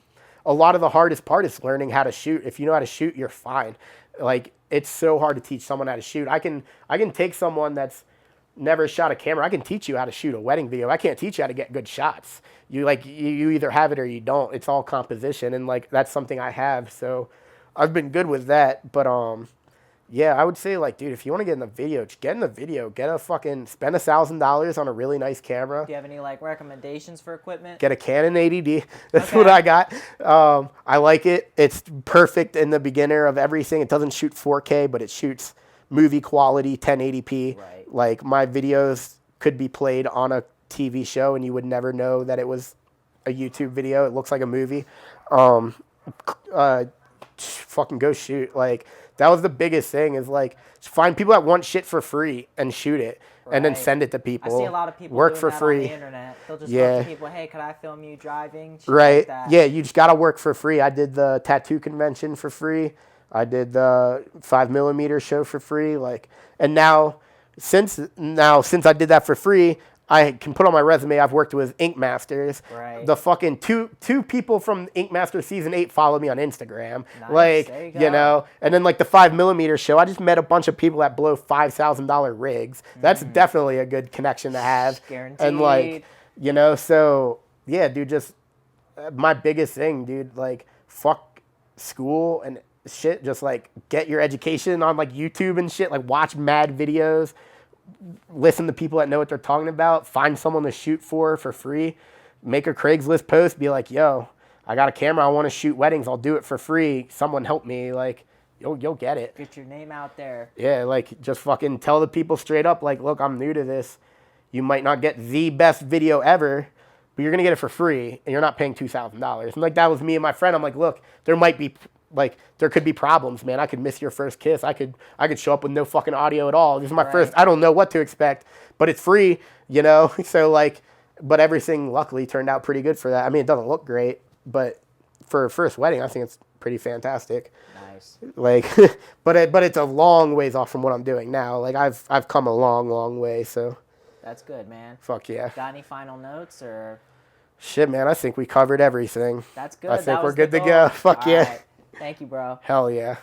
a lot of the hardest part is learning how to shoot. If you know how to shoot, you're fine. Like, it's so hard to teach someone how to shoot. I can take someone that's never shot a camera. I can teach you how to shoot a wedding video. I can't teach you how to get good shots. You either have it or you don't. It's all composition, and like that's something I have. So I've been good with that. But yeah, I would say like, dude, if you want to get in the video, just get in the video. Spend $1,000 on a really nice camera. Do you have any like recommendations for equipment? Get a Canon 80D. That's what I got. I like it. It's perfect in the beginner of everything. It doesn't shoot 4K, but it shoots movie quality 1080p. Right. Like, my videos could be played on a TV show, and you would never know that it was a YouTube video. It looks like a movie. Fucking go shoot. Like, that was the biggest thing, is like, find people that want shit for free and shoot it, and then send it to people. I see a lot of people work doing for that free on the internet. They'll just go to people, hey, could I film you driving? Shit right. Like that. Yeah, you just gotta work for free. I did the tattoo convention for free. I did the 5mm show for free. Like, and since I did that for free, I can put on my resume I've worked with Ink Masters. Right. The fucking two people from Ink Masters season 8 follow me on Instagram. Nice. Like, There you you go. know, and then like the 5mm show, I just met a bunch of people that blow $5,000 rigs. That's definitely a good connection to have. Guaranteed. And like, you know, so yeah, dude, just my biggest thing, dude, like, fuck school and shit. Just like get your education on like YouTube and shit. Like, watch mad videos. Listen to people that know what they're talking about. Find someone to shoot for free. Make a Craigslist post. Be like, yo, I got a camera. I want to shoot weddings. I'll do it for free. Someone help me. Like, you'll get it. Get your name out there. Yeah, like, just fucking tell the people straight up, like, look, I'm new to this. You might not get the best video ever, but you're going to get it for free, and you're not paying $2,000. And like, that was me and my friend. I'm like, look, there could be problems, man. I could miss your first kiss. I could show up with no fucking audio at all. This is my first. I don't know what to expect, but it's free, you know? So like, but everything luckily turned out pretty good for that. I mean, it doesn't look great, but for a first wedding, I think it's pretty fantastic. Nice. Like, but it's a long ways off from what I'm doing now. Like, I've come a long, long way, so. That's good, man. Fuck yeah. Got any final notes or? Shit, man, I think we covered everything. That's good. I think we're good to go. Fuck yeah. Thank you, bro. Hell yeah.